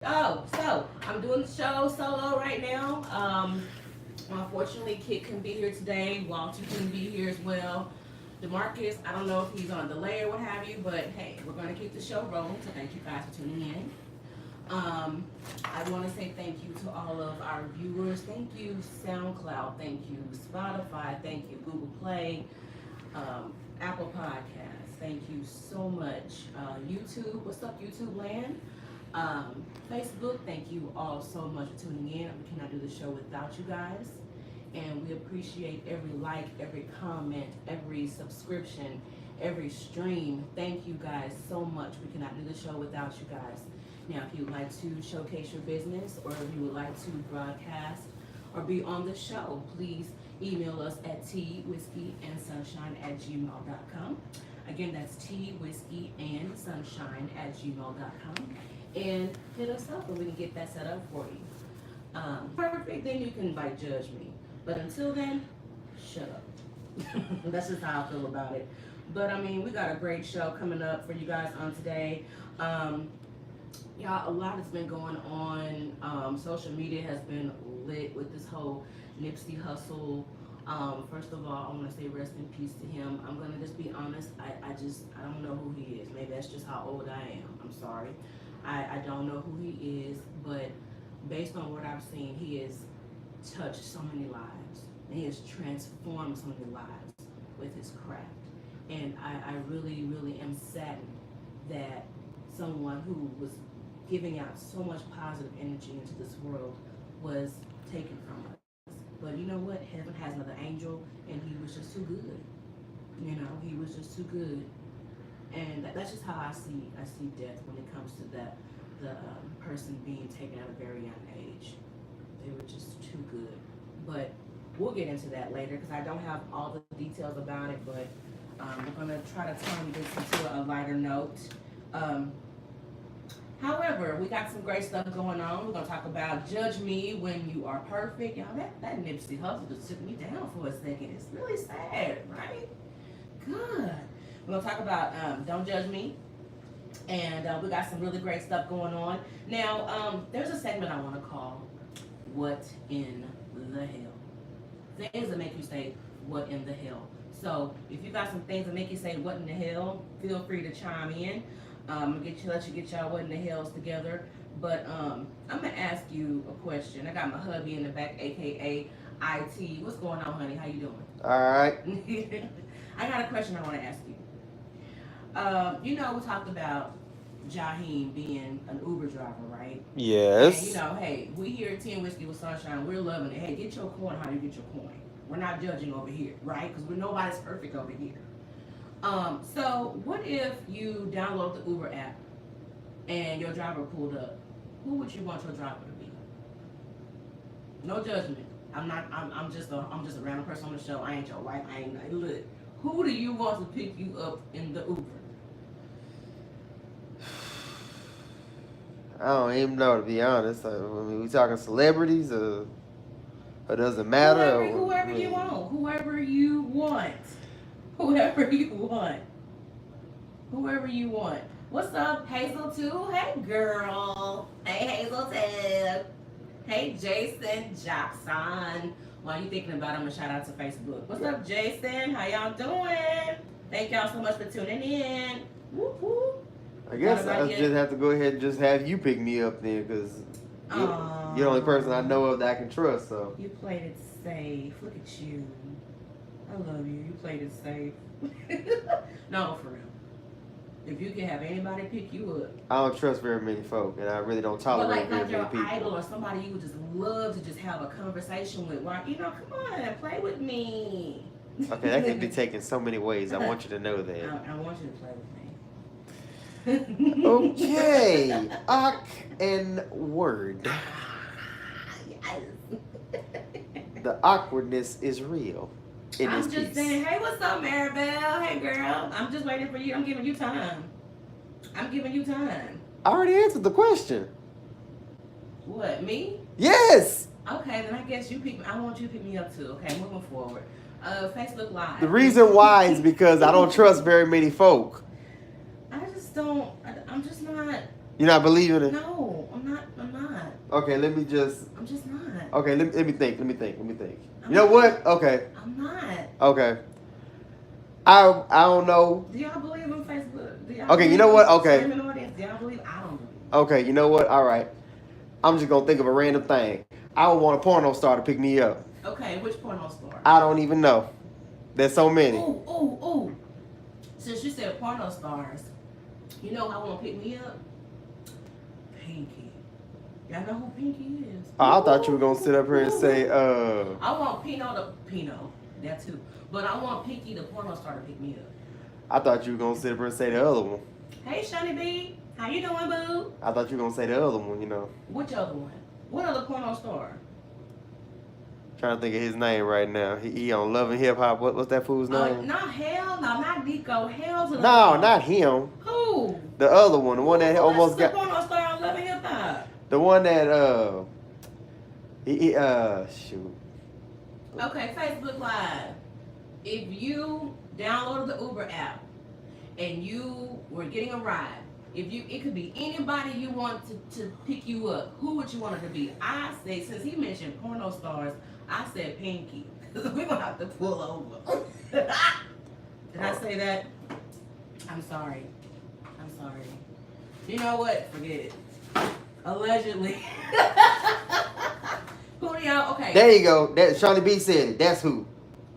Oh, so I'm doing the show solo right now. Unfortunately, Kit couldn't be here today. Walter couldn't be here as well. Demarcus, I don't know if he's on a delay or what have you, but hey, we're going to keep the show rolling. So thank you guys for tuning in. I want to say thank you to all of our viewers. Thank you, SoundCloud. Thank you, Spotify. Thank you, Google Play, Apple Podcasts. Thank you so much. YouTube, what's up, YouTube land? Facebook, thank you all so much for tuning in. We cannot do the show without you guys. And we appreciate every like, every comment, every subscription, every stream. Thank you guys so much. We cannot do the show without you guys. Now, if you would like to showcase your business, or if you would like to broadcast or be on the show, please email us at teawhiskeyandsunshine@gmail.com. Again, that's teawhiskeyandsunshine@gmail.com. And hit us up and we can get that set up for you. Perfect, then you can invite judge me. But until then, shut up. That's just how I feel about it. But I mean, we got a great show coming up for you guys on today. Y'all, a lot has been going on. Social media has been lit with this whole Nipsey Hussle. First of all, I want to say rest in peace to him. I'm gonna just be honest. I don't know who he is. Maybe that's just how old I am. I'm sorry. I don't know who he is, but based on what I've seen, he has touched so many lives. And he has transformed so many lives with his craft. And I really, really am saddened that someone who was giving out so much positive energy into this world was taken from us. But you know what? Heaven has another angel, and he was just too good. You know, he was just too good. And that's just how I see death when it comes to the person being taken at a very young age. They were just too good. But we'll get into that later because I don't have all the details about it. But we're gonna try to turn this into a lighter note. However, we got some great stuff going on. We're gonna talk about Judge Me When You Are Perfect. Y'all, that Nipsey Hussle just took me down for a second. It's really sad, right? Good. We're gonna talk about Don't Judge Me, and we got some really great stuff going on. Now, there's a segment I want to call "What in the Hell?" Things that make you say "What in the hell?" So, if you got some things that make you say "What in the hell?" feel free to chime in. I'm gonna let you get y'all "What in the hell's" together. But I'm gonna ask you a question. I got my hubby in the back, aka IT. What's going on, honey? How you doing? All right. I got a question I want to ask you. You know, we talked about Jaheim being an Uber driver, right? And you Yes. know, hey, we here at Ten Whiskey with Sunshine, we're loving it. Hey, get your coin how you get your coin. We're not judging over here, right? Because nobody's perfect over here. So what if you download the Uber app and your driver pulled up? Who would you want your driver to be? No judgment. I'm not. I'm just a random person on the show. I ain't your wife. I ain't. Look. Who do you want to pick you up in the Uber? I don't even know, to be honest. I mean, we talking celebrities, or it doesn't matter. Whoever I you mean, want. Whoever you want. Whoever you want. Whoever you want. What's up, Hazel too? Hey girl. Hey Hazelton. Hey Jason Jackson. While you thinking about it, I'm gonna shout out to Facebook. What's up, Jason? How y'all doing? Thank y'all so much for tuning in. Whoop whoop. I Got guess I about just yet? have to go ahead and just have you pick me up then, because you're the only person I Oh, know of that I can trust. So you played it safe. Look at you. I love you. You played it safe. No, for real. If you can have anybody pick you up, I don't trust very many folk, and I really don't but tolerate very like many your idol people. or somebody you would just love to just have a conversation with, right? You know, come on, play with me. Okay, that can be taken so many ways. I want you to know that. I want you to play with me. Okay, Ak and Word. Yes. The awkwardness is real in this I'm just piece. saying, hey, what's up, Maribel? Hey, girl. I'm just waiting for you. I'm giving you time. I'm giving you time. I already answered the question. What, me? Yes. Okay, then I guess you pick me. I want you to pick me up too. Okay, moving forward. Facebook The Live. reason why is because I don't trust very many folk. I just don't. I'm just not. You're not believing it? No, I'm not. Okay, let me just. I'm just not. Okay, let me think. You I'm know not. what? Okay. I'm not. Okay. I don't know. Do y'all believe in Facebook? Do y'all Okay, you believe know in what? Okay. streaming audience? Do y'all believe? I don't believe. Okay, you know what? All right. I'm just gonna think of a random thing. I would want a porno star to pick me up. Okay, which porno star? I don't even know. There's so many. Ooh. Since you said porno stars, you know who I want to pick me up? Pinky. Y'all know who Pinky is? Oh, I thought you were gonna sit up here and say, I want Pino, that too. But I want Pinky the porno star to pick me up. I thought you were gonna sit up here and say the other one. Hey, Shani B. How you doing, boo? I thought you were gonna say the other one, you know. Which other one? What other porno star? Trying to think of his name right now. He on Love and Hip Hop. What's that fool's name? Not Nico. Hell to the No, not him. Who? The other one, the one that almost What's got. the porno star on Love and Hip Hop? The one that shoot. Okay, Facebook Live. If you downloaded the Uber app and you were getting a ride, it could be anybody you want to pick you up, who would you want it to be? I say, since he mentioned porno stars, I said Pinky. We're gonna have to pull over. Did I say that? I'm sorry. You know what? Forget it. Allegedly. Who do y'all? Okay. There you go. That Shawnee B said it. That's who.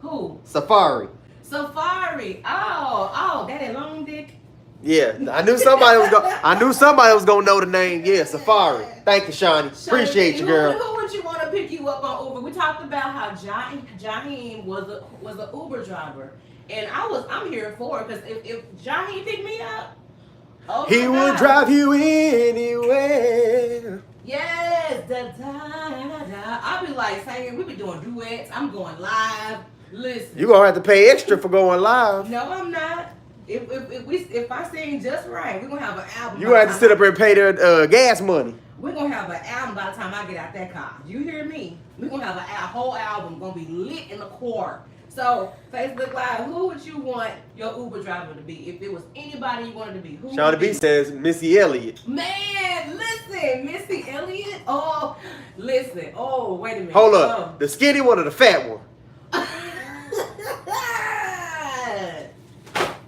Who? Safari. Oh, that is long dick. Yeah, I knew somebody was gonna know the name. Yeah, Safari. Thank you, Shawnee. Appreciate you, girl. Who would you want to pick you up on Uber? We talked about how Jaheim was an Uber driver, and I'm here for it because if Jaheim picked me up, He will drive you anywhere. Yes, da. I'll be like singing. We be doing duets. I'm going live. Listen, You gonna have to pay extra for going live. no, I'm not. If I sing just right, we're gonna have an album. You gonna have to sit up here and pay the gas money. We're gonna have an album by the time I get out that car. You hear me? We're gonna have a whole album gonna be lit in the car. So Facebook Live, who would you want your Uber driver to be? If it was anybody you wanted to be, who would Shawnee it B be? says Missy Elliott. Man, listen, Missy Elliott. Oh, listen. Oh, wait a minute. Hold up. The skinny one or the fat one?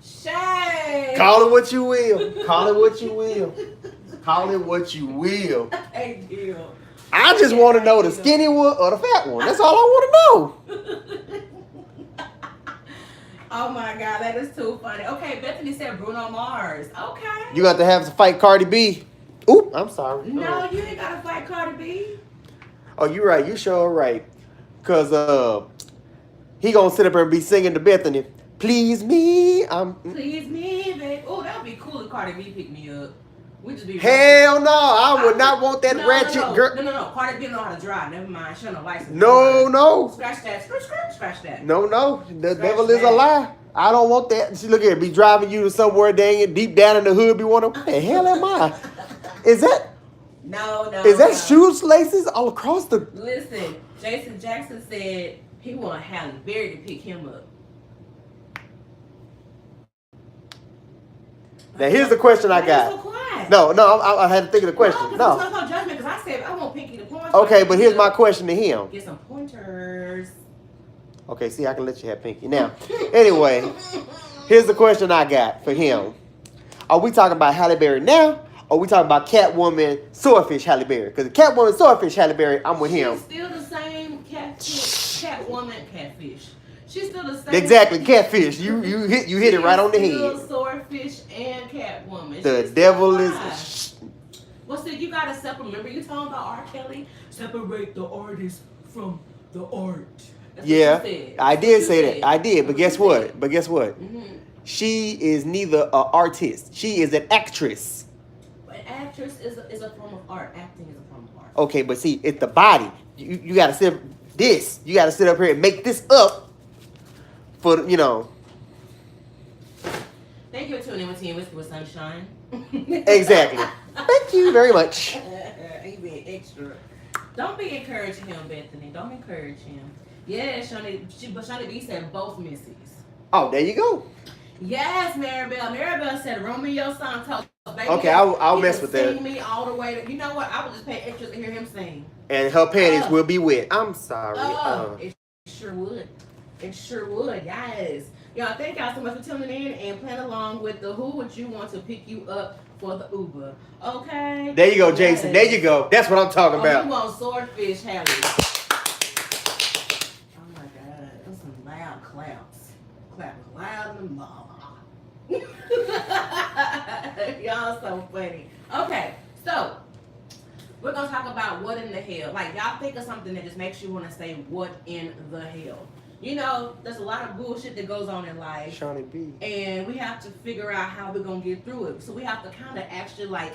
Shame. Call it what you will. Call it what you will. Call it what you will. Hey, deal. I just want to know the skinny one or the fat one. That's all I want to know. Oh my God, that is too funny. Okay, Bethany said Bruno Mars. Okay. You got to have to fight Cardi B. Oop, I'm sorry. No, you ain't gotta fight Cardi B. Oh, you right. You sure right. Cause he gonna sit up there and be singing to Bethany. Please me. Please me, babe. Oh, that'd be cool if Cardi B picked me up. We just be Hell no. I would not want that ratchet girl. No. Cardi B don't know how to drive. Never mind. She don't know license. No. Scratch that. Scratch that. No. The devil is a that. lie. I don't want that. See, look here. Be driving you to somewhere dang it deep down in the hood. Be wondering, what the hell am I? Is that? No. Is that shoelaces all across the? Listen, Jason Jackson said he want Halle Berry to pick him up. Now here's the question I got. So quiet. No, I had to think of the question. No, because no judgment. Because I said I want Pinky the pointer. Okay, but here's my question to him. Get some pointers. Okay, see, I can let you have Pinky. Now, anyway, here's the question I got for him. Are we talking about Halle Berry now? Or are we talking about Catwoman, Swordfish, Halle Berry? Because Catwoman, Swordfish, Halle Berry, I'm with him. She's still the same Catwoman, catfish. She's still the same. Exactly, catfish. You hit it right on the Still head. Swordfish and Catwoman. The She's devil still is. alive. Well, see, you gotta separate. Remember, you talking about R. Kelly? Separate the artist from the art. That's Yeah, what you said. I did say that. I did, but guess what? Mm-hmm. She is neither an artist. She is an actress. An actress is a form of art. Acting is a form of art. Okay, but see, it's the body. You gotta sit this. You gotta sit up here and make this up for Thank you for tuning in with Tea and Whiskey with Sunshine. Exactly. Thank you very much. He being extra. Don't be encouraging him, Bethany. Don't encourage him. Yeah, Shawnee B said both Missies. Oh, there you go. Yes, Maribel. Maribel said Romeo Santos Baby, Okay, I'll mess with sing that. me all the way to, you know what? I would just pay extra to hear him sing. And her panties Uh, will be wet. I'm sorry. it sure would. It sure would. Yes. Y'all, thank y'all so much for tuning in and playing along with the Who Would You Want to Pick You Up for the Uber. Okay? There you go, Jason. There you go. That's what I'm talking Oh, about. you want swordfish, Harry. Oh my God. Those some loud claps. Clap loud and mama. Y'all so funny. Okay, so we're gonna talk about what in the hell. Like, y'all think of something that just makes you want to say, what in the hell? You know, there's a lot of bullshit that goes on in life. Shawnee B. And we have to figure out how we're gonna get through it. So we have to kind of actually like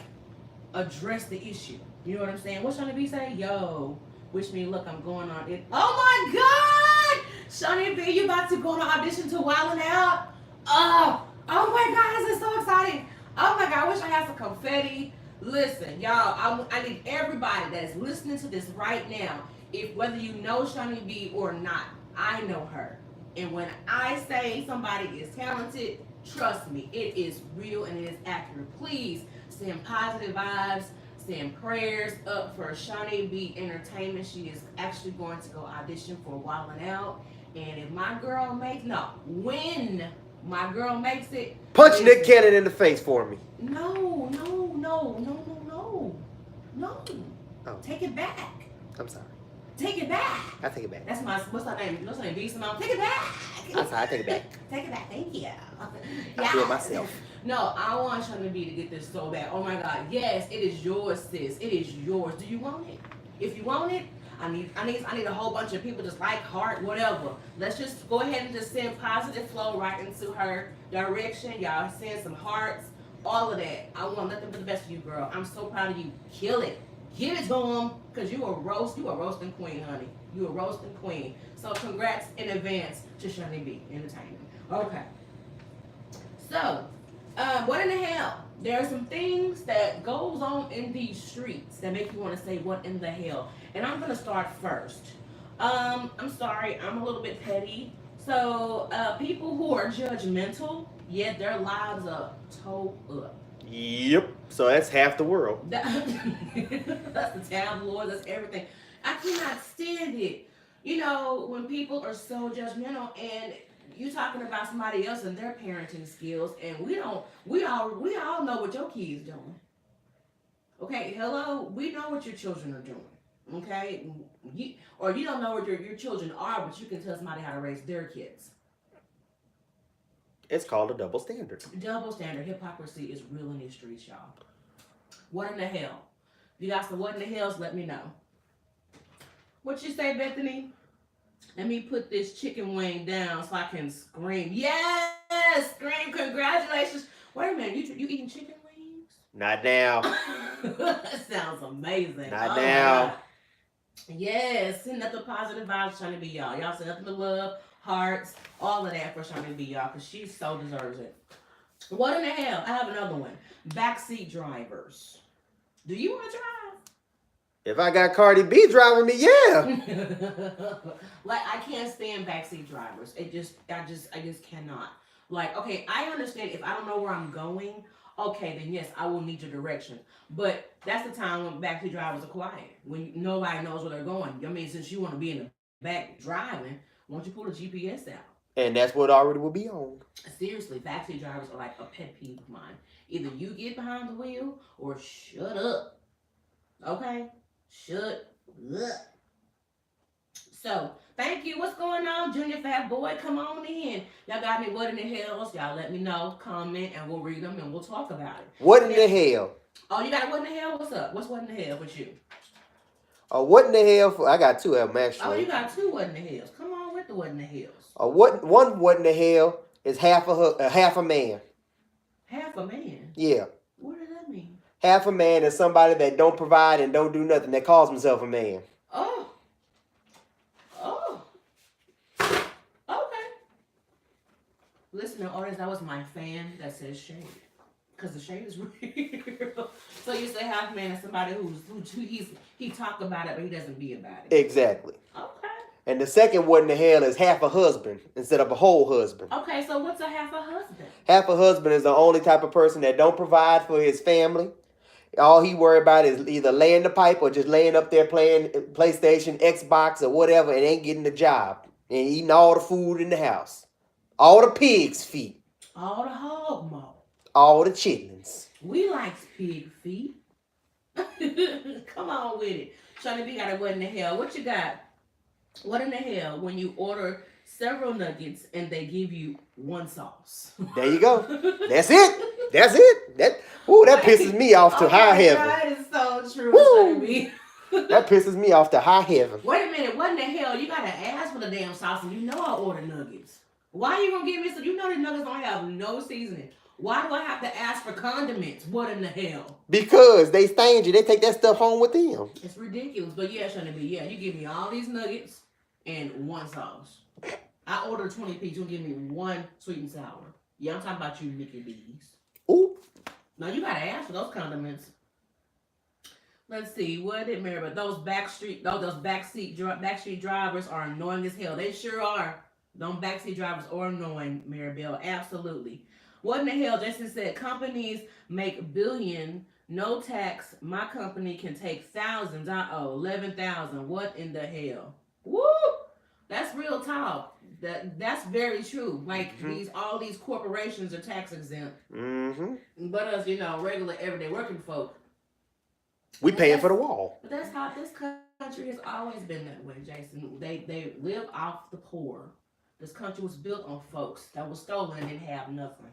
address the issue. You know what I'm saying? What Shawnee B say? Yo, wish me luck, I'm going on it. Oh my God! Shawnee B, you about to go on an audition to Wildin' Out? Oh my God, this is so exciting. Oh my God, I wish I had some confetti. Listen, y'all, I need everybody that is listening to this right now, if whether you know Shawnee B or not, I know her. And when I say somebody is talented, trust me, it is real and it is accurate. Please send positive vibes, send prayers up for Shawnee B Entertainment. She is actually going to go audition for Wildin' Out. And if my girl when my girl makes it, Punch Nick Cannon in the face for me. No. Oh. Take it back. I'm sorry. Take it back. I take it back. That's what's her name? What's her name? B Simone. Take it back. I'm sorry. I take it back. Take it back. Thank you. I do it myself. No, I want Shawnee B to get this so bad. Oh my God. Yes, it is yours, sis. It is yours. Do you want it? If you want it, I need a whole bunch of people just like, heart, whatever. Let's just go ahead and just send positive flow right into her direction. Y'all send some hearts, all of that. I want nothing but the best for you, girl. I'm so proud of you. Kill it. Give it to them, because you a roasting queen, honey. You a roasting queen. So congrats in advance to Shawnee B Entertainment. Okay. So, what in the hell? There are some things that goes on in these streets that make you want to say, what in the hell? And I'm going to start first. I'm sorry, I'm a little bit petty. So, people who are judgmental, yet their lives are towed up. Yep. So that's half the world. That's the tabloids, that's everything. I cannot stand it. You know, when people are so judgmental and you talking about somebody else and their parenting skills, and we all know what your kids doing. Okay, hello, we know what your children are doing. Okay, you don't know what your children are, but you can tell somebody how to raise their kids. It's called a double standard. Double standard. Hypocrisy is real in these streets, y'all. What in the hell? If you got some what in the hells, let me know. What you say, Bethany? Let me put this chicken wing down so I can scream. Yes! Scream, congratulations. Wait a minute, you eating chicken wings? Not now. That sounds amazing. Not now. Yes, send nothing positive vibes trying to be y'all. Y'all send nothing but love, hearts, all of that for trying to be y'all, because she so deserves it. What in the hell? I have another one. Backseat drivers. Do you want to drive? If I got Cardi B driving me, yeah. Like, I can't stand backseat drivers. I just cannot. Like, okay, I understand if I don't know where I'm going, okay, then yes, I will need your direction. But that's the time when backseat drivers are quiet, when nobody knows where they're going. I mean, since you want to be in the back driving, why don't you pull the GPS out? And that's what already will be on. Seriously, backseat drivers are like a pet peeve of mine. Either you get behind the wheel or shut up. Okay? Shut up. So, thank you. What's going on, Junior Fat Boy? Come on in. Y'all got any what in the hells? Y'all let me know. Comment and we'll read them and we'll talk about it. What in the hell? Oh, you got a what in the hell? What's up? What's what in the hell with you? What in the hell? I got two of them actually. Oh, you got two what in the hells. Come on with the what in the hells. One what in the hell is half a man. Half a man? Yeah. What does that mean? Half a man is somebody that don't provide and don't do nothing, that calls himself a man. Oh. Okay. Listen, artists, that was my fan that says shade. Because the shade is real. So you say half man is somebody he talk about it, but he doesn't be about it. Exactly. Okay. And the second what in the hell is half a husband instead of a whole husband. Okay, so what's a half a husband? Half a husband is the only type of person that don't provide for his family. All he worry about is either laying the pipe or just laying up there playing PlayStation, Xbox, or whatever, and ain't getting the job. And eating all the food in the house. All the pig's feet. All the hog maw. All the chitlins. We like pig feet. Come on with it. Shawty B got it. What in the hell? What you got? What in the hell when you order several nuggets and they give you one sauce? There you go. That's it. That's it. That pisses me off to high heaven. That is so true, Woo. Shawty B. That pisses me off to high heaven. Wait a minute. What in the hell? You gotta ask for the damn sauce and you know I order nuggets. Why you gonna give me some? You know the nuggets don't have no seasoning. Why do I have to ask for condiments? What in the hell? Because they stingy. They take that stuff home with them. It's ridiculous. But yeah, Shawty B, yeah, you give me all these nuggets and one sauce. I ordered 20 piece. You give me one sweet and sour. Yeah, I'm talking about you, Mickey D's. Ooh. Now you gotta ask for those condiments. Let's see. What did Maribel? Those backstreet drivers are annoying as hell. They sure are. Them backseat drivers are annoying, Maribel. Absolutely. What in the hell? Jason said companies make billion, no tax. My company can take thousands. I owe 11,000. What in the hell? Woo! That's real talk. That's very true. Like all these corporations are tax exempt. Mm-hmm. But us, regular everyday working folk. We paying for the wall. But that's how this country has always been that way, Jason. They live off the poor. This country was built on folks that was stolen and didn't have nothing.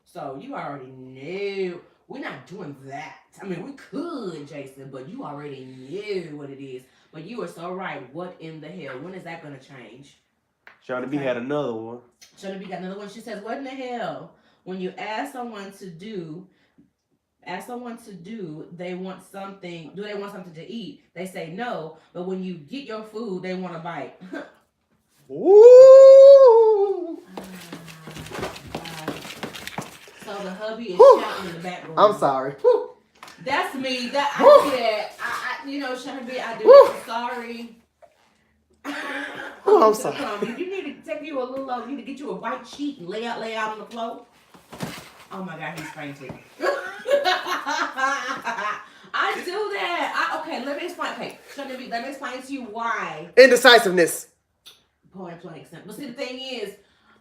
So you already knew. We're not doing that. I mean, we could, Jason, but you already knew what it is. But you are so right. What in the hell? When is that going to change? Shawty B had another one. Shawty B got another one. She says, what in the hell? When you ask someone to do, they want something, do they want something to eat? They say no. But when you get your food, they want a bite. Woo! So the hubby is shouting in the background. I'm sorry. Woo. That's me. I do that. Shawty B, I do that. Sorry. Oh, I'm sorry. You need to take you a little. You need to get you a white sheet and lay out on the floor. Oh my God, he's fainting. I do that. Okay, let me explain. Okay, Shawty B, let me explain to you why. Indecisiveness. Point blank simple. But see, the thing is,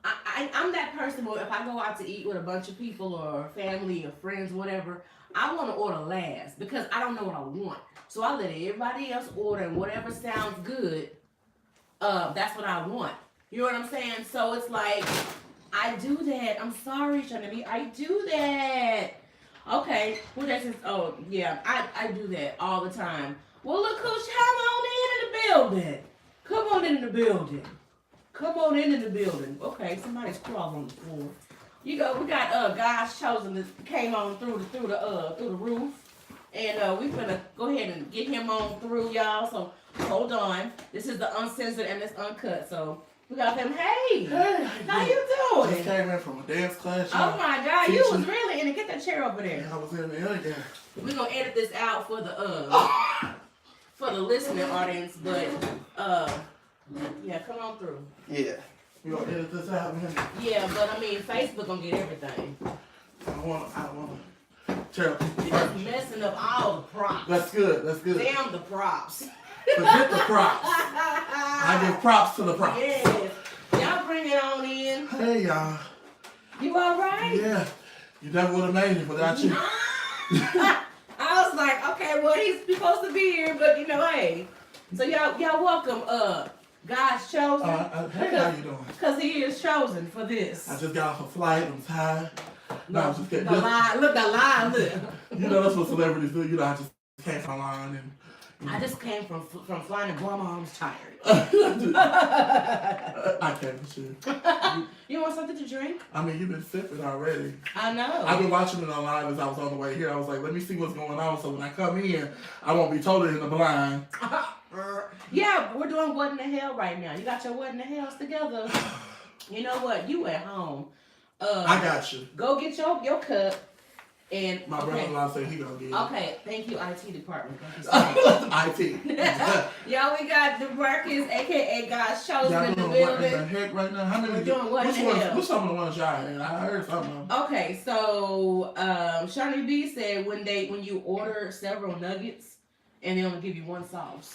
I'm that person where if I go out to eat with a bunch of people or family or friends, whatever, I want to order last because I don't know what I want. So I let everybody else order and whatever sounds good, that's what I want. You know what I'm saying? So it's like, I do that. I'm sorry, Shawty B. I do that. Okay. Well, that's just, oh, yeah. I do that all the time. Well, look who's come on in the building. Come on in the building. Come on in the building. Okay, somebody's crawling on the floor. We got God's chosen that came on through the roof. And we finna go ahead and get him on through, y'all. So hold on. This is the uncensored and it's uncut. So we got them. Hey, how you doing? Just came in from a dance class. Oh my God, you was really in it. Get that chair over there. I was in the other guy. We're gonna edit this out for the listening audience, but yeah, come on through. Yeah. You gonna edit this out, man? Yeah, but I mean, Facebook gonna get everything. I don't wanna tear up the You're just messing up all the props. That's good. Damn the props. Forget the props. I give props to the props. Yes. Y'all bring it on in. Hey, y'all. You all right? Yeah. You never would have made it without you. I was like, okay, well, he's supposed to be here, but hey. So y'all welcome, God's chosen. Hey, how you doing? Because he is chosen for this. I just got off a flight. I'm tired. No, I'm just kidding. The line, look. You know, that's what celebrities do. I just came from line and. I just came from flying and boy, my arm's tired. I can't for sure. You want something to drink? I mean, you've been sipping already. I know. I've been watching it online as I was on the way here. I was like, let me see what's going on so when I come in, I won't be totally in the blind. Yeah, we're doing What in the Hell right now. You got your What in the Hells together. You know what? You at home. I got you. Go get your cup And My brother-in-law said he gonna get it. Okay, thank you, IT department. Thank you so much. IT. Y'all, we got DeMarcus, aka God's chosen Y'all in the doing what in the building. heck right now? How many? We're doing what which in the ones? hell? Which some of the ones y'all had? I heard some of them. Okay, so Shawnee B said when you order several nuggets and they only give you one sauce.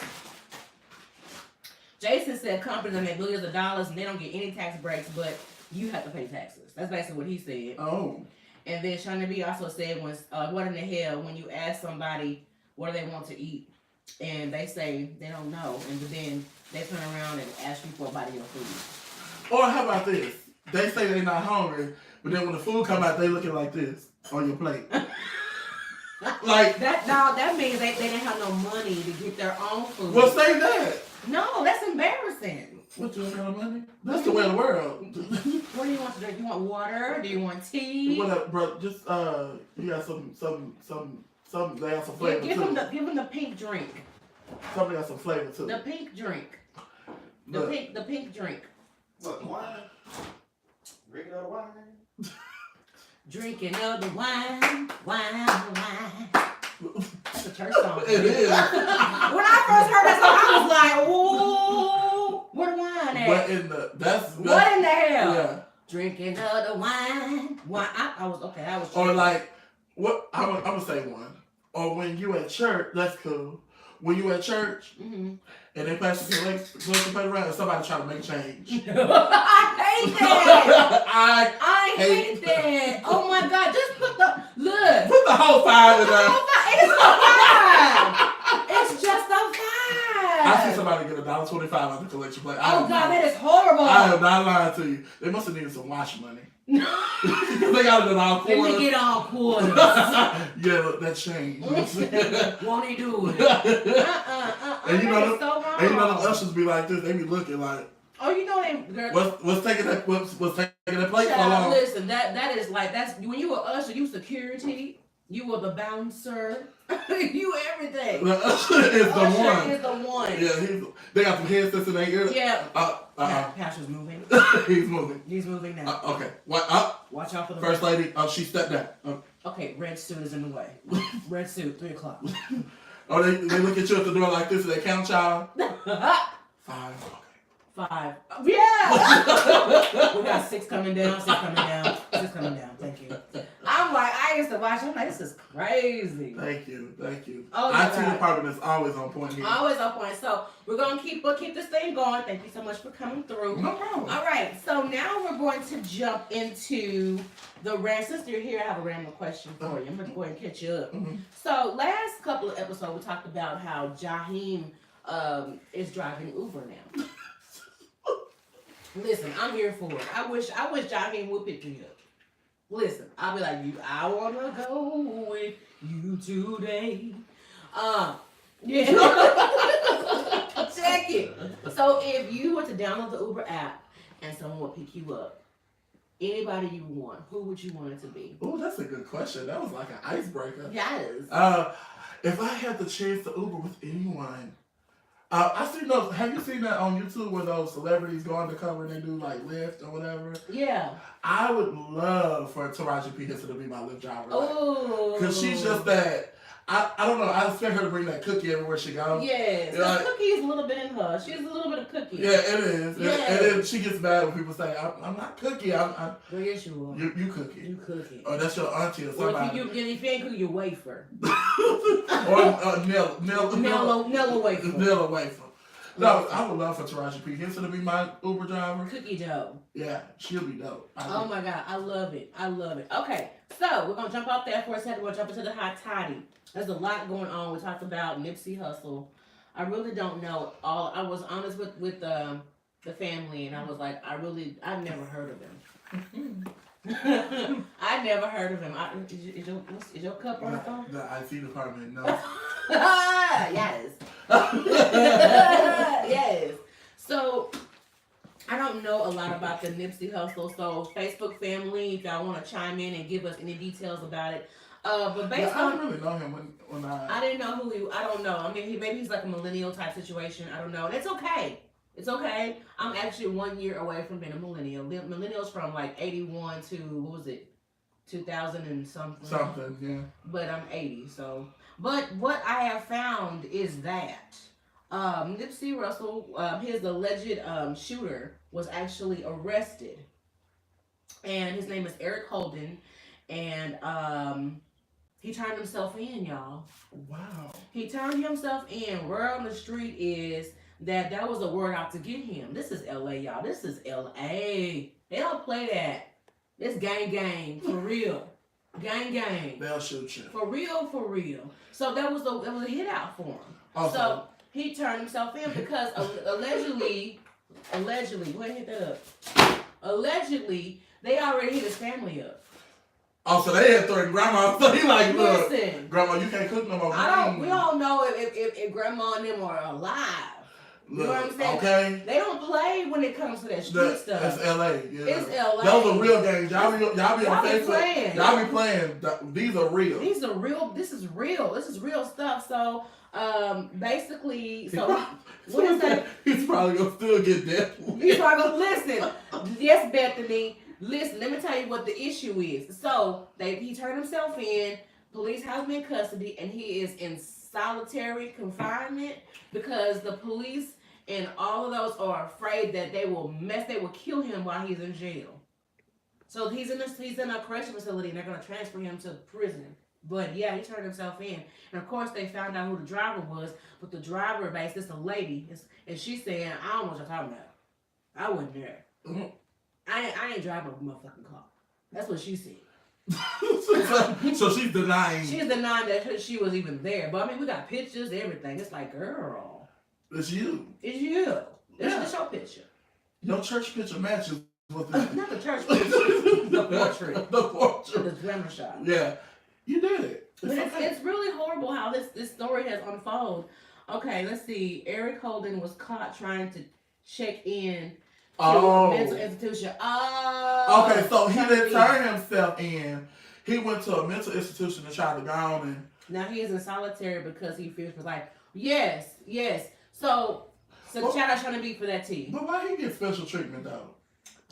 Jason said companies that make billions of dollars and they don't get any tax breaks, but you have to pay taxes. That's basically what he said. Oh. And then Shawnee B also said, what in the hell, when you ask somebody what do they want to eat, and they say they don't know, and then they turn around and ask you for a bite of your food. Or how about this? They say they're not hungry, but then when the food come out, they looking like this on your plate. Like that means they didn't have no money to get their own food. well, say that. No, that's embarrassing. What, you don't got no money? That's the way of the world. What do you want to drink? You want water? Do you want tea? What up, bro? Just you got some. They got some flavor Give too. him the pink drink. Somebody got some flavor too. The pink drink. The pink drink. What, wine? Drinking out of wine? Drinking of the wine. That's a church song. It is. When I first heard that song, I was like, "Ooh, where the wine at? What in the? That's What in the hell? Yeah. Drinking of the wine. I was okay. I was. Or like, what? I'm gonna say one. Or when you at church, that's cool. When you at church and they pass the collection plate around, and somebody try to make change. I hate that. I hate that. Oh my God! Just put the put the whole five in there. It's a 5. It's just a 5. I see somebody get $1.25 out the collection plate. Oh God, that is horrible. I am not lying to you. They must have needed some wash money. They got it in all Let quarters. me get all quarters. Yeah, look, that changed. Won't he do it? And you know, so wrong. and you know the ushers be like this. They be looking like, oh, you know they. Girl, what's taking that plate for child, long? listen, that is like when you were usher, you security, you were the bouncer, you everything. The usher is the Usher one. is the one. Yeah, they got some headsets in their ear. Yeah. Pastor's moving. He's moving. He's moving now. Okay. What? Watch out for the First lady. Oh, she stepped down. Okay, red suit is in the way. Red suit, 3:00. Oh, they look at you at the door like this and they count y'all. 5. 5. Yeah! We got 6 coming down, 6 coming down, 6 coming down. Thank you. I'm like, I used to watch. I'm like, this is crazy. Thank you. Oh my IT God. department is always on point here. Always on point. So we're gonna keep this thing going. Thank you so much for coming through. No problem. All right. So now we're going to jump into the since you're here, I have a random question for you. I'm gonna go ahead and catch you up. Mm-hmm. So last couple of episodes, we talked about how Jaheim is driving Uber now. Listen, I'm here for it. I wish Jaheim would pick me up. Listen, I'll be like, I wanna go with you today. Yeah. Check it. So if you were to download the Uber app and someone would pick you up, anybody you want, who would you want it to be? Oh, that's a good question. That was like an icebreaker. Yes. If I had the chance to Uber with anyone, have you seen that on YouTube where those celebrities go undercover and they do like Lyft or whatever? Yeah. I would love for Taraji P. Henson to be my Lyft driver. Oh. Because she's just that. I don't know. I expect her to bring that cookie everywhere she goes. Yes. The cookie is a little bit in her. She's a little bit of cookie. Yeah, it is. Yeah. And then she gets mad when people say, I'm not cookie. Well, yes, you are. You cookie. You cookie. Or that's your auntie or Or somebody. if you ain't cookie, you wafer. Or Nella wafer. Nilla wafer. No, I would love for Taraji P. Henson to be my Uber driver. Cookie dough. Yeah, she'll be dope. Oh my God, I love it. I love it. Okay, so we're gonna jump off there for a second. We'll jump into the hot toddy. There's a lot going on. We talked about Nipsey Hussle. I really don't know all. I was honest with the family, and I was like, I've never heard of him. I never heard of him. Is your cup on the phone? The IT department, no. Yes. Yes. So I don't know a lot about the Nipsey Hussle. So Facebook family, if y'all want to chime in and give us any details about it. But based I on, didn't really know him when I didn't know who he. I don't know. I mean, maybe he's like a millennial type situation. I don't know. And it's okay. It's okay. I'm actually 1 year away from being a millennial. Millennials from like 81 to what was it? 2000 and something. Something, yeah. But I'm 80, so. But what I have found is that Nipsey Russell, his alleged shooter, was actually arrested, and his name is Eric Holden, and he turned himself in, y'all. Wow. He turned himself in. Word on the street is that was a word out to get him. This is LA, y'all. This is LA. They don't play that. It's gang, for real. Gang. They'll shoot you. For real. So that was a hit out for him. Also, So he turned himself in because allegedly, go ahead and hit that up. Allegedly, they already hit his family up. Also, they had threatened grandma. So he like, look, Listen, grandma, you can't cook no more. we don't know if grandma and them are alive. You know what I'm saying? Okay. They don't play when it comes to that street stuff. It's LA. Yeah. It's LA. Those are real games. Y'all be on Facebook. Playing. Y'all be playing. These are real. These are real. This is real. This is real stuff. So, basically, what is that? He's probably gonna still get death. He's probably gonna listen. Yes, Bethany. Listen, let me tell you what the issue is. So, he turned himself in. Police have him in custody, and he is in solitary confinement because the police and all of those are afraid that they will kill him while he's in jail. So he's in a correction facility, and they're gonna transfer him to prison. But yeah, he turned himself in, and of course they found out who the driver was. But the driver, it's a lady, and she's saying, "I don't know what you're talking about. I wasn't there. Mm-hmm. I ain't driving a motherfucking car." That's what she said. So she's denying. She's denying that she was even there. But I mean, we got pictures, everything. It's like, girl, It's you. it's you. Yeah. It's your picture. Your church picture matches with the Not the church picture. The portrait. The portrait. The glamour shot. Yeah, you did it. But it's really horrible how this story has unfolded. Okay, let's see. Eric Holden was caught trying to check in to a mental institution. Oh. Okay, so he didn't turn himself in. He went to a mental institution to try to go on and. Now he is in solitary because he fears for life. Yes. So shout out trying to be for that tea. But why he get special treatment though?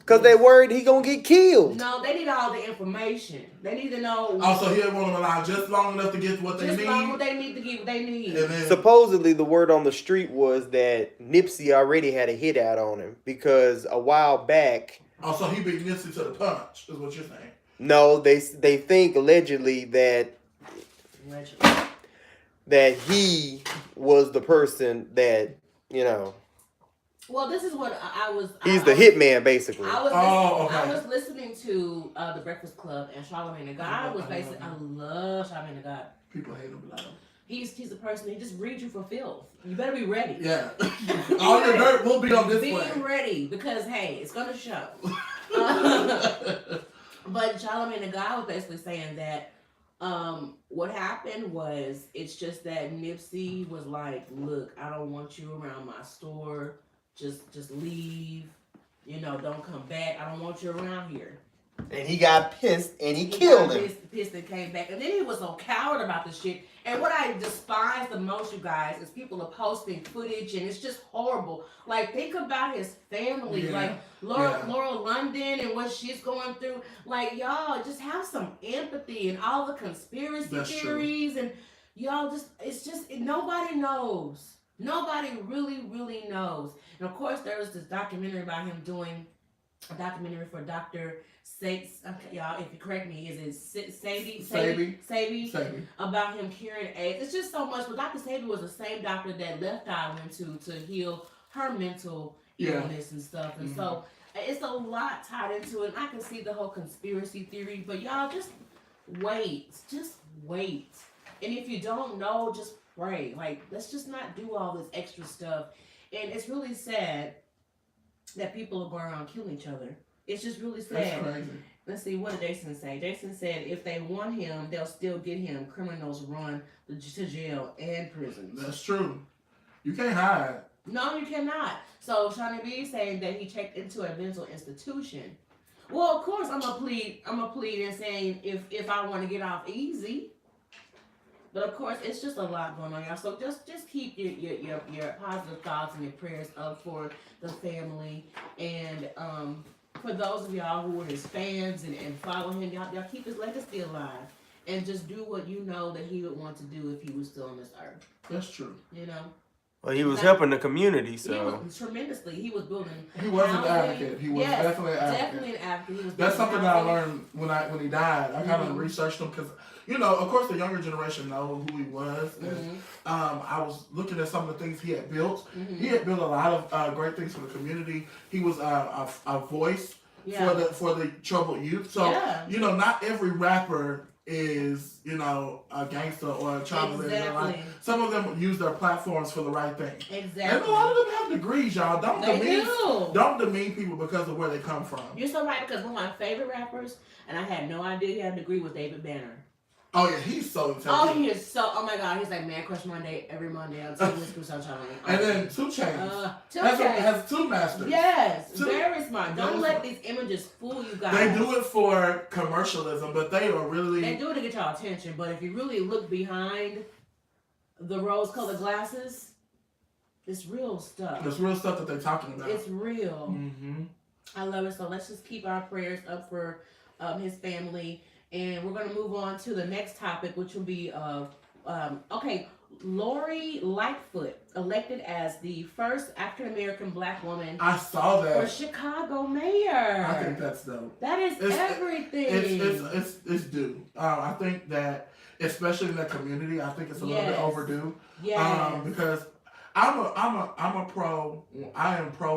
Cause they worried he gonna get killed. No, they need all the information. They need to know. Also, he didn't want them alive just long enough to get what they just need. long what they need to get what they need. And then, Supposedly, the word on the street was that Nipsey already had a hit out on him because a while back. also, he beat Nipsey to the punch. Is what you're saying? No, they think allegedly that he was the person that Well, this is what I was. He's the hitman, basically. I was listening to the Breakfast Club, and Charlamagne the God was basically. I love Charlamagne the God. People hate him, but I don't. He's the person. He just reads you for filth. You better be ready. Yeah, all your dirt will be on display. Be ready because hey, it's gonna show. But Charlamagne the God was basically saying that what happened was it's just that Nipsey was like, look, I don't want you around my store. Just leave. Don't come back. I don't want you around here. And he got pissed and he killed him. Pissed and came back. And then he was so coward about the shit. And what I despise the most, you guys, is people are posting footage and it's just horrible. Like, think about his family. Yeah. Like, Laura London and what she's going through. Like, y'all, just have some empathy and all the conspiracy theories. True. And y'all nobody knows. Nobody really, really knows. And of course, there was this documentary about him doing a documentary for Dr. Y'all, if you correct me, is it Sebi? About him curing AIDS. It's just so much. But Dr. Sebi was the same doctor that Left Eye went to heal her mental illness and stuff. And so it's a lot tied into it. And I can see the whole conspiracy theory. But y'all, just wait. Just wait. And if you don't know, just pray. Like, let's just not do all this extra stuff. And it's really sad that people are going around killing each other. It's just really sad. That's crazy. Let's see, what did Jason say? Jason said if they want him, they'll still get him. Criminals run to jail and prisons. That's true. You can't hide. No, you cannot. So Shawnee B is saying that he checked into a mental institution. Well, of course, I'm gonna plead and saying if I want to get off easy. But of course, it's just a lot going on, y'all. So just keep your positive thoughts and your prayers up for the family. And for those of y'all who are his fans and follow him, y'all keep his legacy alive. And just do what you know that he would want to do if he was still on this earth. That's true. You know? Well, he was helping the community, so. He was tremendously. He was building. He was an housing. advocate. He was Yes, definitely an advocate. Definitely an advocate. He was That's building something that I housing. learned when he died. I kind of researched him because, you know, of course the younger generation know who he was. And, I was looking at some of the things he had built. He had built a lot of great things for the community. He was a voice for the troubled youth. So, you know, not every rapper is, you know, a gangster or trying to live their life. Some of them use their platforms for the right thing. Exactly. And a lot of them have degrees, y'all. do. Don't demean people because of where they come from. You're so right, because one of my favorite rappers, and I had no idea he had a degree, with David Banner. Oh yeah, he's so intelligent. Oh, he is so. Oh my God, he's like Man Crush Monday every Monday. I'm telling you, Sunshine. And then 2 Chainz. 2 Chainz has 2 masters. Yes, Two- very smart. Don't very let smart. these images fool you guys. They do it for commercialism, but they are really. They do it to get y'all attention, but if you really look behind the rose-colored glasses, it's real stuff. It's real stuff that they're talking about. It's real. Mm-hmm. I love it. So let's just keep our prayers up for his family. And we're going to move on to the next topic, which will be, Lori Lightfoot, elected as the first African-American black woman I saw for that. Chicago mayor. I think that's dope. That is everything. It's due. I think that, especially in that community, I think it's a little bit overdue. Yes. Because I am pro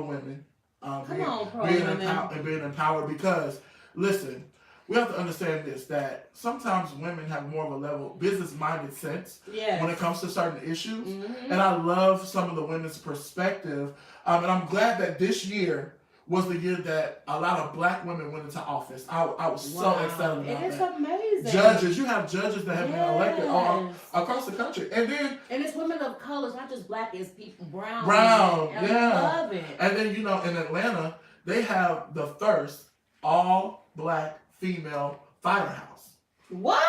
women. Come on, pro being women. and being empowered, because listen, we have to understand this, that sometimes women have more of a level business-minded sense Yes. when it comes to certain issues. Mhm. And I love some of the women's perspective. And I'm glad that this year was the year that a lot of black women went into office. I was so excited about It is that. amazing. Judges, you have judges that have been elected all Yes. across the country. And then And it's women of colors, not just black, it's people brown. Brown, And yeah. I love it. And then, you know, in Atlanta, they have the first all-black female firehouse. What?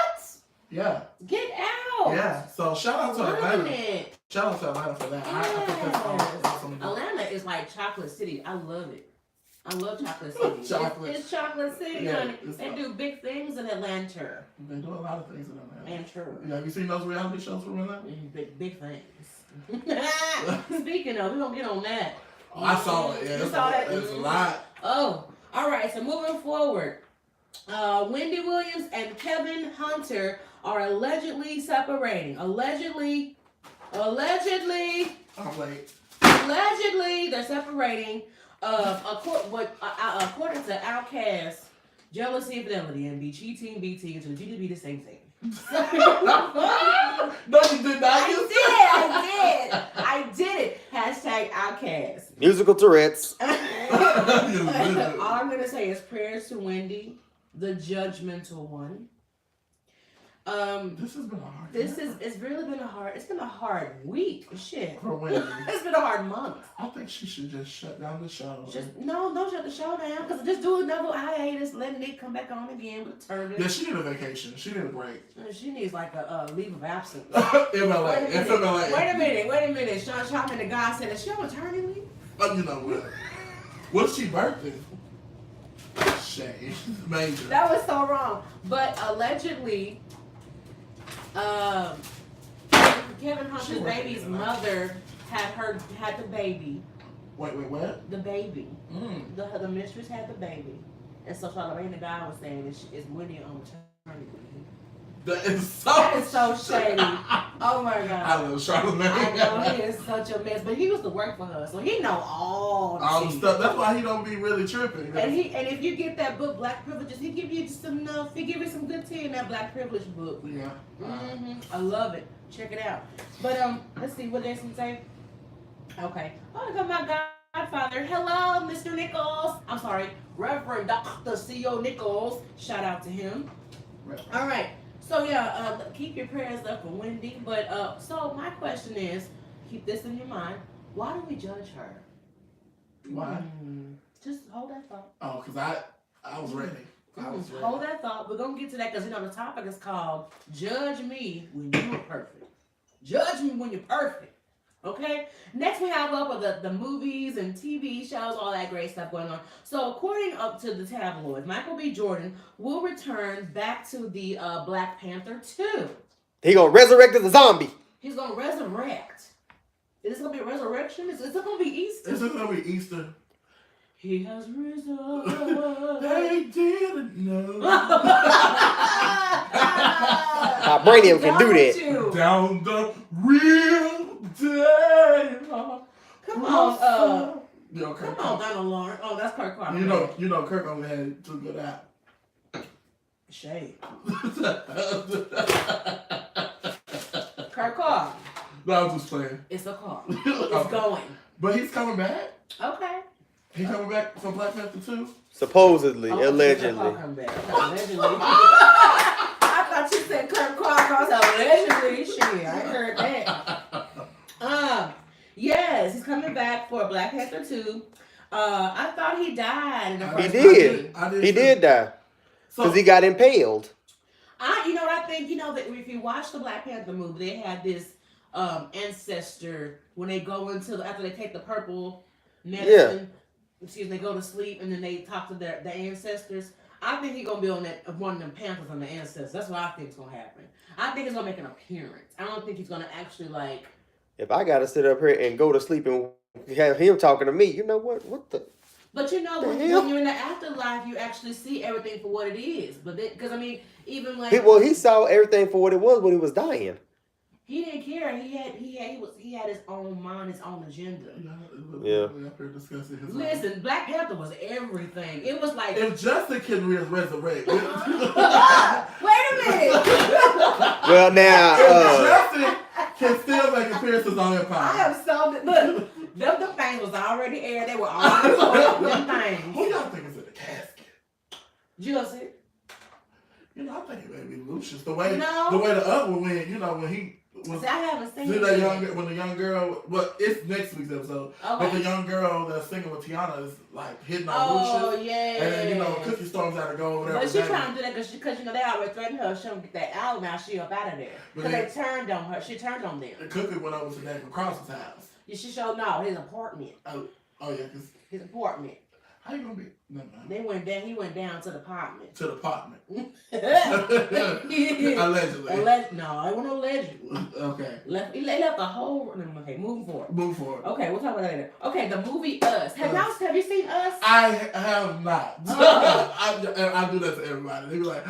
Yeah. Get out. Yeah. So shout out to Loving Atlanta. it. Shout out to Atlanta for that. I think that's awesome. Atlanta is like Chocolate City. I love it. I love Chocolate City. Chocolate. It's Chocolate City, Yeah, honey. it's They do big things in Atlanta. They do a lot of things in Atlanta. Atlanta. Yeah, have you seen those reality shows from Atlanta? Big things. Speaking of, we're going to get on that. Oh, I saw it. Yeah, You it's saw that? It's a lot. Oh, all right. So moving forward, Wendy Williams and Kevin Hunter are allegedly separating. Allegedly, I'm late. they're separating. According to Outkast, jealousy, infidelity, and be cheating, BT, and to the G to be the same thing. No, you did not. I did it. Hashtag Outkast. Musical Tourette's. All I'm gonna say is prayers to Wendy, the judgmental one. This has been a hard. It's been a hard week. Shit. For Wendy. It's been a hard month. I think she should just shut down the show. Don't shut the show down. Because just do another hiatus, let Nick come back on again with a turn. Yeah, she need a vacation. She need a break. She needs like a leave of absence. MLA. Wait a minute. Sean Sharp and the guy said, is she on maternity leave? Oh, you know what? What's she birthing? Shay. Major. That was so wrong. But allegedly, Kevin Hunter's baby's mother had the baby. Wait, what? The baby. Mm. The mistress had the baby. And so Charlamagne the guy was saying is Wendy on maternity leave. That is so shady. Oh my God. I love Charlamagne. I know he is such a mess, but he used to work for her, so he know all the stuff. That's why he don't be really tripping. And if you get that book, Black Privileges, he give you some enough. He give you some good tea in that Black Privilege book. Yeah. I love it. Check it out. But let's see what Jason say. Okay. Oh, I got my godfather. Hello, Mr. Nichols. I'm sorry, Reverend Dr. C.O. Nichols. Shout out to him. Right. All right. So yeah, keep your prayers up for Wendy. But so my question is, keep this in your mind. Why do we judge her? Why? Just hold that thought. Oh, because I was ready. Hold that thought. We're gonna get to that because the topic is called "Judge Me When You're Perfect." Judge me when you're perfect. Okay. Next, we have up with the movies and TV shows, all that great stuff going on. So, according up to the tabloids, Michael B. Jordan will return back to the Black Panther 2. He gonna resurrect as a zombie. He's gonna resurrect. Is this gonna be a resurrection? Is it gonna be Easter? Is this gonna be Easter? He has risen. They didn't know. Vibranium can do that. You. Down the real day. Come on, Yo, come Kirk. on, Donald Lawrence. Oh, that's Kirk Carter. You know, Kirk only had 2 good out. Shade. Kirk Carter. No, I was just playing. It's a car. It's going. But he's coming back. Okay. He coming back for Black Panther 2. Supposedly, Oh, allegedly. Kirk Carter come back. Allegedly. I thought you said Kirk Carter. I was like, allegedly. Shit, I heard that. Yes, he's coming back for Black Panther 2. I thought he died in the first He did. I did He too. did die. So, Because he got impaled. You know what I think? You know that if you watch the Black Panther movie, they had this ancestor when they go into after they take the purple medicine. Excuse me, they go to sleep and then they talk to their ancestors. I think he's gonna be on that one of them Panthers on the ancestors. That's what I think is gonna happen. I think he's gonna make an appearance. I don't think he's gonna actually like. If I gotta sit up here and go to sleep and have him talking to me, you know what? What the? But you know, when you're in the afterlife, you actually see everything for what it is. But because I mean, even like He saw everything for what it was when he was dying. he didn't care. He had his own mind, his own agenda. Yeah. We up here discussing his life. Listen, Black Panther was everything. It was like If Justin can resurrect, wait a minute. Well, now, if Justin can still make appearances on I Empire, am so look. Them things was already aired. They were already told them things. who y'all think is in the casket? Justin. You know, I think it may be Lucius. The way No. the other one went, you know, when he was See, I haven't seen see it that yet. when the young girl, well, it's next week's episode. But the Okay. young girl that's singing with Tiana is like hitting on Oh Lucius. yeah. And then, you know, Cookie Storm's out to go whatever. But she that trying to do that because you know they already threatened her. She don't get that album out. She up out of there But because then- they turned on her. She turned on them. And Cookie went over to David Cross's house. Yeah, she showed no his apartment. Oh yeah, because His apartment. how you gonna be? Never mind. They went down. He went down to the apartment. To the apartment. Allegedly. Allegedly. No, it wasn't alleged. Okay. They left the whole. Okay, moving forward. Move forward. Okay, we'll talk about that later. Okay, the movie Us. Have you seen Us? I have not. Oh. I do that to everybody. They be like,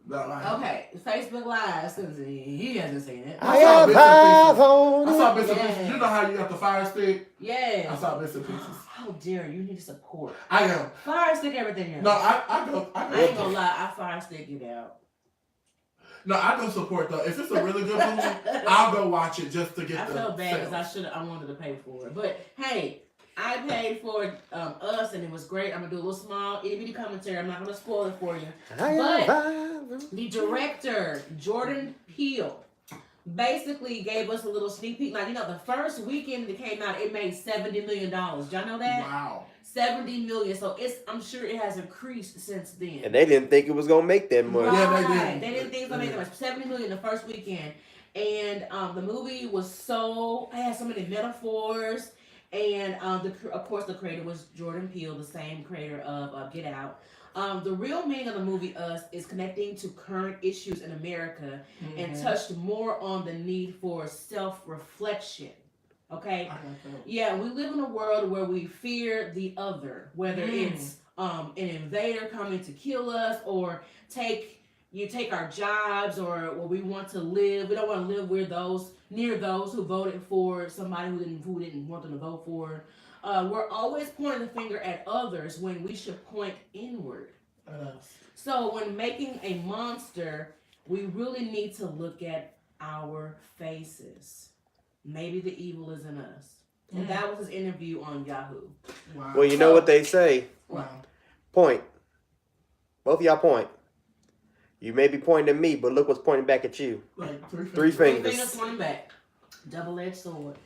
no, I haven't. Okay, Facebook Live since he hasn't seen it. I have five I on saw it. bits and Yeah. pieces. You know how you got the fire stick? I Yeah. saw bits and pieces. How dare you? You need to support. I am. Fire stick everything else. No, I I ain't gonna lie. I fire stick it out. No, I go support though. If it's a really good movie, I'll go watch it just to get I the felt bad because sales. I wanted to pay for it. But hey, I paid for Us and it was great. I'm gonna do a little small itty bitty commentary. I'm not gonna spoil it for you. I have five. The director, Jordan Peele, basically gave us a little sneak peek. Like, you know, the first weekend it came out, it made $70 million. Y'all know that? Wow. 70 million. So I'm sure it has increased since then. And they didn't think it was gonna make that much. Yeah, they Right. did. They didn't think it was gonna make that much. 70 million the first weekend. And the movie was it had so many metaphors. And of course the creator was Jordan Peele, the same creator of Get Out. The real meaning of the movie Us is connecting to current issues in America and touched more on the need for self-reflection. Okay? I got that. Yeah, we live in a world where we fear the other, whether it's an invader coming to kill us or take our jobs or where we want to live. We don't want to live near those who voted for somebody who didn't want them to vote for. We're always pointing the finger at others when we should point inward. So when making a monster, we really need to look at our faces. Maybe the evil is in us. And that was his interview on Yahoo. Wow. Well, you know what they say. Wow. Point. Both of y'all point. You may be pointing at me, but look what's pointing back at you. Like three Three fingers. fingers. Fingers pointing back. Double-edged sword.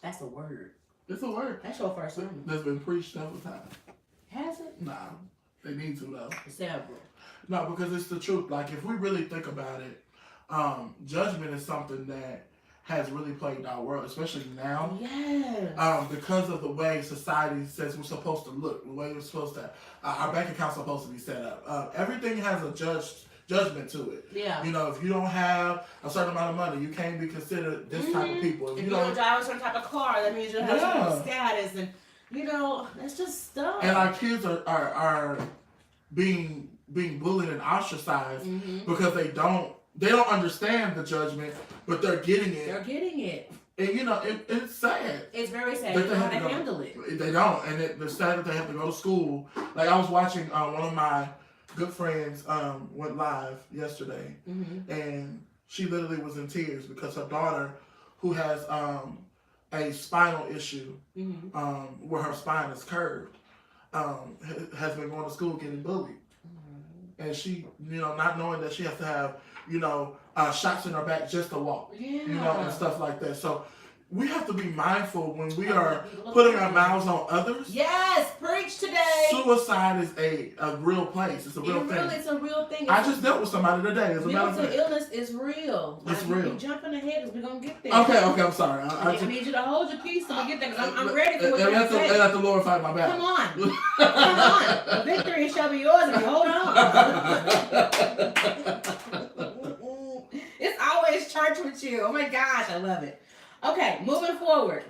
That's a word. It's a word. That's your first sermon. That's been preached several times. Has it? Nah, they need to though. Several. No, because it's the truth. Like if we really think about it, judgment is something that has really plagued our world, especially now. Yes. Because of the way society says we're supposed to look, the way we're supposed to, our bank account's supposed to be set up. Everything has a judgment to it. Yeah. You know, if you don't have a certain amount of money, you can't be considered this type of people. If you don't drive a certain type of car, that means you have certain status, and you know, that's just stuff. And our kids are being bullied and ostracized because they don't understand the judgment, but they're getting it. They're getting it. And you know, it's sad. It's very sad. That They don't know how to handle it. They don't, and it's sad that they have to go to school. Like I was watching one of my good friends went live yesterday, and she literally was in tears because her daughter, who has a spinal issue, where her spine is curved, has been going to school getting bullied. And she, you know, not knowing that she has to have, you know, shots in her back just to walk, you know, and stuff like that. So we have to be mindful when we are putting our mouths on others. Yes, preach today. Suicide is a real place. It's a real thing. It's a real thing. I just dealt with somebody today. As a matter of Mental fact. illness is real. It's You real. keep jumping ahead because we're going to get there. Okay, I'm sorry. I need you to hold your peace till we get there because I'm ready for what you're and saying. let the Lord fight my battle. Come on. Come on. The victory shall be yours if you hold on. It's always church with you. Oh my gosh, I love it. Okay, moving forward.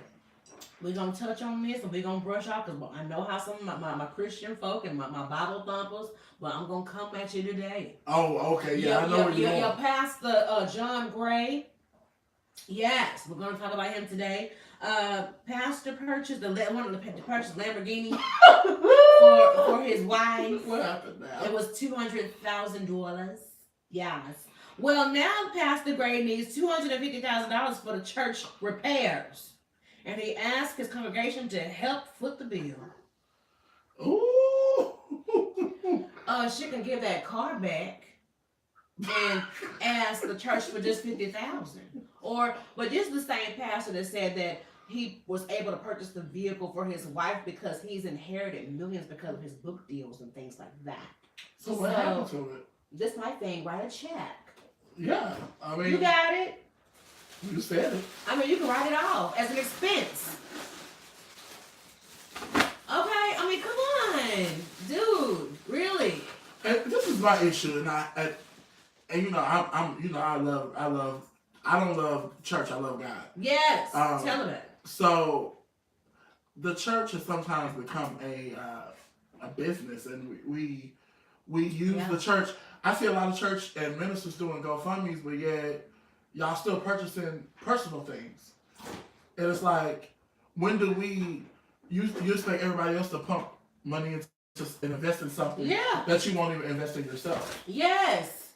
We're going to touch on this and we're going to brush off because I know how some of my Christian folk and my Bible thumpers, but I'm going to come at you today. Oh, okay. Yeah, I know where you're going. Your pastor, John Gray. Yes, we're going to talk about him today. Pastor purchased wanted to purchase Lamborghini for his wife. What happened now? It was $200,000. Yes. Well, now Pastor Gray needs $250,000 for the church repairs, and he asked his congregation to help foot the bill. Ooh. She can give that car back and ask the church for just $50,000. But this is the same pastor that said that he was able to purchase the vehicle for his wife because he's inherited millions because of his book deals and things like that. So what happened to it? This my thing. Write a check. Yeah, I mean, You got it. you said it. I mean, you can write it off as an expense. Okay, I mean, come on, dude, really. And this is my issue, and you know, I don't love church. I love God. Yes, tell them it. So, the church has sometimes become a business, and we use the church. I see a lot of church and ministers doing GoFundMes, but yet y'all still purchasing personal things. And it's like, when do you expect everybody else to pump money into and invest in something that you won't even invest in yourself? Yes.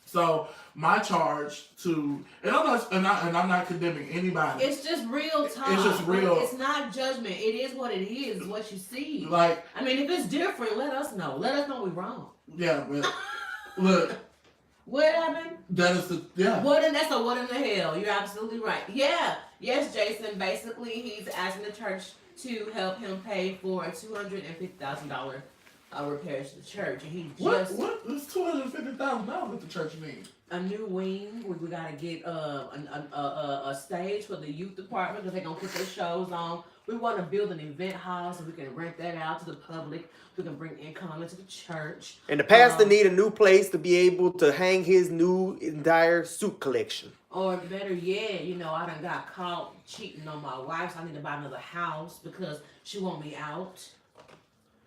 So my charge to, and I'm not condemning anybody. It's just real talk. It's just real. It's not judgment. It is what it is. It's what you see. Like, I mean, if it's different, let us know. Let us know we're wrong. yeah, but look. What happened? That is the, yeah. What in the hell? You're absolutely right. Yeah. Yes, Jason. Basically, he's asking the church to help him pay for a $250,000 repairs to the church, and he just what is $250,000 that the church needs? a new wing. We gotta get a stage for the youth department because they're gonna put their shows on. We want to build an event hall so we can rent that out to the public. We can bring income into the church. And the pastor need a new place to be able to hang his new entire suit collection. Or better yet, you know, I done got caught cheating on my wife, so I need to buy another house because she want me out.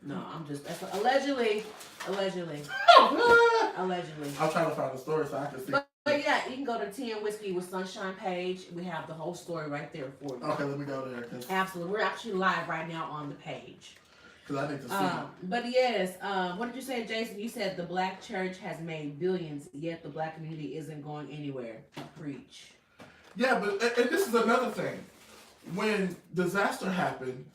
No, that's allegedly. Allegedly. I'm trying to find a story so I can see. But yeah, you can go to 10 Whiskey with Sunshine page. We have the whole story right there for you. Okay, let me go there. Absolutely. We're actually live right now on the page. Because I need to see. But yes, what did you say, Jason? You said the black church has made billions, yet the black community isn't going anywhere. Preach. Yeah, but and this is another thing. When disaster happened,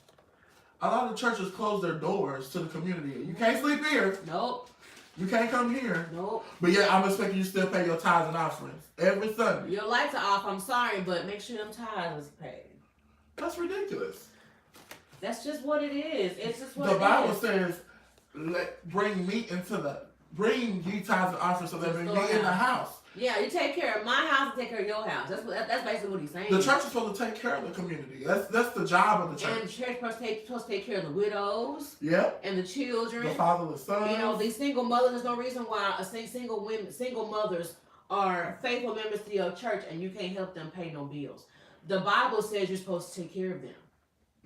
a lot of churches closed their doors to the community. You can't sleep here. Nope. You can't come here. Nope. But yeah, I'm expecting you to still pay your tithes and offerings every Sunday. Your lights are off. I'm sorry, but make sure them tithes is paid. That's ridiculous. That's just what it is. It's just what The it Bible is. says, bring ye tithes and offerings so there be meat in the house. Yeah, you take care of my house and take care of your house. That's basically what he's saying. The church is supposed to take care of the community. That's the job of the church. And the church supposed to take care of the widows. Yep. And the children. The fatherless sons. You know, these single mothers. There's no reason why single mothers are faithful members to your church and you can't help them pay no bills. The Bible says you're supposed to take care of them.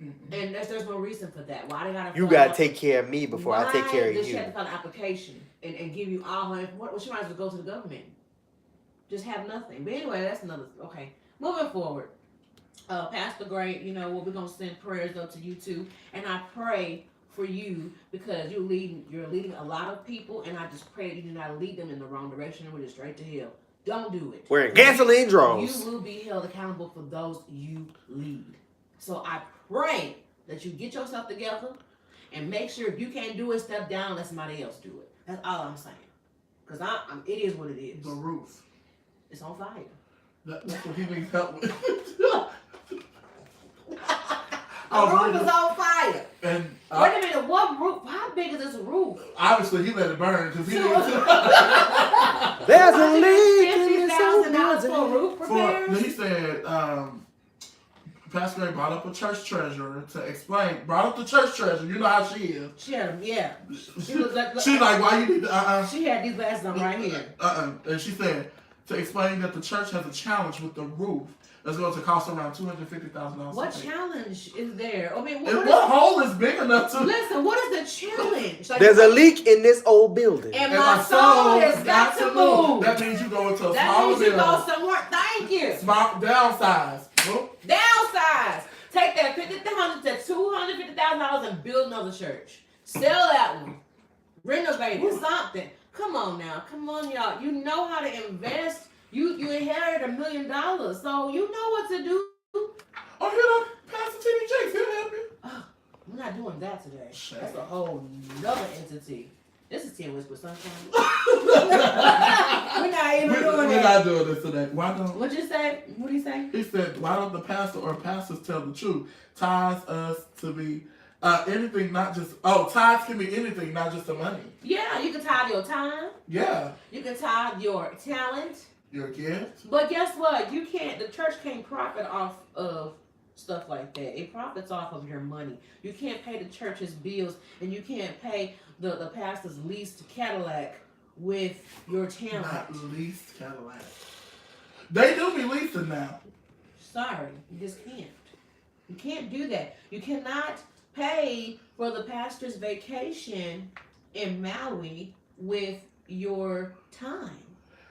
Mm-hmm. And there's no reason for that. Why they gotta? You gotta take care of me before I take care of you. She had to file an application and give you all her information. Well, she might as well go to the government. Just have nothing. But anyway, that's another. Okay, moving forward. Pastor Gray, you know what? We're gonna send prayers up to you too, and I pray for you because you're leading a lot of people, and I just pray that you do not lead them in the wrong direction and lead straight to hell. Don't do it. Wearing gasoline draws. You will be held accountable for those you lead. So I pray that you get yourself together and make sure if you can't do it, step down and let somebody else do it. That's all I'm saying. Because it is what it is. The roof. It's on fire. That's what he needs help with. The roof is on fire. And wait a minute, what roof? How big is this roof? Obviously, he let it burn because he didn't. There's a leak in this old $50,000 for a building. roof repair? He said, Pastor Gray brought up a church treasurer to explain. Brought up the church treasurer. You know how she is. She had yeah. She was like, She's like, why you need to, She had these glasses on right here. And she said, to explain that the church has a challenge with the roof that's going to cost around $250,000. What challenge is there? I mean, What hole is big enough to... Listen, what is the challenge? Like, There's a leak in this old building. And my soul has got to move. That means you go into a that smaller means you building. go somewhere. Thank you. Small, downsize. Downsize. Take that $50,000 to $250,000 and build another church. Sell that one. Renovate it. Something. Come on now. Come on, y'all. You know how to invest. You inherited $1 million, so you know what to do. Oh, you know, Pastor T.D. Jakes, he'll help you. Oh, we're not doing that today. Shame. That's a whole nother entity. This is 10 Whisper Sunshine. We're not even doing We're that. not doing this today. Why don't... What'd you say? What did he say? He said, why don't the pastor or pastors tell the truth? Tithes us to be anything, not just... Oh, tithes can be anything, not just the money. Yeah, you can tithe your time. Yeah. You can tithe your talent. Your gift. But guess what? You can't. The church can't profit off of stuff like that. It profits off of your money. You can't pay the church's bills, and you can't pay the pastor's leased Cadillac with your talent. Not leased Cadillac. They do be leasing now. Sorry, you just can't. You can't do that. You cannot pay for the pastor's vacation in Maui with your time.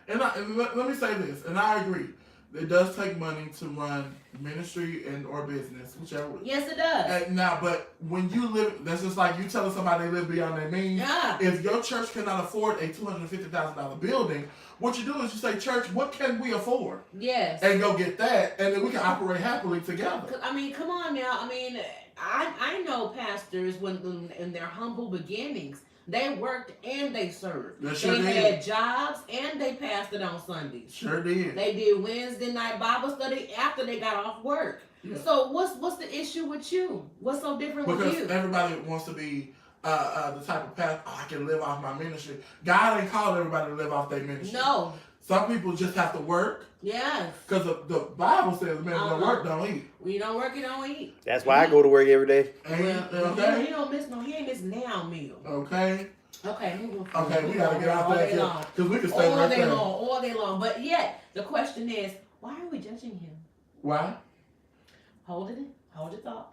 And let me say this, and I agree. It does take money to run ministry and or business, whichever. Yes, it does. Now, but when you live, that's just like you telling somebody they live beyond their means. Yeah. If your church cannot afford a $250,000 building, what you do is you say, church, what can we afford? Yes. And go get that, and then we can operate happily together. I mean, come on now. I mean, I know pastors when in their humble beginnings, they worked and they served. They sure they did. had jobs and they pastored on Sundays. Sure did. They did Wednesday night Bible study after they got off work. Yeah. So what's the issue with you? What's so different with Because you? everybody wants to be the type of pastor, I can live off my ministry. God ain't called everybody to live off their ministry. No. Some people just have to work. Yes. Because the Bible says, man, don't work, don't eat. When you don't work, you don't eat. That's why I go to work every day. Okay? He don't miss he ain't miss now meal. Okay? Okay, moving forward. Okay, we gotta get out all there day long. because we can stay All right day there. long, all day long. But yet, the question is, why are we judging him? Why? Hold it. Hold your thought.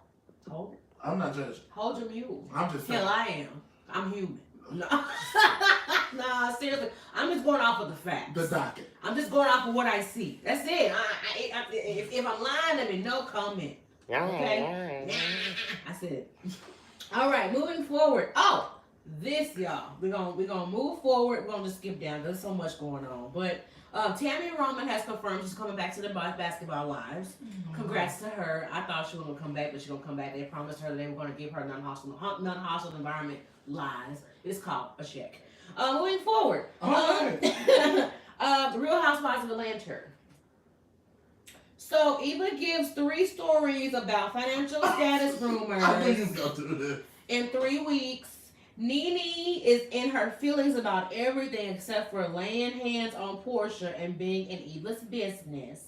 Hold it. I'm not judging. Hold your mule. I'm just saying. Hell, I am. I'm human. No. Nah, seriously. I'm just going off of the facts. The docket. I'm just going off of what I see. That's it. If I'm lying, I mean, no comment. Okay? I said it. All right, moving forward. Oh, this, y'all. We're gonna move forward. We're gonna just skip down. There's so much going on. But Tammy Roman has confirmed she's coming back to the Basketball Wives. Congrats to her. I thought she was gonna come back, but she's gonna come back. They promised her that they were gonna give her non-hostile environment. Lies. It's called a check. Moving forward. The Real Housewives of Atlanta. So Eva gives 3 stories about financial status rumors I knew you was gonna do this. in 3 weeks, Nene is in her feelings about everything except for laying hands on Portia and being in Eva's business.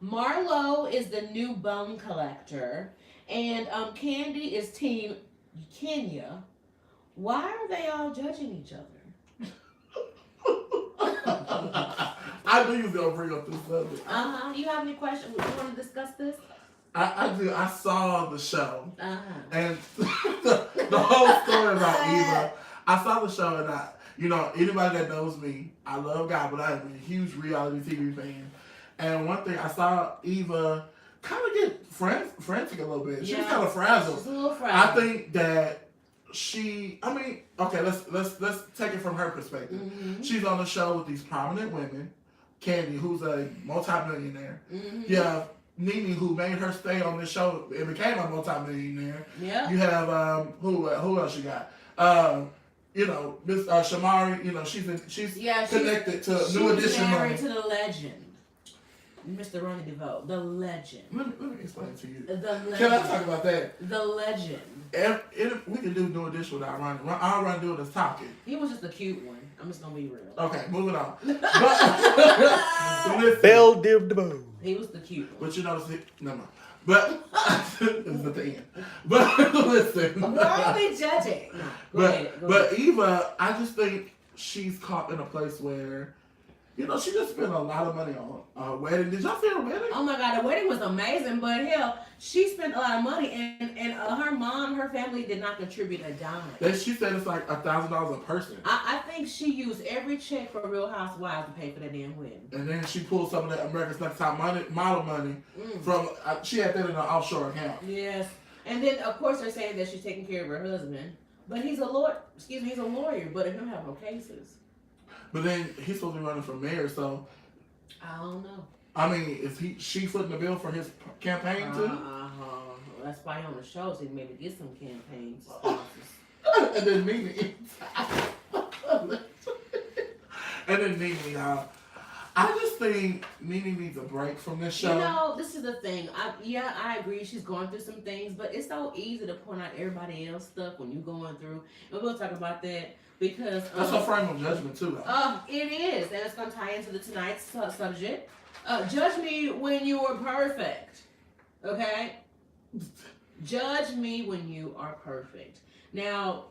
Marlo is the new bone collector, and Candy is Team Kenya. Why are they all judging each other? I knew you was gonna bring up this subject. You have any questions? You want to discuss this? I do. I saw the show Uh-huh. and the whole story about Eva. I saw the show and anybody that knows me, I love God, but I am a huge reality TV fan. And one thing I saw Eva kind of get frantic a little bit. She was kind of frazzled. She's a little frazzled. I think that okay, let's take it from her perspective. Mm-hmm. She's on the show with these prominent women. Candy, who's a multi-millionaire. Mm-hmm. You have Nene, who made her stay on this show and became a multi-millionaire. Yeah. You have who else you got? Miss Shamari. She's connected to New Edition married money. to the legend, Mr. Ronnie DeVoe, the legend. Let me explain it to you. The legend. Can I talk about that? The legend. If we can do New Edition without Ronnie. All Ronnie doing is talking. He was just a cute one. I'm just gonna be real. Okay, moving on. But listen, Bell Dib de Bo. He was the cute one. but never mind. But it's at the end. But listen. We're only judging. No, go ahead. But Eva, I just think she's caught in a place where, she just spent a lot of money on her wedding. Did y'all see her wedding? Oh my God, the wedding was amazing, but hell, she spent a lot of money, and her mom, her family did not contribute a dime. She said it's like $1,000 a person. I think she used every check for Real Housewives to pay for that damn wedding. And then she pulled some of that America's Next Top model money from, she had that in an offshore account. Yes. And then, of course, they're saying that she's taking care of her husband. But he's a lawyer. He's a lawyer, but he don't have no cases. But then he's supposed to be running for mayor, so, I don't know. I mean, is she footing the bill for his campaign too? That's why he on the show, so he maybe get some campaign sponsors. And then Nene. And then Nene, I just think Nene needs a break from this show. This is the thing. I agree. She's going through some things, but it's so easy to point out everybody else stuff when you're going through. And we'll talk about that because that's a frame of judgment too, though. It is, and it's going to tie into tonight's subject. Judge me when you are perfect. Okay? Judge me when you are perfect. Now,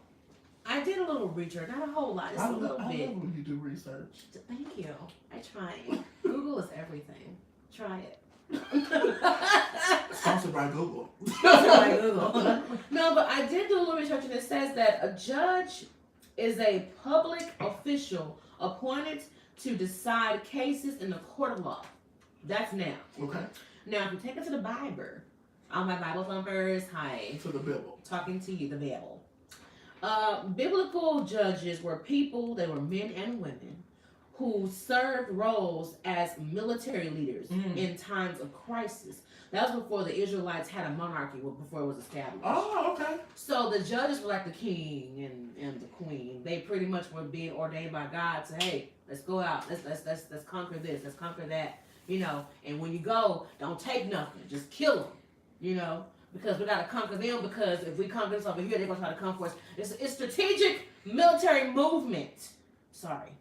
I did a little research, not a whole lot, just a little bit. I love when you do research. Thank you. I try. Google is everything. Try it. Sponsored by Google. Sponsored by Google. No, but I did do a little research, and it says that a judge is a public official appointed to decide cases in the court of law. That's now. Okay. Now, if you take it to the Bible, all my Bible thumpers, hi. To the Bible. Talking to you, the Bible. Biblical judges were people, they were men and women, who served roles as military leaders in times of crisis. That was before the Israelites had a monarchy, before it was established. Oh, okay. So the judges were like the king and the queen. They pretty much were being ordained by God to, hey, let's go out, let's conquer this, let's conquer that, And when you go, don't take nothing, just kill them, Because we gotta conquer them. Because if we conquer this over here, they're gonna try to come for us. It's strategic military movement. Sorry,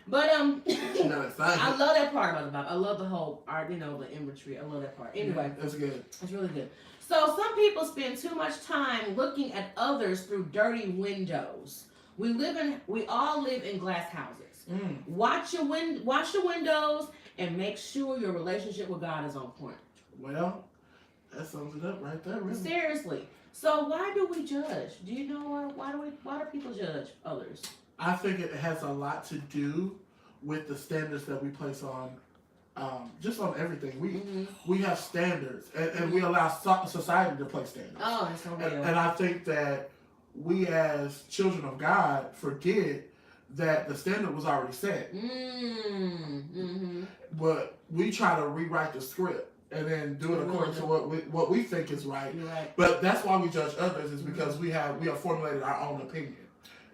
but I love that part about the Bible. I love the whole art, the imagery. I love that part. Anyway, that's good. It's really good. So some people spend too much time looking at others through dirty windows. We all live in glass houses. Watch the windows and make sure your relationship with God is on point. Well, that sums it up right there. Really. Seriously. So why do we judge? Do you know why do people judge others? I think it has a lot to do with the standards that we place on, just on everything. We have standards, and we allow society to place standards. Oh, that's so real. And I think that we as children of God forget that the standard was already set. But we try to rewrite the script and then do it according to what we think is right. Right. But that's why we judge others, is because we have formulated our own opinion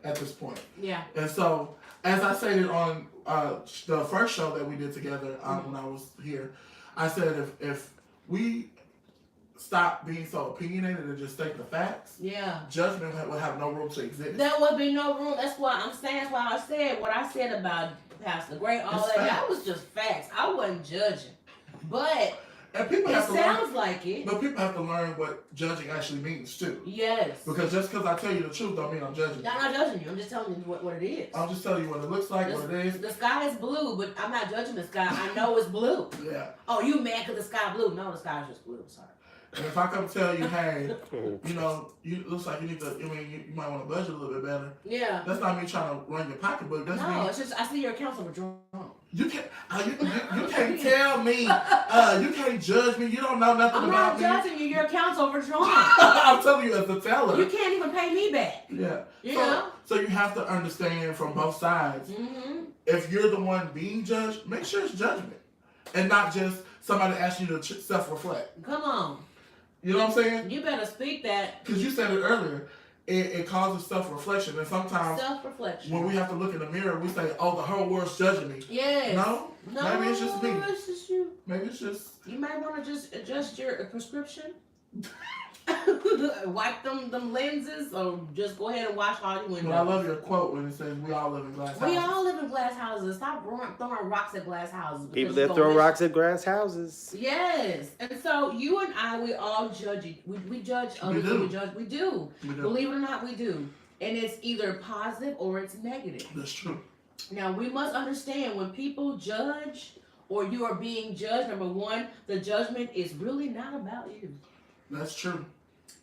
at this point. Yeah. And so, as I stated on the first show that we did together when I was here, I said if we stop being so opinionated and just state the facts, Yeah. judgment would have no room to exist. There would be no room. That's why I'm saying. That's why I said what I said about Pastor Gray. All It's that. That facts. was just facts. I wasn't judging, but And people it have to sounds learn, like it. but people have to learn what judging actually means too. Yes. Because just because I tell you the truth don't mean I'm judging you. I'm not judging you. I'm just telling you what it is. I'm just telling you what it looks like, what it is. The sky is blue, but I'm not judging the sky. I know it's blue. Yeah. Oh, you mad because the sky blue? No, the sky is just blue. Sorry. And if I come tell you, hey, you know, you looks like you need to. You might want to budget a little bit better. Yeah. That's not me trying to run your pocketbook. That's No, me. it's just I see your accounts withdrawn. You can't. You can't tell me. You can't judge me. You don't know nothing I'm about not me. judging you. Your account's overdrawn. I'm telling you as the teller. You can't even pay me back. Yeah. You so, know? So you have to understand from both sides. Mm-hmm. If you're the one being judged, make sure it's judgment, and not just somebody asking you to self-reflect. Come on. You know what I'm saying? You better speak that. Because you said it earlier. It causes self-reflection, and sometimes Self-reflection. when we have to look in the mirror, we say, "Oh, the whole world's judging me." Yes. No, maybe it's just me. It's just you. Maybe it's just You might want to just adjust your prescription. Wipe them lenses, or just go ahead and wash all your windows. But I love your quote when it says, "We all live in glass houses." We all live in glass houses. Stop throwing rocks at glass houses. because People you that gonna throw miss- rocks at grass houses. Yes, and so you and I, we all judge. We judge others. do. We judge. We do. We do. Believe it or not, we do. And it's either positive or it's negative. That's true. Now we must understand when people judge or you are being judged. Number one, the judgment is really not about you. That's true.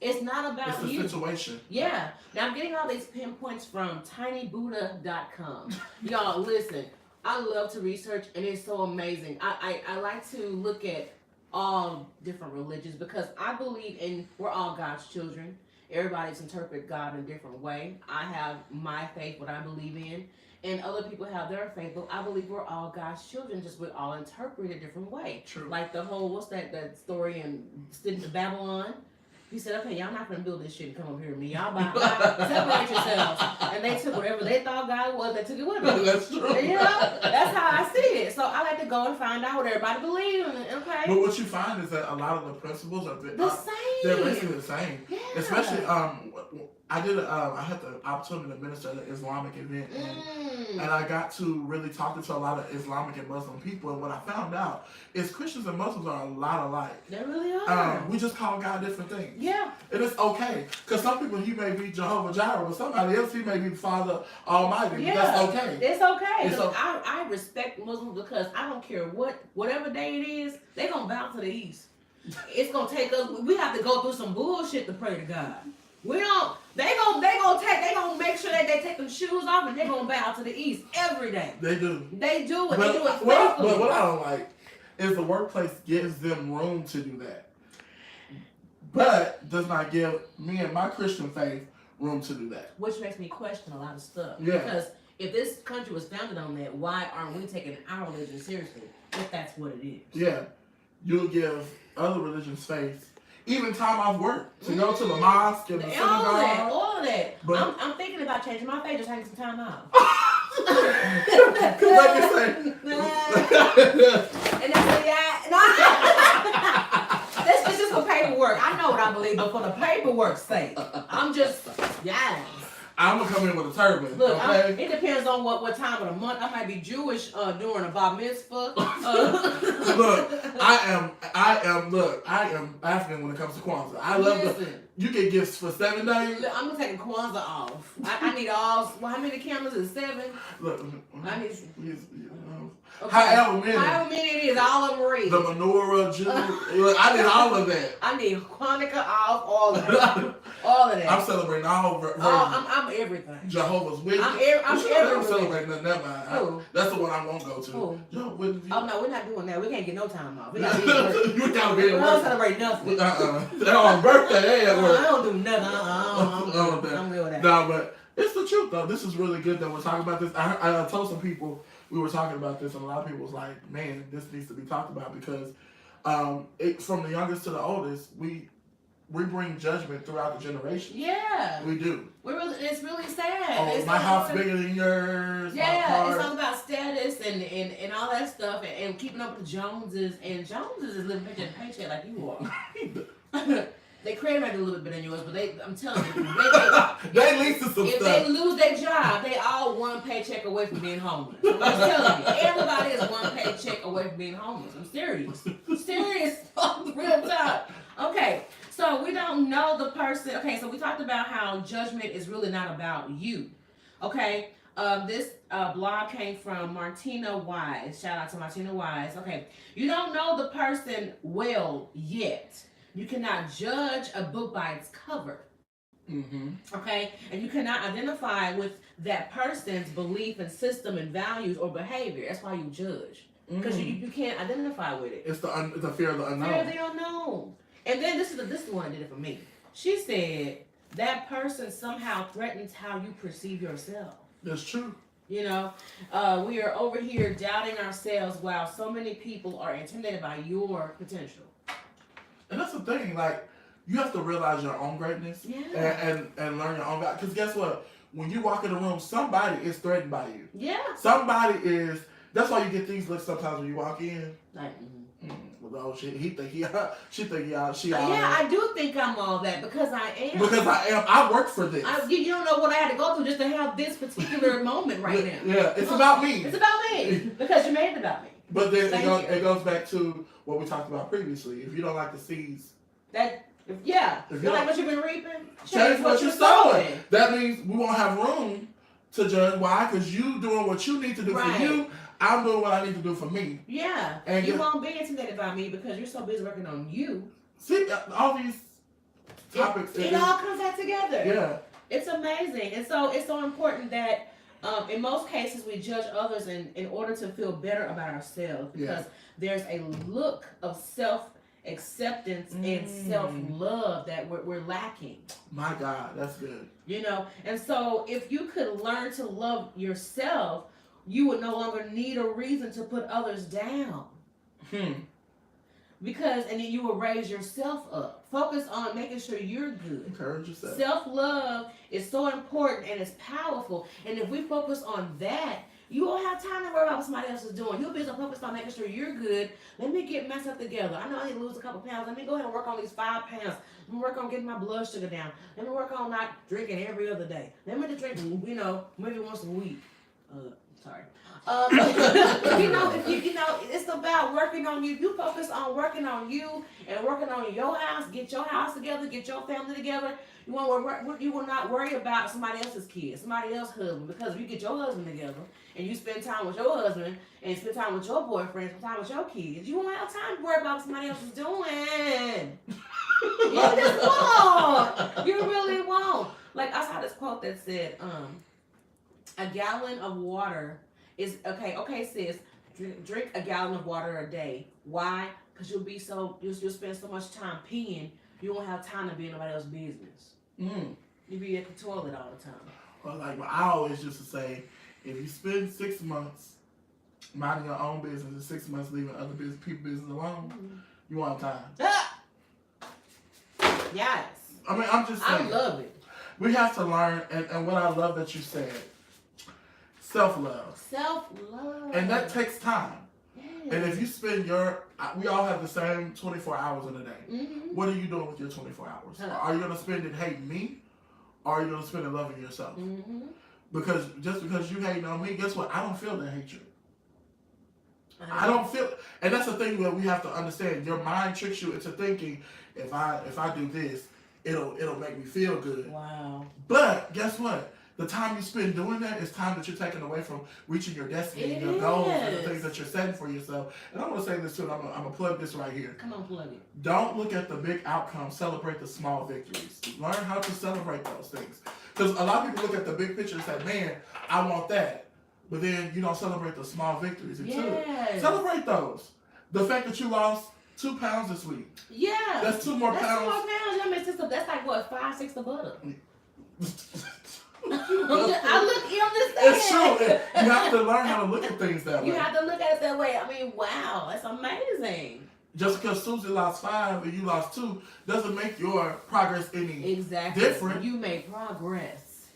It's not It's about the you. situation. Yeah. Now I'm getting all these pinpoints from tinybuddha.com. Y'all, listen. I love to research, and it's so amazing. I like to look at all different religions because I believe we're all God's children. Everybody's interpret God in a different way. I have my faith, what I believe in, and other people have their faith, but I believe we're all God's children, just we all interpret it a different way. True. Like the whole, what's that story in Babylon? He said, okay, y'all not gonna build this shit and come up here with me. Y'all separate yourselves. And they took whatever they thought God was, they took it with them. That's true. You know? That's how I see it. So I like to go and find out what everybody believes in, okay? But what you find is that a lot of the principles are The same. they're basically the same. Yeah. Especially I had the opportunity to minister at an Islamic event, and I got to really talk to a lot of Islamic and Muslim people. And what I found out is Christians and Muslims are a lot alike. They really are. We just call God different things. Yeah. And it's okay. Because some people, he may be Jehovah Jireh, but somebody else, he may be Father Almighty. Yeah. That's okay. It's okay. It's 'Cause okay. I respect Muslims because I don't care whatever day it is, they gonna bow to the east. It's gonna take us. We have to go through some bullshit to pray to God. We don't. They gonna make sure that they take them shoes off and they gonna bow to the east every day. They do. They do it. But, They do it but faithfully. what I don't like is the workplace gives them room to do that, but does not give me and my Christian faith room to do that. Which makes me question a lot of stuff. Yeah. Because if this country was founded on that, why aren't we taking our religion seriously? If that's what it is. Yeah, you'll give other religions faith, even time off work to go to the mosque and the synagogue. All of that. But- I'm thinking about changing my faith, just taking some time out. Because like you say, And that's this is just for paperwork. I know what I believe, but for the paperwork's sake, I'm just I'm gonna come in with a turban. Look, Okay. it depends on what time of the month. I might be Jewish during a bar mitzvah. Look, I am African when it comes to Kwanzaa. I love Listen. you get gifts for 7 days. Look, I'm gonna take Kwanzaa off. I need all. Well, how many candles is 7? Look, I need. Okay. however many. However many it is, all of them red. The menorah, Jew. I need all of that. I need Hanukkah off, all of that. All of that. I'm celebrating all versions. I'm everything. Jehovah's Witness. I'm I'm everywhere. celebrating that. Never mind. Who? That's the one I won't go to. Who? Jehovah's Witness. Oh no, we're not doing that. We can't get no time off. We gotta be at work. You gotta be We at don't work. celebrate nothing. They're on birthday. They at I work. don't do nothing. I'm good with that. No, but it's the truth though. This is really good that we're talking about this. I told some people we were talking about this, and a lot of people was like, "Man, this needs to be talked about," because from the youngest to the oldest, we bring judgment throughout the generation. Yeah. We do. It's really sad. Oh, It's my all house about- bigger than yours. My Yeah, car. it's all about status and all that stuff and keeping up with the Joneses. And Joneses is living paycheck to paycheck like you are. they credit rating a little bit better than yours, but I'm telling you, They leasing some if stuff. they lose their job, they all one paycheck away from being homeless. I'm just telling you, everybody is one paycheck away from being homeless. I'm serious. Serious. Real talk. Okay, so we don't know the person. Okay, so we talked about how judgment is really not about you. Okay, this blog came from Martina Wise. Shout out to Martina Wise. Okay, you don't know the person well yet. You cannot judge a book by its cover. Mm-hmm. Okay, and you cannot identify with that person's belief and system and values or behavior. That's why you judge, because you can't identify with it. It's the fear of the unknown. Fear of the unknown. And then this is the one that did it for me. She said that person somehow threatens how you perceive yourself. That's true. You know, we are over here doubting ourselves while so many people are intimidated by your potential. And that's the thing, like, you have to realize your own greatness and learn your own value. Because guess what? When you walk in the room, somebody is threatened by you. Yeah. Somebody is. That's why you get these looks sometimes when you walk in. Like, Well, oh shit, he think he, she think he, she. yeah, I do think I'm all that because I am. Because I am. I work for this. You don't know what I had to go through just to have this particular moment right now. Yeah, it's about me. It's about me because you made it about me. But then Thank it goes back to what we talked about previously. If you don't like the seeds, If you like what you've been reaping, change what you're sowing. That means we won't have room to judge. Why? Because you doing what you need to do for you. I'm doing what I need to do for me. Yeah, and you won't be intimidated by me because you're so busy working on you. See, all these topics. It all comes out together. Yeah. It's amazing. And so it's so important that in most cases we judge others in order to feel better about ourselves because there's a look of self-acceptance and self-love that we're lacking. My God, that's good. You know, and so if you could learn to love yourself, you would no longer need a reason to put others down. Because, and then you will raise yourself up. Focus on making sure you're good. Encourage yourself. Self-love is so important and it's powerful. And if we focus on that, you won't have time to worry about what somebody else is doing. You'll be so focused on making sure you're good. Let me get myself together. I know I need to lose a couple pounds. Let me go ahead and work on these 5 pounds. Let me work on getting my blood sugar down. Let me work on not drinking every other day. Let me just drink, maybe once a week. Sorry. It's about working on you. If you focus on working on you and working on your house, get your house together, get your family together. You will not worry about somebody else's kids, somebody else's husband, because if you get your husband together and you spend time with your husband and spend time with your boyfriend, spend time with your kids, you won't have time to worry about what somebody else is doing. You just won't. You really won't. Like I saw this quote that said, a gallon of water is okay sis, drink a gallon of water a day. Why? Because you'll spend so much time peeing, you won't have time to be in nobody else's business. You'll be at the toilet all the time. Well, like I always used to say, if you spend 6 months minding your own business and 6 months leaving other people's business alone, you won't have time. Yes. I mean, I'm just saying. I love it. We have to learn, and what I love that you said, self-love. Self-love. And that takes time. Yes. And if you spend we all have the same 24 hours in a day. What are you doing with your 24 hours? Are you going to spend it hating me? Or are you going to spend it loving yourself? Because just because you hating on me, guess what? I don't feel that hatred. I don't feel, and that's the thing that we have to understand. Your mind tricks you into thinking, if I do this, it'll make me feel good. Wow. But guess what? The time you spend doing that is time that you're taking away from reaching your destiny and your goals and the things that you're setting for yourself. And I'm going to say this too, and I'm going to plug this right here. Come on, plug it. Don't look at the big outcomes. Celebrate the small victories. Learn how to celebrate those things. Because a lot of people look at the big picture and say, man, I want that. But then you don't celebrate the small victories too. Celebrate those. The fact that you lost 2 pounds this week. Yeah. That's 2 more pounds. That's 2 more pounds. That's like what, 5, 6 of butter. I look ill this day. It's true. You have to learn how to look at things that way. You have to look at it that way. I mean, wow, that's amazing. Just because Susie lost 5 and you lost 2 doesn't make your progress any different. You made progress.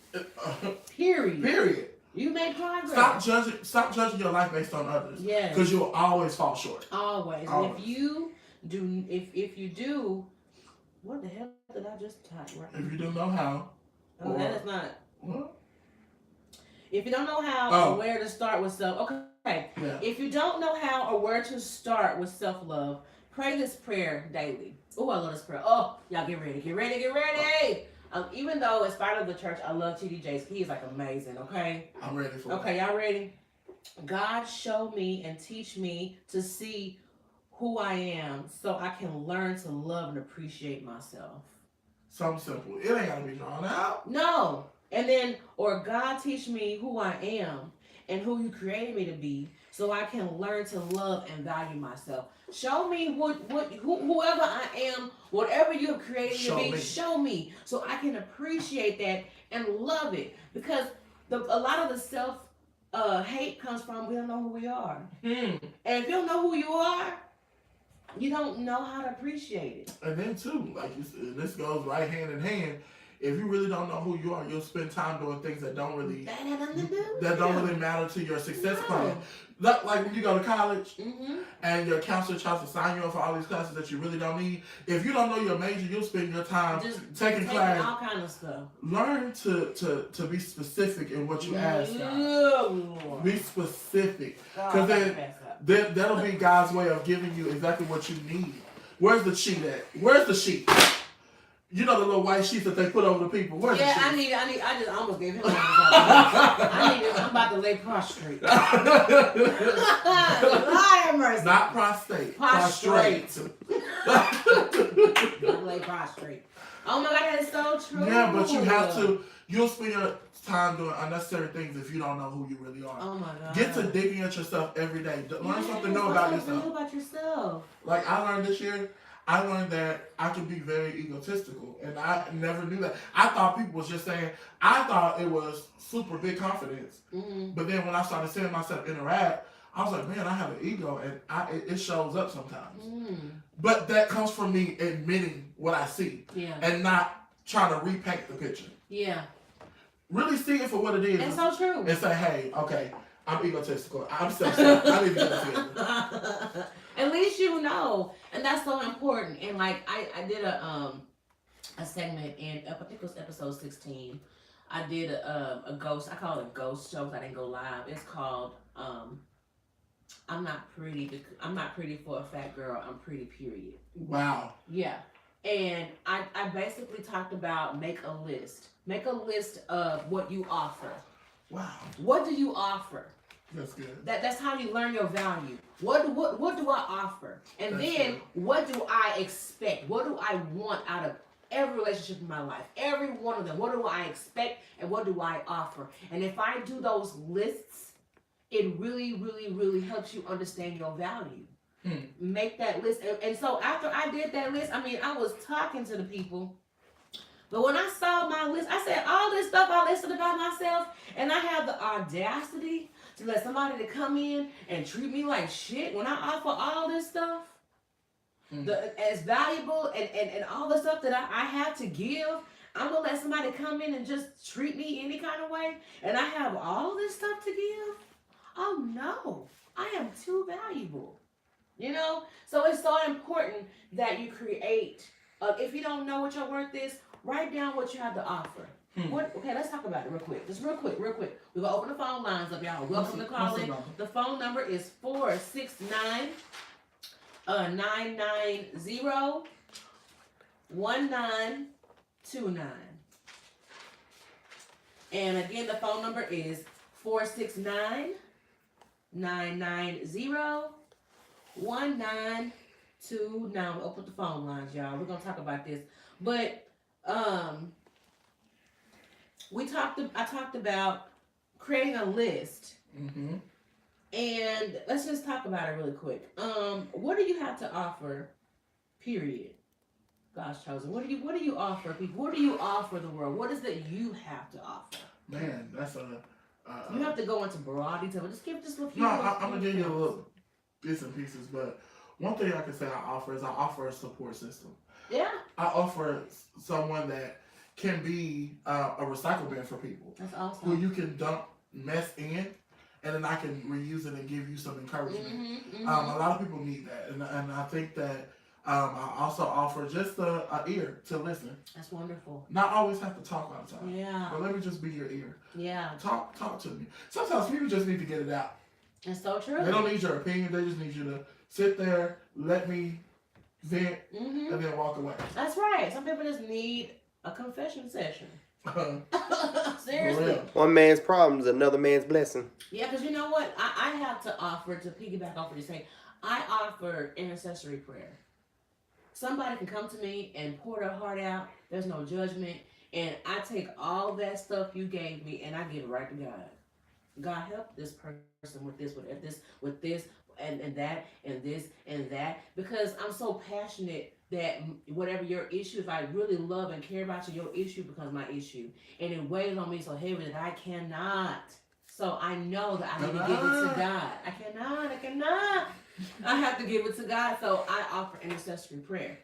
Period. Period. You made progress. Stop judging your life based on others. Yes. Because you'll always fall short. Always. And if you do What the hell did I just type right If you don't know how, Oh, that is not. well, If you don't know how Oh. or where to start with self, okay. yeah. If you don't know how or where to start with self-love, pray this prayer daily. Oh, I love this prayer. Oh, y'all get ready, get ready, get ready. Even though in spite of the church, I love TD Jakes. He is like amazing. Okay. I'm ready for it. Okay, y'all ready? God, show me and teach me to see who I am, so I can learn to love and appreciate myself. Something simple. It ain't gotta be drawn out. No. And then, or God, teach me who I am and who you created me to be, so I can learn to love and value myself. Show me whoever I am, whatever you have created Show me to be, me. show me, so I can appreciate that and love it. Because a lot of the self hate comes from we don't know who we are. And if you don't know who you are, you don't know how to appreciate it. And then too, like you said, this goes right hand in hand. If you really don't know who you are, you'll spend time doing things that don't really That had nothing to do with that don't you. really matter to your success No. plan. Like when you go to college Mm-hmm. and your counselor tries to sign you up for all these classes that you really don't need. If you don't know your major, you'll spend your time Just taking class. all kind of stuff. Learn to be specific in what you ask God. Lord. Be specific. God, 'Cause I then- mess up. That'll be God's way of giving you exactly what you need. Where's the sheet at? Where's the sheet? You know the little white sheets that they put over the people. Where's Yeah, the sheet? I just almost gave him one. I'm about to lay prostrate. Lord have mercy. Not prostate. Prostrate. Prostrate. Lay prostrate. Oh my God, that is so true. Yeah, but you have to. You'll spend your time doing unnecessary things if you don't know who you really are. Oh my God. Get to digging at yourself every day. Learn something new Yes, about learn something yourself. new about yourself. Like I learned this year, I learned that I can be very egotistical, and I never knew that. I thought people was just saying. I thought it was super big confidence, Mm-hmm. but then when I started seeing myself interact, I was like, man, I have an ego, and it shows up sometimes. But that comes from me admitting what I see Yeah. and not trying to repaint the picture. Yeah. Really see it for what it is, It's so true. and say, hey, okay, I'm egotistical. I'm self-centered. I need to get it together. At least you know, and that's so important. And like I did a segment in I think it was episode 16. I did a ghost. I call it a ghost show because I didn't go live. It's called I'm not pretty. I'm not pretty for a fat girl. I'm pretty. Period. Wow. Yeah. And I basically talked about make a list. Make a list of what you offer. Wow. What do you offer? That's good. That's how you learn your value. What do I offer? And That's then good. what do I expect? What do I want out of every relationship in my life? Every one of them. What do I expect and what do I offer? And if I do those lists, it really, really, really helps you understand your value. Make that list. And so after I did that list, I mean, I was talking to the people. But when I saw my list, I said, all this stuff I listed about myself, and I have the audacity to let somebody to come in and treat me like shit when I offer all this stuff. As valuable and all the stuff that I have to give, I'm going to let somebody come in and just treat me any kind of way, and I have all this stuff to give? Oh, no. I am too valuable. You know? So it's so important that you create, if you don't know what your worth is, write down what you have to offer. Okay, let's talk about it real quick. Just real quick. We're going to open the phone lines up, y'all. Welcome to call in. The phone number is 469-990-1929. And again, the phone number is 469-990-1929. We'll open the phone lines, y'all. We're gonna talk about this, but I talked about creating a list, and let's just talk about it really quick. What do you have to offer? Period. God's chosen. What do you offer people? What do you offer the world? What is it you have to offer? Man, that's You have to go into broad detail. Just give just a few. No, I'm gonna give you a little bits and pieces, but one thing I can say I offer a support system. Yeah. I offer someone that can be a recycle bin for people, That's who awesome. you can dump mess in, and then I can reuse it and give you some encouragement. Mm-hmm, A lot of people need that, and I think that I also offer just a ear to listen. That's wonderful. Not always have to talk all the time. Yeah. But let me just be your ear. Yeah. Talk to me. Sometimes people just need to get it out. That's so true. They don't need your opinion. They just need you to sit there, let me vent, Mm-hmm. and then walk away. That's right. Some people just need a confession session. For Seriously. real. One man's problem is another man's blessing. Yeah, because you know what? I have to offer, to piggyback off what you're saying, I offer intercessory prayer. Somebody can come to me and pour their heart out. There's no judgment. And I take all that stuff you gave me and I give it right to God. God, help this person with this, and that, and this, and that. Because I'm so passionate that whatever your issue, if I really love and care about you, your issue becomes my issue. And it weighs on me so heavy that I cannot. So I know that I need to give it to God. I cannot. I have to give it to God. So I offer intercessory prayer.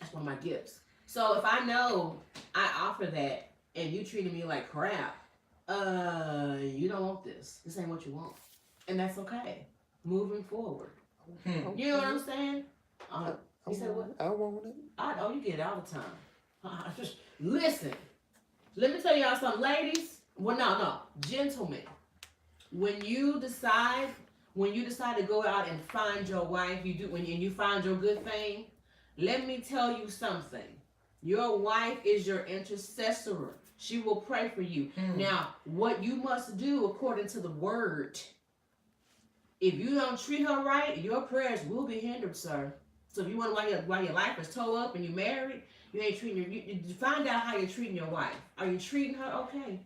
That's one of my gifts. So if I know I offer that and you treating me like crap, you don't want this. This ain't what you want. And that's okay. Moving forward. You know what I'm saying? You said what? I want it. Oh, you get it all the time. Just listen. Let me tell y'all something, ladies. Well, no, gentlemen. When you decide to go out and find your wife, when you find your good thing. Let me tell you something. Your wife is your intercessor. She will pray for you. Now, what you must do according to the word, if you don't treat her right, your prayers will be hindered, sir. So if you wonder why your life is towed up and you married, you ain't treating you find out how you're treating your wife. Are you treating her okay?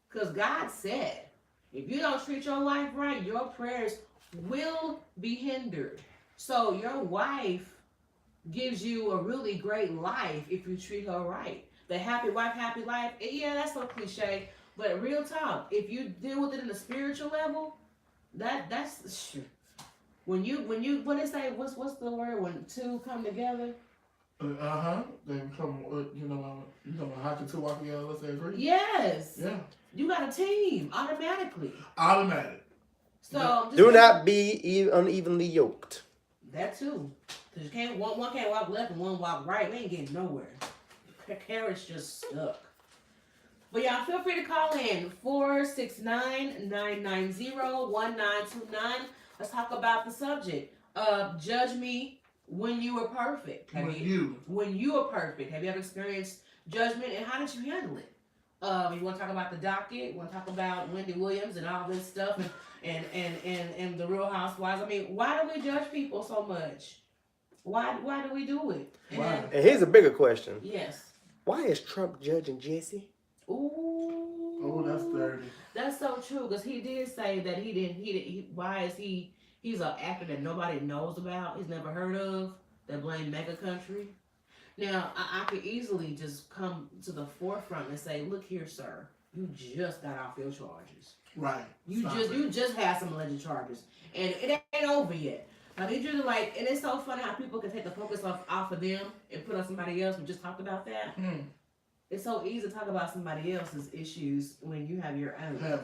Because God said, if you don't treat your wife right, your prayers will be hindered. So your wife gives you a really great life if you treat her right. The happy wife, happy life, yeah, that's so cliche. But real talk, if you deal with it in a spiritual level, that's when you what they say, what's the word when two come together? They become, you know how can two walk together unless they agree? Yes. Yeah. You got a team automatically. Automatic. So Do not be unevenly yoked. That too. Cause one can't walk left and one walk right. We ain't getting nowhere. Carriage just stuck. But y'all feel free to call in 469-990-1929. Let's talk about the subject. Judge me when you were perfect. When you were perfect. Have you ever experienced judgment and how did you handle it? You want to talk about the docket? You want to talk about Wendy Williams and all this stuff and the Real Housewives? I mean, why do we judge people so much? Why do we do it? Why? And here's a bigger question. Yes. Why is Trump judging Jesse? Ooh. Oh, that's dirty. That's so true because he did say that he's an actor that nobody knows about, he's never heard of, that blame mega country. Now, I could easily just come to the forefront and say, look here, sir, you just got off your charges. Right. You just had some alleged charges. And it ain't over yet. I need you to and it's so funny how people can take the focus off of them and put on somebody else. We just talked about that. It's so easy to talk about somebody else's issues when you have your own. Yeah.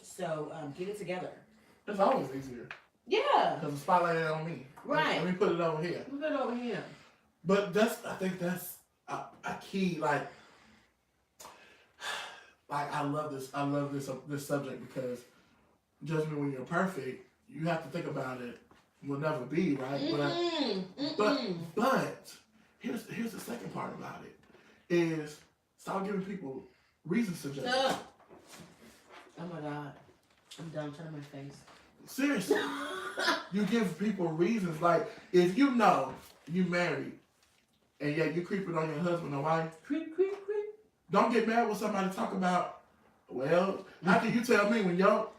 So get it together. It's always easier. Yeah. Because the spotlight ain't on me. Right. Let me put it over here. Put it over here. But I think that's a key. I love this subject because judge me when you're perfect. You have to think about it. Will never be right. But here's the second part about it is stop giving people reasons to judge. Oh my God. I'm done turning my face. Seriously. You give people reasons. Like, if you know you married and yet you creeping on your husband or wife, Creep. don't get mad when somebody talk about, well, how can you tell me when y'all,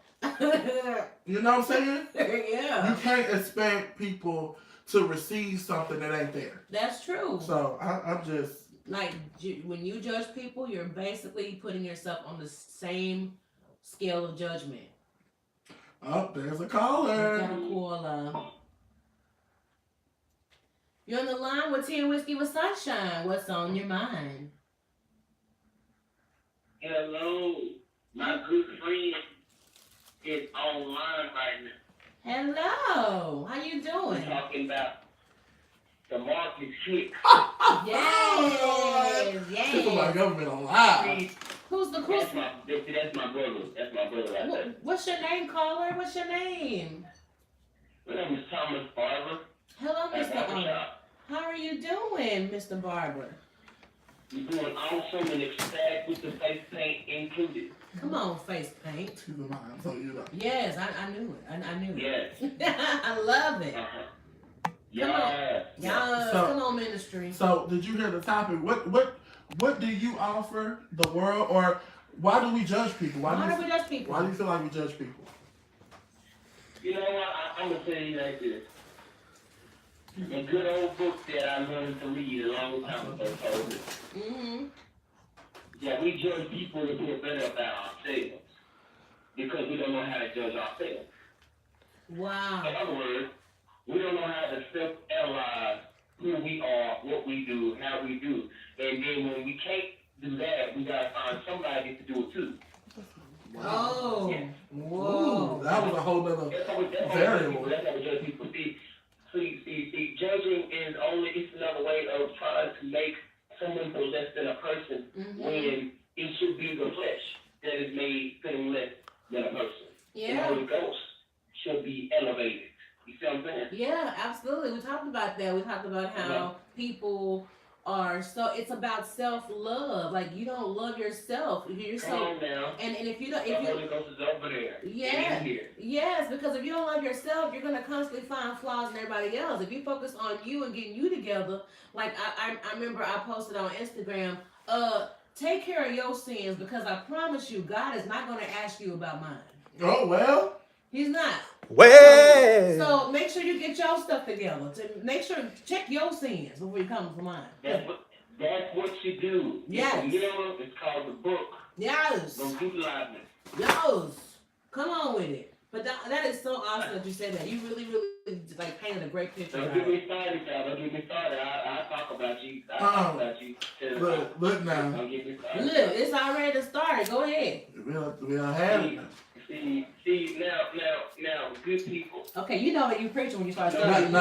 you know what I'm saying? Yeah. You can't expect people to receive something that ain't there. That's true. So, I'm just... when you judge people, you're basically putting yourself on the same scale of judgment. Oh, there's a caller. Got a caller. You're on the line with Tea and Whiskey with Sunshine. What's on your mind? Hello, my good friend is online right now. Hello. How you We're doing? talking about the Marcus Hicks. Yes. People my Yes. government on live. See, Who's the that's my brother. That's my brother right there. What's your name, caller? What's your name? My name is Thomas Barber. Hello, At Mr. Barber. Barbershop. How are you doing, Mr. Barber? You're doing awesome and ecstatic with the face paint included. Come on, face paint. To the mind, so you know. Yes, I knew it. I knew Yes. it. I love it. Uh-huh. Yeah. Yes, So- come on, ministry. So, did you hear the topic? What do you offer the world, or why do we judge people? Why do we judge people? Why do you feel like we judge people? You know what? I'm going to tell you like this. A good old book that I learned to read a long time ago told me Mm-hmm. that we judge people to feel better about ourselves because we don't know how to judge ourselves. Wow. In other words, we don't know how to self-analyze who we are, what we do, how we do. And then when we can't do that, we got to find somebody to do it too. Oh. Yeah. Whoa. Ooh, that was a whole nother That's how we variable. judge people. See, judging is it's another way of trying to make someone feel less than a person Mm-hmm. when it should be the flesh that is made feeling less than a person. The Yeah. Holy Ghost should be elevated. You see what I'm saying? Yeah, absolutely. We talked about that. We talked about how people are it's about self-love. Like you don't love yourself. You're Come so on now. and if you The don't Holy Ghost is over there. Yeah. In here. yes, because if you don't love yourself, you're gonna constantly find flaws in everybody else. If you focus on you and getting you together, like I remember I posted on Instagram, take care of your sins because I promise you, God is not gonna ask you about mine. Oh well. He's not. Well. So make sure you get your stuff together. To make sure check your sins before you come for mine. That's what you do. Yes. It's a mirror. It's called the book. Yes. Don't utilize it. Yes. Come on with it. But that is so awesome that you said that. You really, really like painted a great picture. Don't about get it. me started, y'all. Don't get me started. I talk about you. I talk about you. Look now. Don't get me started. Look, it's already started. Go ahead. We don't have it. See, now, good people. Okay, you know that you preaching when you start No, studying. no.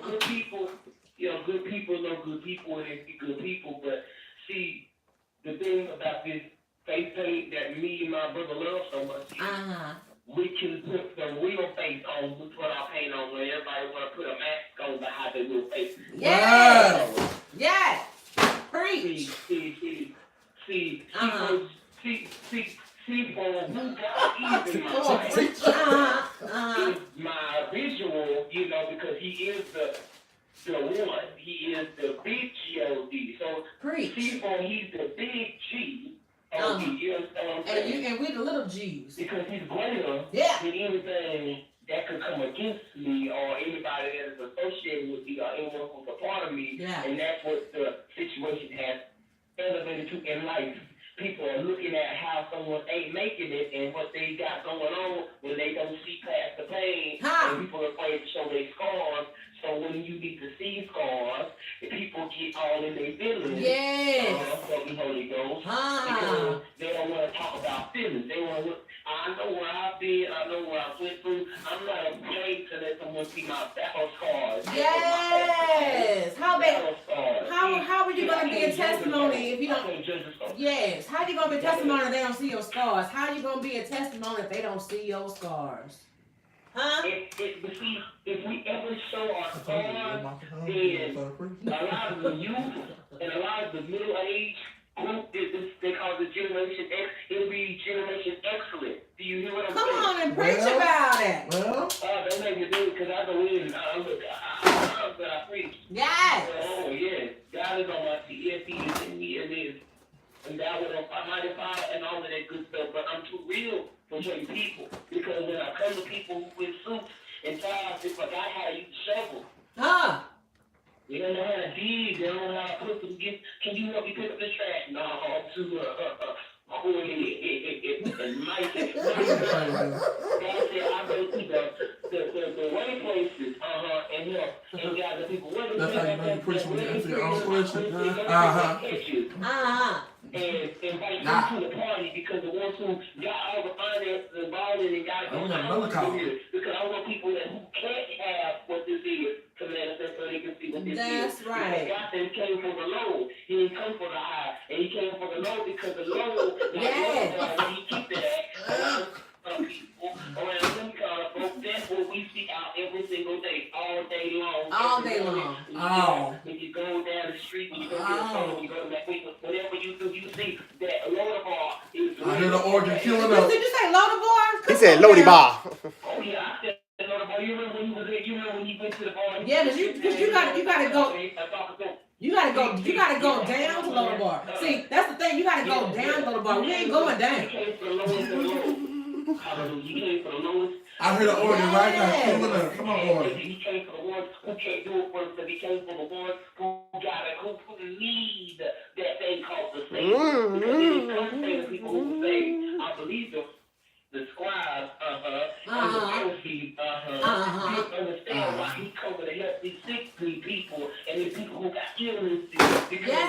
Good people. Good people know good people and they see good people. But see, the thing about this face paint that me and my brother love so much, we can put the real face on. We put our paint on when everybody want to put a mask on behind their real face. Yes. Yes. Preach. See, for who God is in my Come on, life. preach. Is my visual, because he is the one. He is the big G-O-D. So, Preach. he's the big G-O-D. You understand what I'm And saying? and we the little G's. Because he's greater Yeah. than anything that could come against me or anybody that is associated with me or anyone who's a part of me. Yeah. And that's what the situation has elevated to in life. People are looking at how someone ain't making it and what they got going on when they don't see past the pain. Ha! And people are afraid to show their scars. So when you need to see scars, people get all in their feelings. Yes. From the Holy Ghost. Ah. Because they don't want to talk about feelings. They want to I know where I've been. I know where I went through. I'm not afraid to let someone see my battle scars. Yes. How are you gonna be a testimony if you I don't? can't judge the scars. Yes. How you gonna be a testimony if they don't see your scars? How you gonna be a testimony if they don't see your scars? Huh? If we ever show our scars, then a lot of the youth and a lot of the middle-aged group, they call it Generation X, it'll be Generation Excellent. Do you hear what I'm Come saying? on and preach about it. Well, That make me do it because I go in and I preach. Yes. Oh, yeah. God is on my TFP, is in me, and is. And God will Almighty Father and all of that good stuff. But I'm too real for certain people because when I come to people who wear suits and ties, they forgot how to use the shovel. Huh? They don't know how to dig. They don't know how to put them. Can you help me pick up the trash? No, to and Mike. God said I go to the right places, and help and guide the people. That's how you know you preach when you answer your own question. and invite Nah. them to the party because the ones who got all the finances involved in it got Oh, we got another call. because I want people that who can't have what this is to manifest so they can see what this is. That's right. Because God said he came for the low. He didn't come for the high. And he came for the low because the low, Yes. where he keep it at, around some people, around some kind of folks, that's what we see out every single day, all day long. All day long. Oh. When you go down the street, when you go to the store, when you go to McWiggles, whatever you do, you see that loader bar is. I hear the organ killing Did up. you say Loader Bar? He said Lodi Bar. Oh yeah, I said loader bar. You remember when you was there? You remember when you went to the bar? Yeah, cause you gotta go. You gotta go down to Loader Bar. See, that's the thing. You gotta go down to Loader Bar. We ain't going down. You came for the lowest of the low. Hallelujah. You came for the lowest. I hear the organ right now killing up. Come on, organ. He came for the ones who can't do it for themselves. He came for the ones who need that thing called the Savior. Because it is come to people who say, I believe the scribes, and the Pharisees, you understand why he coming to help these sick people and the people who got illnesses. Because what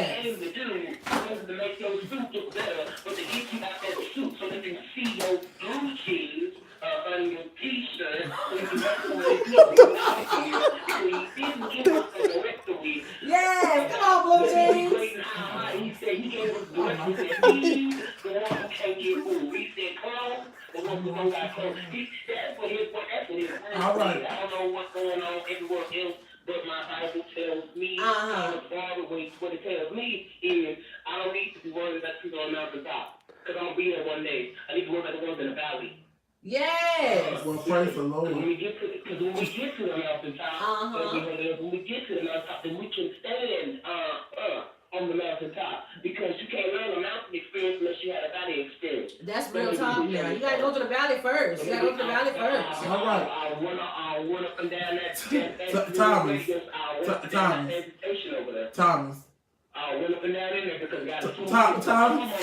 he came to do wasn't to make your suit look better, but to get you out that suit so they can see your blue jeans on your t-shirt so you can recognize people out here. So he didn't give us the directory. Yes, come on, Blue Jeans. He said he gave us the directory. He said, feed the one who can't get food. He said, clothes the one who don't got clothes. That's what his All right. I don't know what's going on everywhere else, but my Bible tells me, what it tells me is, I don't need to be worried about people on the mountaintop, because I'm going to be there one day. I need to worry about the ones in the valley. Yes. Well, praise the Lord. When we get to the mountaintop, when we get to the mountaintop, then we can stand on the mountaintop, because you can't learn a mountain experience unless you had a valley experience. That's real talk now. You gotta go to the valley first. You gotta go to the valley first. All right. I'll run up and down that Thomas. Thomas. Over there. Thomas. I'll run up and down in there because I got Thomas.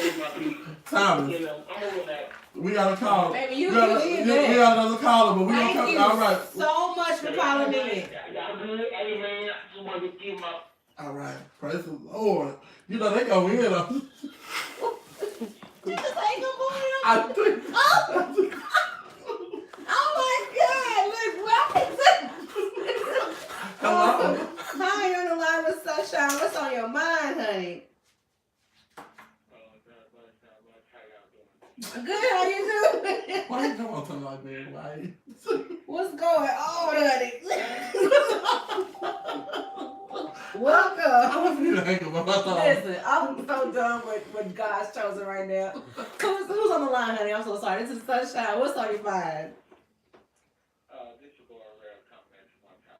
You know, I'm over that. We got a call. Baby, we got another caller, but we Thank don't come. you All right. so much for calling in. Y'all good? Amen. I just wanted to give my. All right. Praise the Lord. You know they go in. You just ain't gonna go in. I think. Oh my God! Look, welcome. Hello. Hi, you're on the line with Sunshine. What's on your mind, honey? Good. How you doing? Why you come on talking like that? Why? What's going on, honey? Welcome. I wasn't even hanging up. I thought. Listen, I'm so done with God's chosen right now. Who's on the line, honey? I'm so sorry. This is Sunshine. What's on your mind? This is going around comments one time.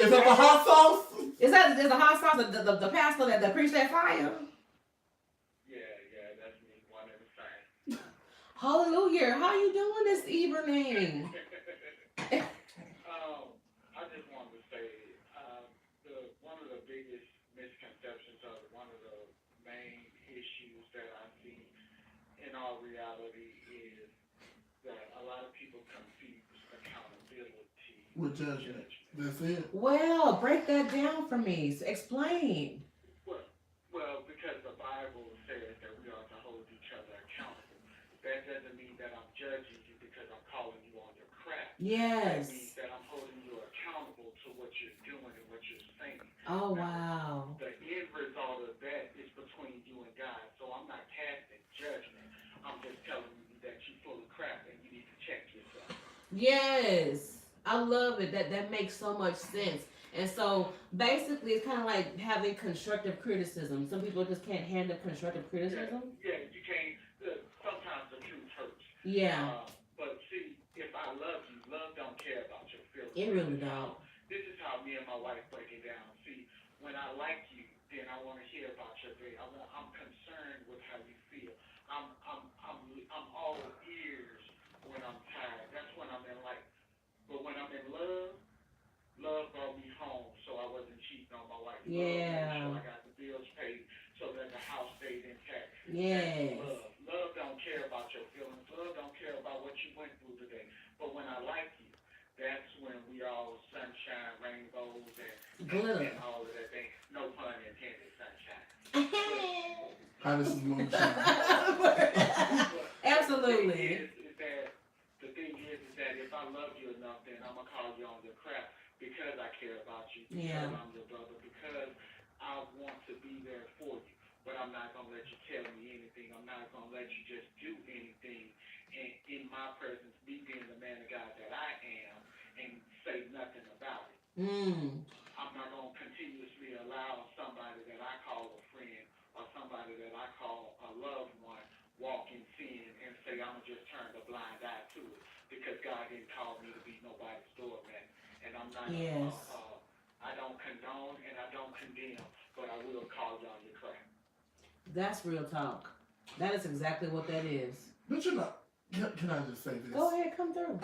Is that the hot sauce? Is the hot sauce the pastor that preached that fire? Yeah, that's me, one and the same. Hallelujah. How you doing this evening? I just wanted to say, one of the biggest misconceptions or one of the main issues that I see in our reality is that a lot of people confuse accountability With judgment. That's it. Well, break that down for me. Explain. Well, because the Bible says that we are to hold each other accountable. That doesn't mean that I'm judging you because I'm calling you on your craft. Yes. That means that I'm holding you accountable to what you're doing and what you're saying. Oh, wow. The end result of that is between you and God. So I'm not casting judgment. I'm just telling you that you're full of crap and you need to check yourself. Yes. I love it. That makes so much sense. And so basically it's kind of like having constructive criticism. Some people just can't handle constructive criticism. Yeah, you can't. Sometimes the truth hurts. Yeah. But see, if I love you, love don't care about your feelings. It really don't. This is how me and my wife break it down. See, when I like you, then I want to hear about your day. I'm concerned with how you feel. I'm all ears when I'm tired. That's when I'm in life. But when I'm in love brought me home, so I wasn't cheating on my wife. Yeah. So I got the bills paid, so that the house stayed intact. Yes. Love don't care about your feelings. Love don't care about what you went through today. But when I like you, that's when we all sunshine, rainbows, and Glitter. all of that thing. No pun intended, sunshine. This is moonshine. Absolutely. The thing is that if I love you enough, then I'm gonna call you on your crap because I care about you, because Yeah. I'm your brother, because I want to be there for you. But I'm not gonna let you tell me anything. I'm not gonna let you just do anything in my presence, me being the man of God that I am, and say nothing about it. I'm not gonna continuously allow somebody that I call a friend or somebody that I call a loved one walk in sin and say I'm gonna just turn the blind eye to it because God didn't call me to be nobody's doormat. And I'm not. Yes. I don't condone and I don't condemn, but I will call you on your crap. That's real talk. That is exactly what that is. But you know, can I just say this? Go ahead, come through.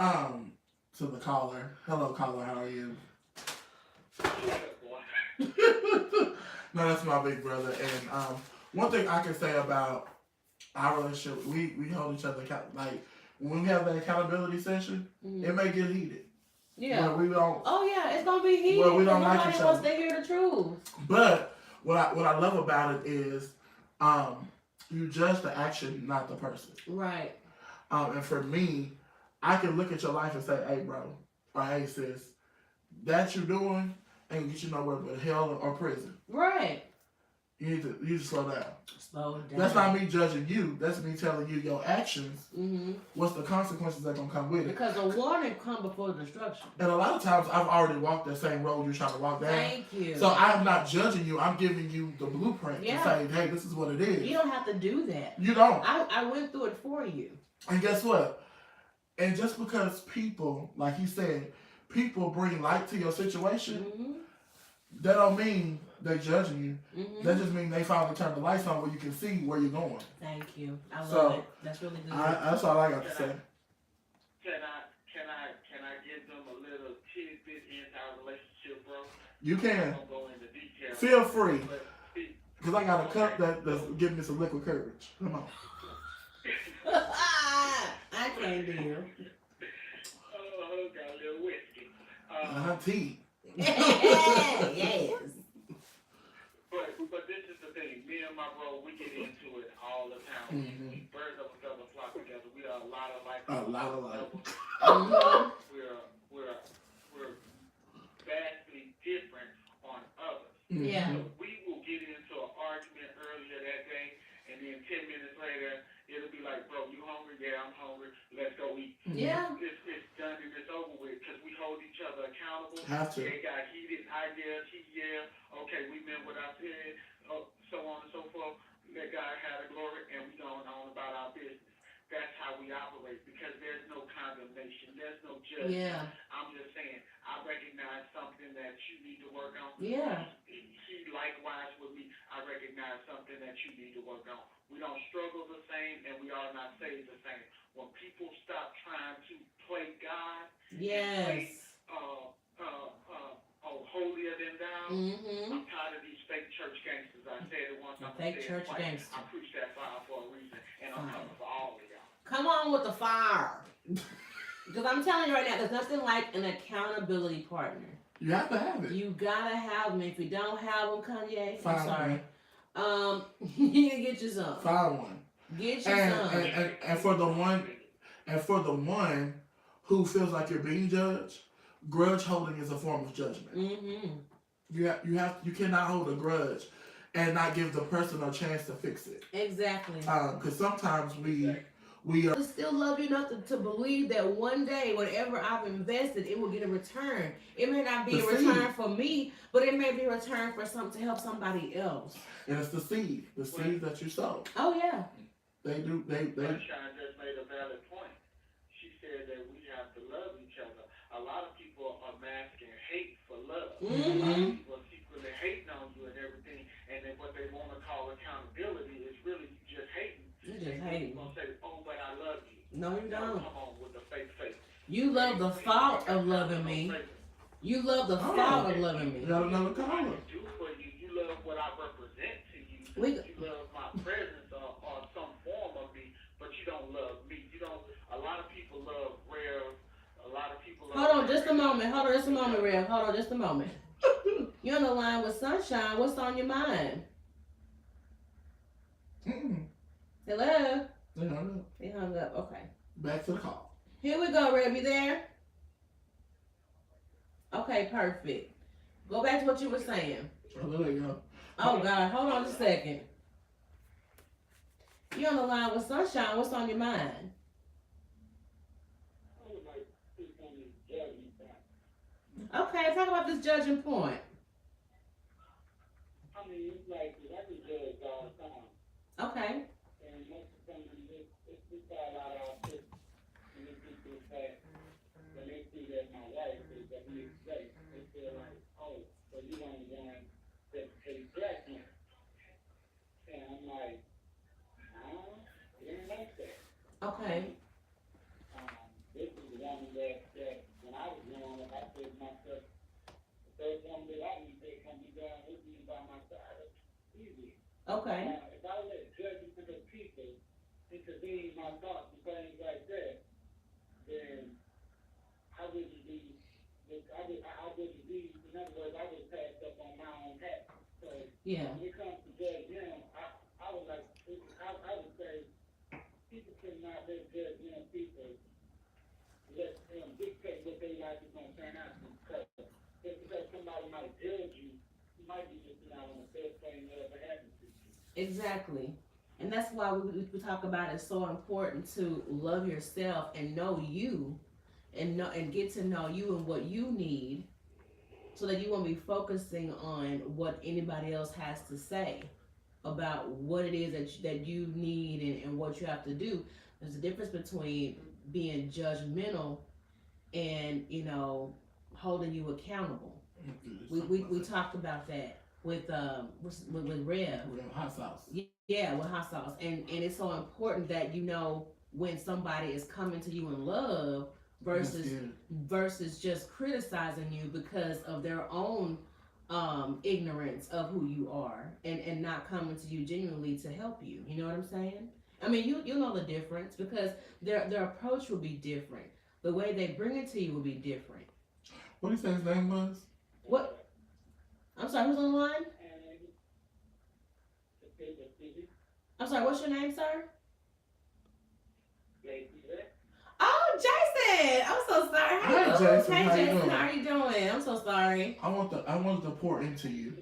To the caller. Hello, caller. How are you? No, that's my big brother. And one thing I can say about our relationship, we hold each other accountable. Like when we have that accountability session, it may get heated. Yeah. But we don't. Oh yeah, it's gonna be heated. Well, we don't like Nobody each wants other. to hear the truth. But what I love about it is, you judge the action, not the person. Right. And for me, I can look at your life and say, "Hey, bro," or "Hey, sis, that you doing ain't get you nowhere but hell or prison. Right. You need to slow down." Slow down. That's not me judging you. That's me telling you your actions. Mm-hmm. What's the consequences that gonna come with it? Because a warning come before destruction. And a lot of times, I've already walked that same road you're trying to walk down. Thank you. So I'm not judging you. I'm giving you the blueprint Yeah. to say, "Hey, this is what it is." You don't have to do that. You don't. I went through it for you. And guess what? And just because people, like he said, people bring light to your situation, Mm-hmm. that don't mean they judging you. Mm-hmm. That just means they finally turn the lights on where you can see where you're going. Thank you. I love So, it. That's really good. That's all I got to say. Can I give them a little tidbit into our relationship, bro? You I can. don't go into detail. Feel free. But see, Because I got a cup that's giving me some liquid courage. Come on. I can't deal. oh, got a little whiskey. Tea. Yes. But this is the thing. Me and my bro, we get into it all the time. Mhm. We birds of a feather flock together. We are a lot of like. A lot of light. Mm-hmm. We're vastly different on others. Yeah. So we will get into an argument earlier that day, and then 10 minutes later, it'll be like, "Bro, you hungry? Yeah, I'm hungry. Let's go eat." Yeah. It's done and it's over with because we hold each other accountable. Have to. It got heated. I yelled, he yelled. Okay, we meant what I said. So on and so forth. Let God have the glory, and we going on about our business. That's how we operate because there's no condemnation. There's no judgment. Yeah. I'm just saying, I recognize something that you need to work on. Yeah. He likewise with me, I recognize something that you need to work on. We don't struggle the same, and we are not saved the same. When people stop trying to play God, Yes. holier than thou, Mm-hmm. I'm tired of these fake church gangsters. I said it once, I'm gonna Fake say it church twice. gangster. I preach that fire for a reason, and I'm coming for all of y'all. Come on with the fire. Because I'm telling you right now, there's nothing like an accountability partner. You have to have it. You gotta have them. If you don't have them, Kanye, I'm Find sorry. one. You need to get you some. Find one. Get you some. And for the one who feels like you're being judged, grudge holding is a form of judgment. Mm-hmm. You cannot hold a grudge and not give the person a chance to fix it. Exactly. Because sometimes we are. I still love you enough to believe that one day, whatever I've invested, it will get a return. It may not be The a return for me, but it may be a return for something to help somebody else. And it's the seed that you sow. Oh yeah. They do. They. Sunshine just made a valid point. She said that we have to love each other. A lot of people are masking hate for love. Mm-hmm. People are secretly hating on you and everything, and then what they want to call accountability is really just hating. You just And hating. people gonna say, "Oh, but I love you." No, you don't. Come on with the fake face. You love the thought of loving me. You love the thought of loving me. You got another I caller. can do for you. You love what I represent to you. We- You love my presence or some form of me, but you don't love me. You don't. A lot of people love rare. A lot of people. Hold on just a moment. Hold on just a moment, Rev. Hold on just a moment. You're on the line with Sunshine. What's on your mind? Hello? They hung up. They hung up. Okay. Back to the call. Here we go, Reb. You there? Okay, perfect. Go back to what you were saying. Oh, there you go. Oh, God. Hold on a second. You on the line with Sunshine. What's on your mind? Okay, talk about this judging point. I mean, it's like, I can judge all the time. Okay. And most of the time, it's got a lot of this, and it's just the fact, when they see that my wife is a mixed race, they feel like, oh, so you only one that takes black men. And I'm like, nah, it ain't like that. Okay. This is the woman that when I was growing up, I said to myself, the first woman that I need to come be down with me by my side, it's easy. Okay. Now, if I let judgment of people intervene in my thoughts and things like that, then I wouldn't be, in other words, I would pass up on my own path. So Yeah. when it comes to judge him, I would like, I would say, people cannot let judge people let them dictate what they life is going to turn out to. Because just because somebody might judge you, you might be just not on the best thing that ever happened to you. Exactly. And that's why we talk about it's so important to love yourself and know you and get to know you and what you need so that you won't be focusing on what anybody else has to say about what it is that you need and what you have to do. There's a difference between being judgmental and, holding you accountable. We talked about that with Rev. Real hot sauce. Yeah, with hot sauce. And it's so important that you know when somebody is coming to you in love versus just criticizing you because of their own ignorance of who you are and not coming to you genuinely to help you. You know what I'm saying? I mean, you know the difference because their approach will be different. The way they bring it to you will be different. What did you say his name was? What? I'm sorry, who's on the line? I'm sorry, what's your name, sir? Oh, Jason! I'm so sorry. Hi, Jason. Hey, How you Jason, doing? how are you doing? I'm so sorry. I wanted to pour into you.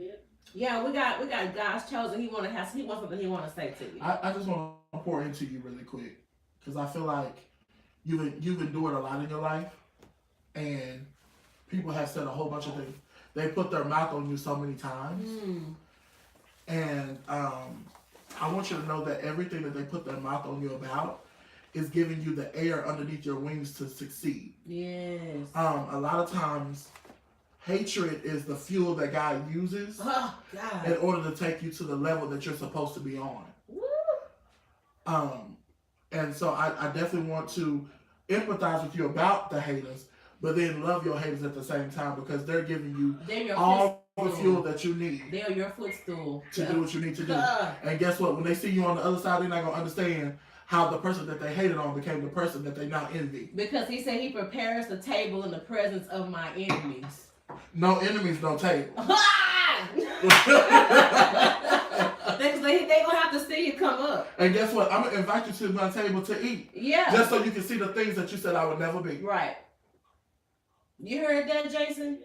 Yeah, we got God's chosen. He wants something he want to say to you. I just want to pour into you really quick because I feel like you've endured a lot in your life, and people have said a whole bunch of things. They put their mouth on you so many times, and I want you to know that everything that they put their mouth on you about is giving you the air underneath your wings to succeed. Yes. A lot of times, hatred is the fuel that God uses in order to take you to the level that you're supposed to be on. Woo. And so I definitely want to empathize with you about the haters, but then love your haters at the same time because they're giving you all the fuel that you need. They're your footstool to do what you need to do. And guess what? When they see you on the other side, they're not going to understand how the person that they hated on became the person that they now envy. Because he said he prepares the table in the presence of my enemies. No enemies, no table. They gonna have to see you come up. And guess what? I'm going to invite you to my table to eat. Yeah. Just so you can see the things that you said I would never be. Right. You heard that, Jason?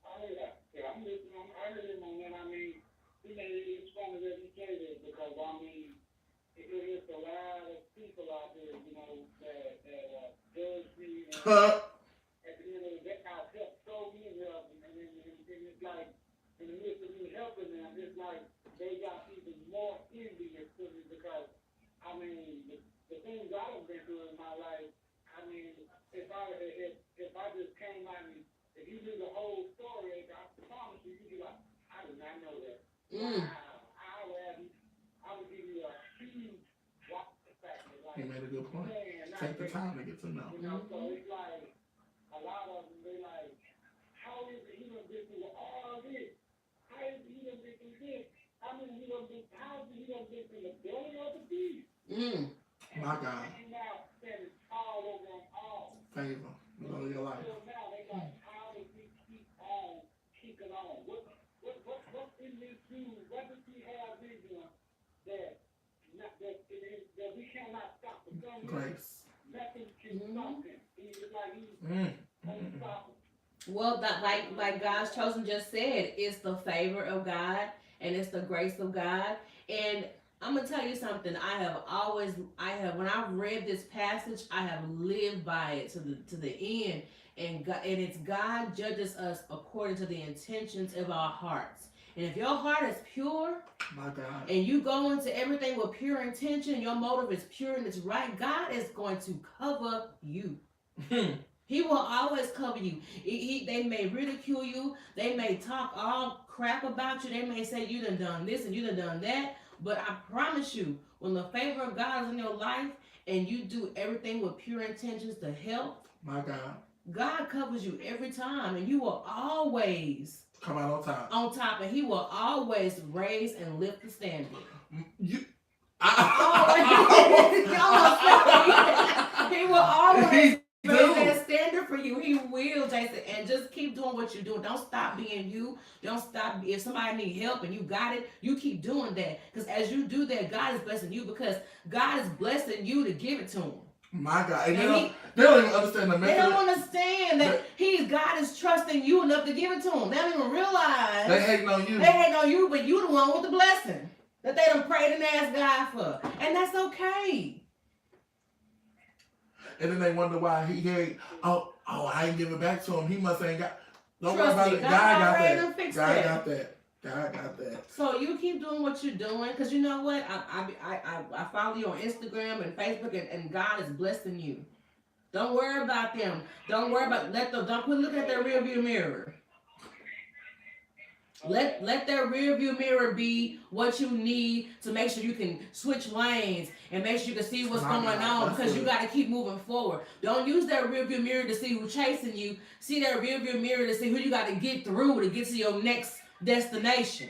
I heard that. Yeah, I'm listening. I heard him on that. I mean, it's funny that you say this because, I mean, it's a lot of people out there, that judge me. And at the end of the day, I've helped so many of them. And it's like, in the midst of me helping them, it's like they got even more envious to me because, I mean, the things I've been through in my life, I mean, if I just came out and if you knew the whole story, I promise you'd be like, I did not know that. Wow. I would give you a huge factor. Like, He made a good point. Take the time to get to know. So it's like, a lot of them, they like, how is it he done been through all this? How is it he done been through this? I mean, how is it he done been through the belly of the beast? My God. And now that it's all over them all. Favor. Love your life. So now they like, how does he keep on keeping on? What's in this dude? What does he have in him that in the Grace. Nothing can stop him. He's like he's Mm. unstoppable. Well, that like God's chosen just said, it's the favor of God and it's the grace of God. And I'm gonna tell you something. I have when I've read this passage, I have lived by it to the end. And God, and it's God judges us according to the intentions of our hearts. And if your heart is pure, My God. and you go into everything with pure intention, your motive is pure and it's right, God is going to cover you. He will always cover you. They may ridicule you. They may talk all crap about you. They may say you done this and you done that. But I promise you, when the favor of God is in your life and you do everything with pure intentions to help, My God. God covers you every time, and you will always Come out on top. on top, and He will always raise and lift the standard. You. He will always He raise do. that standard for you. He will, Jason. And just keep doing what you're doing. Don't stop being you. Don't stop. If somebody need help and you got it, you keep doing that. Because as you do that, God is blessing you, because God is blessing you to give it to Him. My God. And And they don't even understand the They method. don't understand that God is trusting you enough to give it to Him. They don't even realize They hating on you. they hate on you, but you the one with the blessing that they done prayed and asked God for. And that's okay. And then they wonder why he ain't. Oh, I ain't give it back to him. He must ain't got. Don't worry Trust about me, it. God God got already that. done fixed God that. got that. God got that. So you keep doing what you're doing, because you know what? I follow you on Instagram and Facebook, and God is blessing you. Don't worry about them. Don't worry about don't look at their rear view mirror. Let their rear view mirror be what you need to make sure you can switch lanes and make sure you can see what's going on, because you got to keep moving forward. Don't use that rear view mirror to see who's chasing you. See that rear view mirror to see who you got to get through to get to your next destination.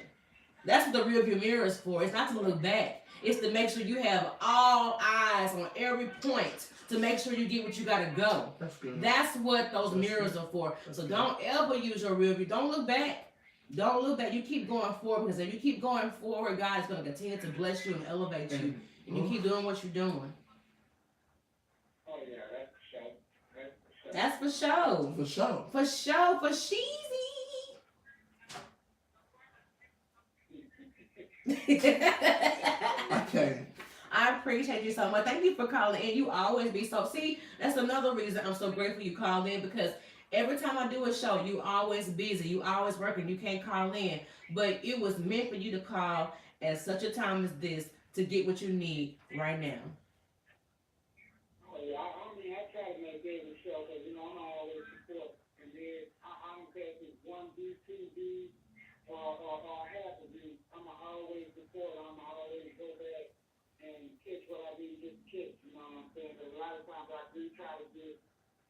That's what the rear view mirror is for. It's not to look back. It's to make sure you have all eyes on every point to make sure you get what you got to go. That's good. That's what those mirrors are for. So don't ever use your rear view. Don't look back. Don't look back. You keep going forward, because if you keep going forward, God is going to continue to bless you and elevate you. And you keep doing what you're doing. Oh yeah, that's for sure. That's for sure. For sure. For sure. For sheezy. Okay. I appreciate you so much. Thank you for calling in. You always be so. See, that's another reason I'm so grateful you called in, because every time I do a show, you always busy. You always working. You can't call in. But it was meant for you to call at such a time as this to get what you need right now. Oh yeah, I mean, I try to make every show, because I'm always support, and then I don't care if it's 1B, 2B, or half a B. I'm always support. I'm always go back and catch what I need to catch. You know what I'm saying? Because a lot of times I do try to get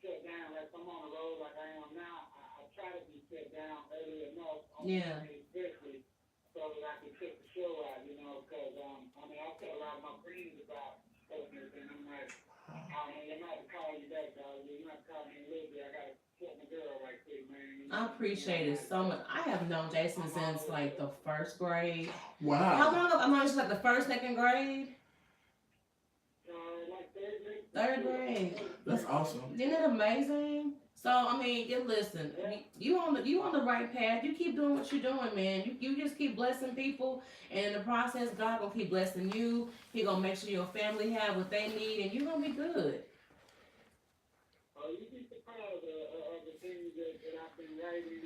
shut down. Like I'm on the road like I am now, I try to be shut down early enough, Yeah. especially so that I can check the show out. Because I mean, I tell a lot of my friends about stuff and everything. I'm like, I'm not to call you back, dog. You're not to call me in a little bit. I gotta check my girl right quick, man. I appreciate it so much. I have known Jason since like the first grade. How Wow. long ago? I'm not sure, like the first, second grade. Like third grade. Third grade. That's awesome. Isn't it amazing? So I mean, listen, you on the right path. You keep doing what you're doing, man. You just keep blessing people, and in the process, God gonna keep blessing you. He gonna make sure your family have what they need, and you're gonna be good. You'd be surprised of the things that I've been writing,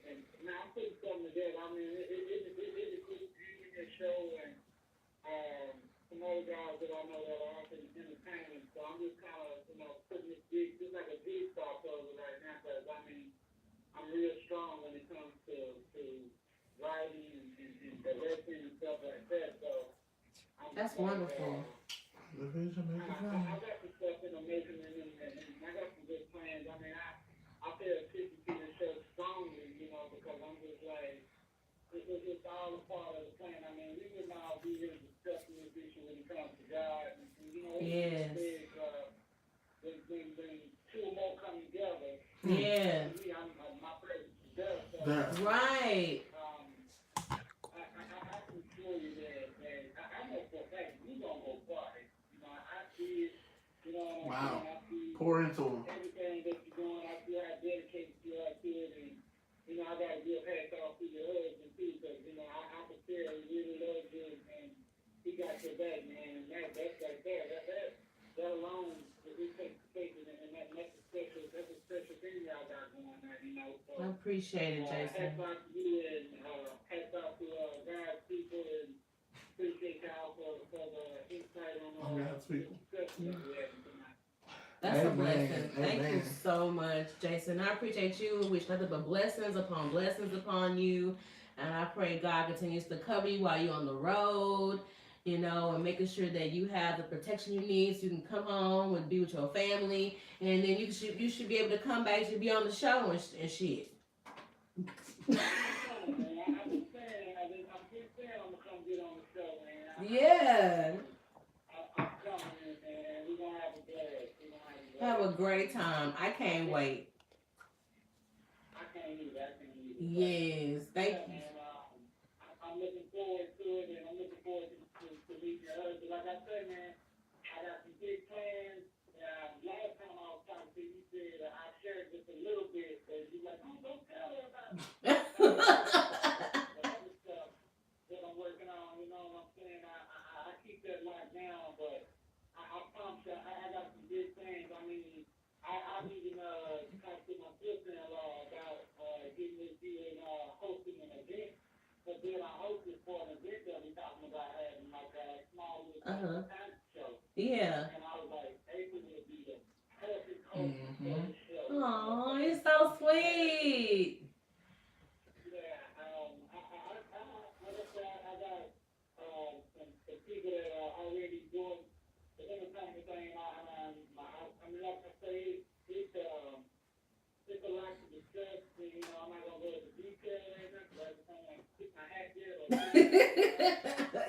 and now I'm putting something together. I mean, it's a cool reunion show, and some other guys that I know that are also entertainment. So I'm just kind of, putting this just like a jigsaw puzzle right now, because I mean, I'm real strong when it comes to writing and directing and stuff like that. So That's wonderful. The vision make it I happen. got some stuff in the making, and I got some good plans. I mean, I pay attention to this show strongly, because I'm just like, it's all a part of the plan. I mean, we would all be here discussing this issue when it comes to God. And Yes. When two or more come together, Yeah. my presence is there. So, That. Right. I can assure you that I know for a fact we gonna go far. I did You know what I'm Wow. saying? I see Pour into him. everything that you're doing. I see how dedicated you are to it, and you know I got to give hats off to your husband too, because you know I can tell he really loves you, and he got your back, man. And that's right there. That alone, it takes faith, and that's a special thing y'all got going on, you know. So, I appreciate it, hats Jason. off to you, and hats off to God's people, and appreciate y'all for the insight on God's people. discussion that we're having tonight. That's a Amen. blessing. Thank you Amen. so much, Jason. I appreciate you. Wish nothing but blessings upon you. And I pray God continues to cover you while you're on the road, you know, and making sure that you have the protection you need so you can come home and be with your family. And then you should be able to come back, you should be on the show and shit. I'm just saying, I'm gonna come get on the show, man. Yeah. I'm coming, man. We're gonna have a blast. Have a great time. I can't wait. I can't either. Yes. Thank you. Man, I'm looking forward to it, and I'm looking forward to meeting your husband. Like I said, man, I got some big plans. Last time I was talking to you, you said I shared just a little bit, but you're like, oh, don't tell her about it. The other stuff that I'm working on, you know what I'm saying? I keep that locked down, but I promise you, I got some big things. I mean, I'm even talking to my sister-in-law about getting with you and hosting an event. But then I hosted for an event that we're talking about having like a small little talent show. Yeah. And I was like, April would be the perfect host for the show. Oh, you're so sweet. Yeah, I got some people that are already doing the entertainment thing. I mean, like I say, it's a lot to discuss. You know, I'm not gonna go into detail right now because I just don't want to stick my hat there.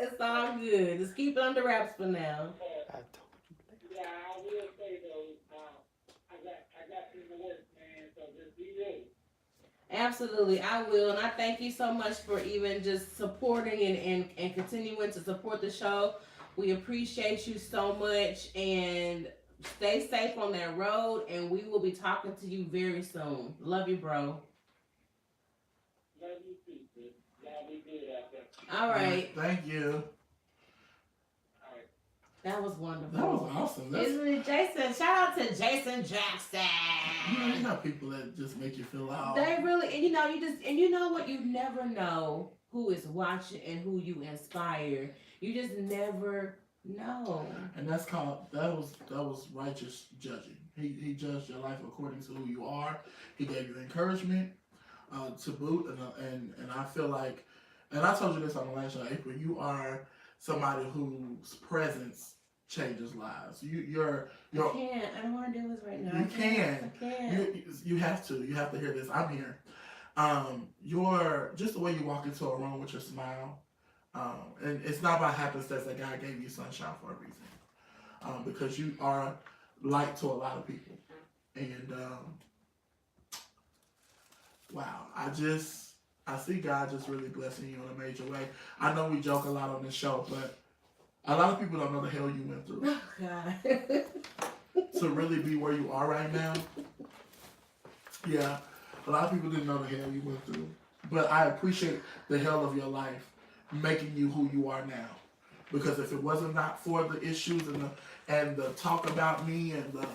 It's all good. Just keep it under wraps for now. Yeah, I will say though, I got in the works, man. So just be ready. Absolutely, I will. And I thank you so much for even just supporting and continuing to support the show. We appreciate you so much, and stay safe on that road, and we will be talking to you very soon. Love you, bro. Love you too, sis. Y'all be good out there. All right. Thank you. All right. That was wonderful. That was awesome. That's, Isn't it, Jason? Shout out to Jason Jackson. you have people that just make you feel like, They really, and you know what? You never know who is watching and who you inspire. You just never know. and that's called that was righteous judging. He judged your life according to who you are. He gave you encouragement to boot, and I feel like, and I told you this on the last show, April. You are somebody whose presence changes lives. You're I can't. I don't want to do this right now. You I can't. you have to hear this. I'm here. You're just the way you walk into a room with your smile. And it's not by happenstance that God gave you sunshine for a reason. Because you are light to a lot of people. And wow, I see God just really blessing you in a major way. I know we joke a lot on this show, but a lot of people don't know the hell you went through. Oh, God. To really be where you are right now. Yeah, a lot of people didn't know the hell you went through. But I appreciate the hell of your life making you who you are now. Because if it wasn't not for the issues and the talk about me and the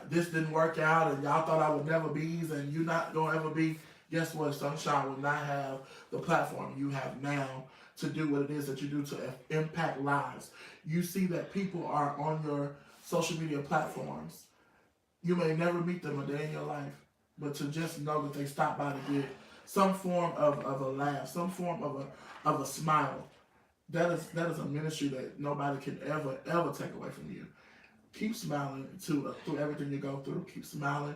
this didn't work out and y'all thought I would never be and you not gonna ever be, guess what? Sunshine would not have the platform you have now to do what it is that you do to impact lives. You see that people are on your social media platforms. You may never meet them a day in your life, but to just know that they stopped by to get some form of a laugh, some form of a smile. That is a ministry that nobody can ever take away from you. Keep smiling through everything you go through. Keep smiling,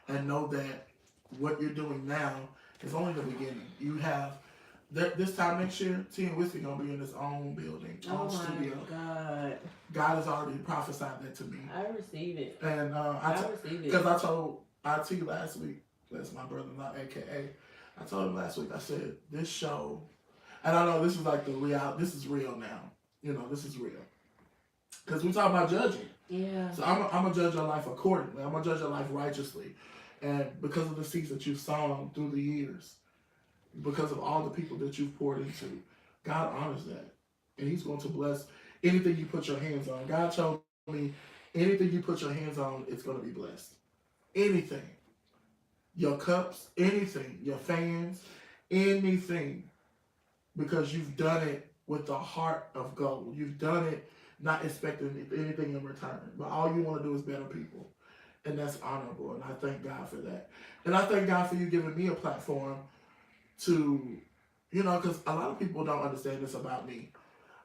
and know that what you're doing now is only the beginning. You have this time next year, Tea and Whiskey gonna be in its own building, own studio. God. God has already prophesied that to me, I receive it. and I receive it. because I told IT last week, that's my brother-in-law, AKA. I told him last week. I said this show, and I know this is like the real. This is real now. You know, this is real. Because we talk about judging. Yeah. So I'm gonna judge your life accordingly. I'm gonna judge your life righteously, and because of the seeds that you've sown through the years, because of all the people that you've poured into, God honors that, and He's going to bless anything you put your hands on. God told me, anything you put your hands on, it's going to be blessed. Anything, your cups, anything, your fans, anything, because you've done it with the heart of gold. You've done it not expecting anything in return, but all you want to do is better people, and that's honorable. And I thank God for that. And I thank God for you giving me a platform to, because a lot of people don't understand this about me.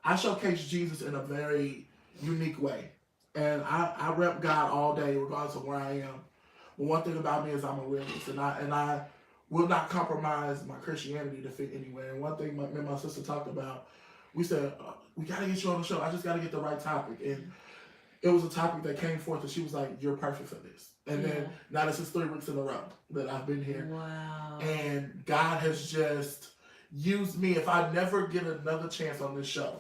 I showcase Jesus in a very unique way, and I rep God all day, regardless of where I am. But one thing about me is I'm a realist, and I will not compromise my Christianity to fit anywhere. And one thing me and my sister talked about, we said, we got to get you on the show. I just got to get the right topic. And it was a topic that came forth, and she was like, you're perfect for this. And then now this is 3 weeks in a row that I've been here. Wow. And God has just used me. If I never get another chance on this show,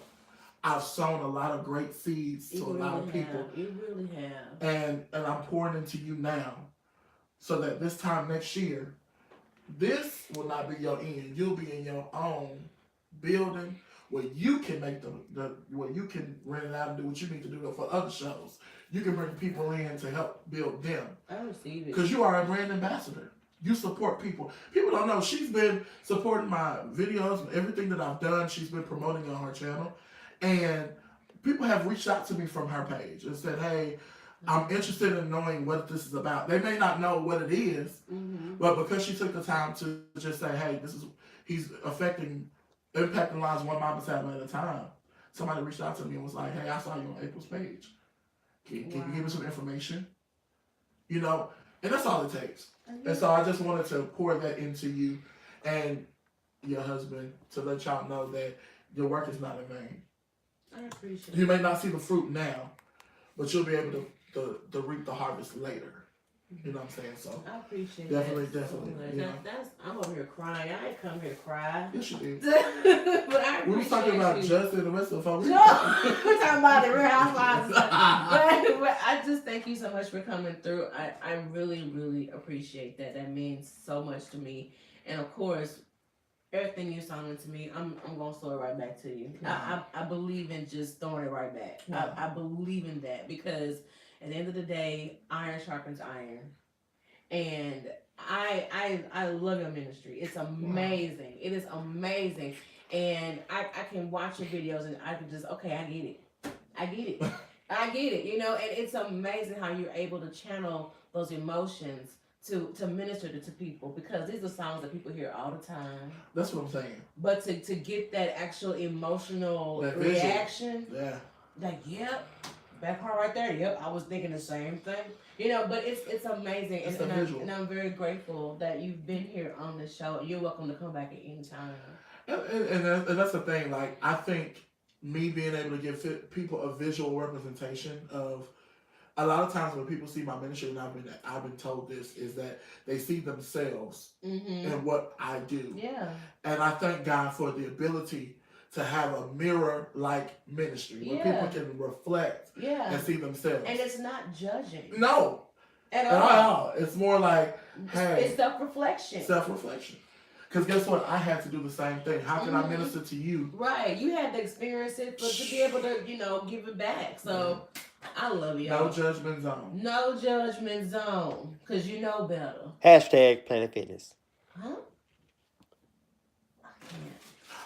I've sown a lot of great seeds to a lot of people. You really have. And I'm pouring into you now, so that this time next year, this will not be your end. You'll be in your own building where you can make where you can rent it out and do what you need to do for other shows. You can bring people in to help build them. I receive it. Because you are a brand ambassador. You support people. People don't know. She's been supporting my videos and everything that I've done. She's been promoting on her channel. And people have reached out to me from her page and said, hey, I'm interested in knowing what this is about. They may not know what it is, but because she took the time to just say, hey, he's impacting lives one mama at a time. Somebody reached out to me and was like, hey, I saw you on April's page. Can you give me some information? And that's all it takes. And so I just wanted to pour that into you and your husband to let y'all know that your work is not in vain. I appreciate You may not see the fruit now, but you'll be able to reap the harvest later. You know what I'm saying? So I appreciate definitely. I'm over here crying. I ain't come here to cry. Yes, you did. But I appreciate We was talking about you. Justin and the rest of the folks. We're talking about the Real Housewives. but I just thank you so much for coming through. I really, really appreciate that. That means so much to me. And of course, everything you're sounding to me, I'm gonna throw it right back to you. Wow. I believe in just throwing it right back. Wow. I believe in that because at the end of the day, iron sharpens iron. And I love your ministry. It's amazing. Wow. It is amazing. And I can watch your videos and I can just, okay, I get it. I get it, and it's amazing how you're able to channel those emotions to minister to people, because these are songs that people hear all the time. That's what I'm saying. But to get that actual emotional reaction, like, yep, that part right there, yep, I was thinking the same thing. But it's amazing, and I'm very grateful that you've been here on the show. You're welcome to come back at any time. And that's the thing. Like, I think me being able to give people a visual representation of, a lot of times when people see my ministry, and I've been told this, is that they see themselves in what I do. Yeah. And I thank God for the ability to have a mirror-like ministry where people can reflect and see themselves. And it's not judging. No. At all. It's more like, hey. It's self-reflection. Self-reflection. Because guess what? I had to do the same thing. How can I minister to you? Right. You had to experience it, but to be able to, give it back. So, I love y'all. No judgment zone. No judgment zone. Because you know better. Hashtag Planet Fitness. Huh?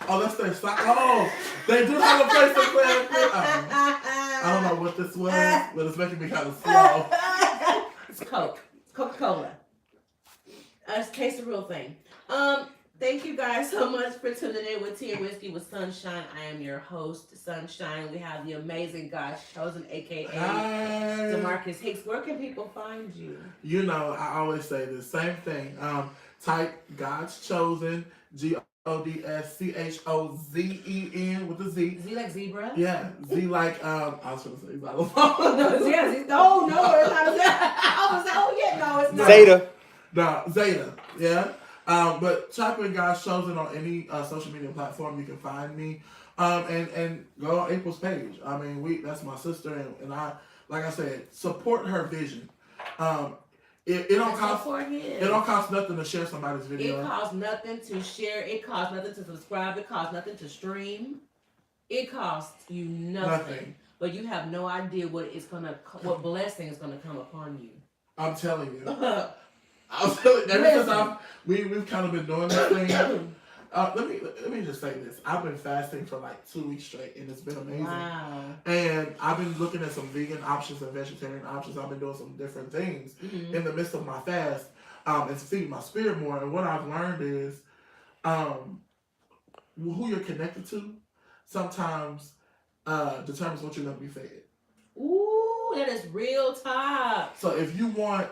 Oh, that's their style. Oh, they do have a place to play. I don't know what this was, but it's making me kind of slow. It's Coke. Coca-Cola. Taste the real thing. Thank you guys so much for tuning in with Tea and Whiskey with Sunshine. I am your host, Sunshine. We have the amazing God's Chosen, a.k.a. DeMarcus Hicks. Where can people find you? I always say the same thing. Type God's Chosen, GODSCHOZEN with a Z. Z like zebra? Yeah, Z like, I was going to say xylophone. No, yeah, it's not a I was like, oh yeah, no, it's not. Zeta. No, Zeta, yeah. But type in God's Chosen on any social media platform, you can find me. And go on April's page. I mean, that's my sister, and like I said, support her vision. It don't cost. Support him. It don't cost nothing to share somebody's video. It costs nothing to share. It costs nothing to subscribe. It costs nothing to stream. It costs you nothing. But you have no idea what what blessing is gonna come upon you. I'm telling you. I'm telling you. Ever since we've kind of been doing this thing. Let me just say this. I've been fasting for like 2 weeks straight, and it's been amazing. Wow. And I've been looking at some vegan options and vegetarian options. I've been doing some different things in the midst of my fast, and feeding my spirit more. And what I've learned is, who you're connected to sometimes determines what you're going to be fed. Ooh, that is real talk. So if you want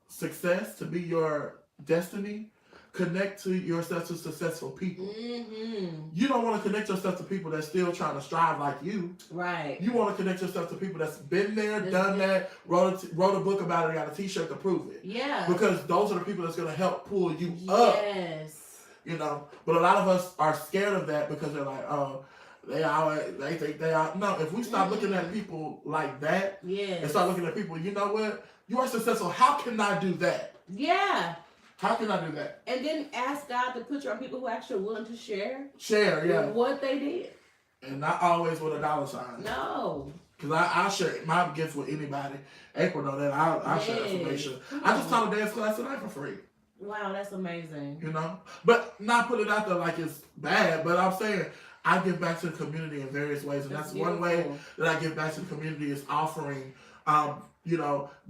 success to be your destiny, connect to yourself to successful people. Mm-hmm. You don't want to connect yourself to people that's still trying to strive like you. Right. You want to connect yourself to people that's been there, done that, wrote a book about it, got a t-shirt to prove it. Yeah. Because those are the people that's going to help pull you up. Yes. You know, but a lot of us are scared of that because they're like, oh, they think they are. No, if we stop looking at people like that and start looking at people, you know what? You are successful. How can I do that? Yeah. How can I do that? And then ask God to put you on people who actually are willing to share. Share, yeah. What they did. And not always with a dollar sign. No. Because I share my gifts with anybody. April know that. I share information. I just taught a dance class tonight for free. Wow, that's amazing. You know? But not put it out there like it's bad. But I'm saying I give back to the community in various ways. And that's one way that I give back to the community is offering,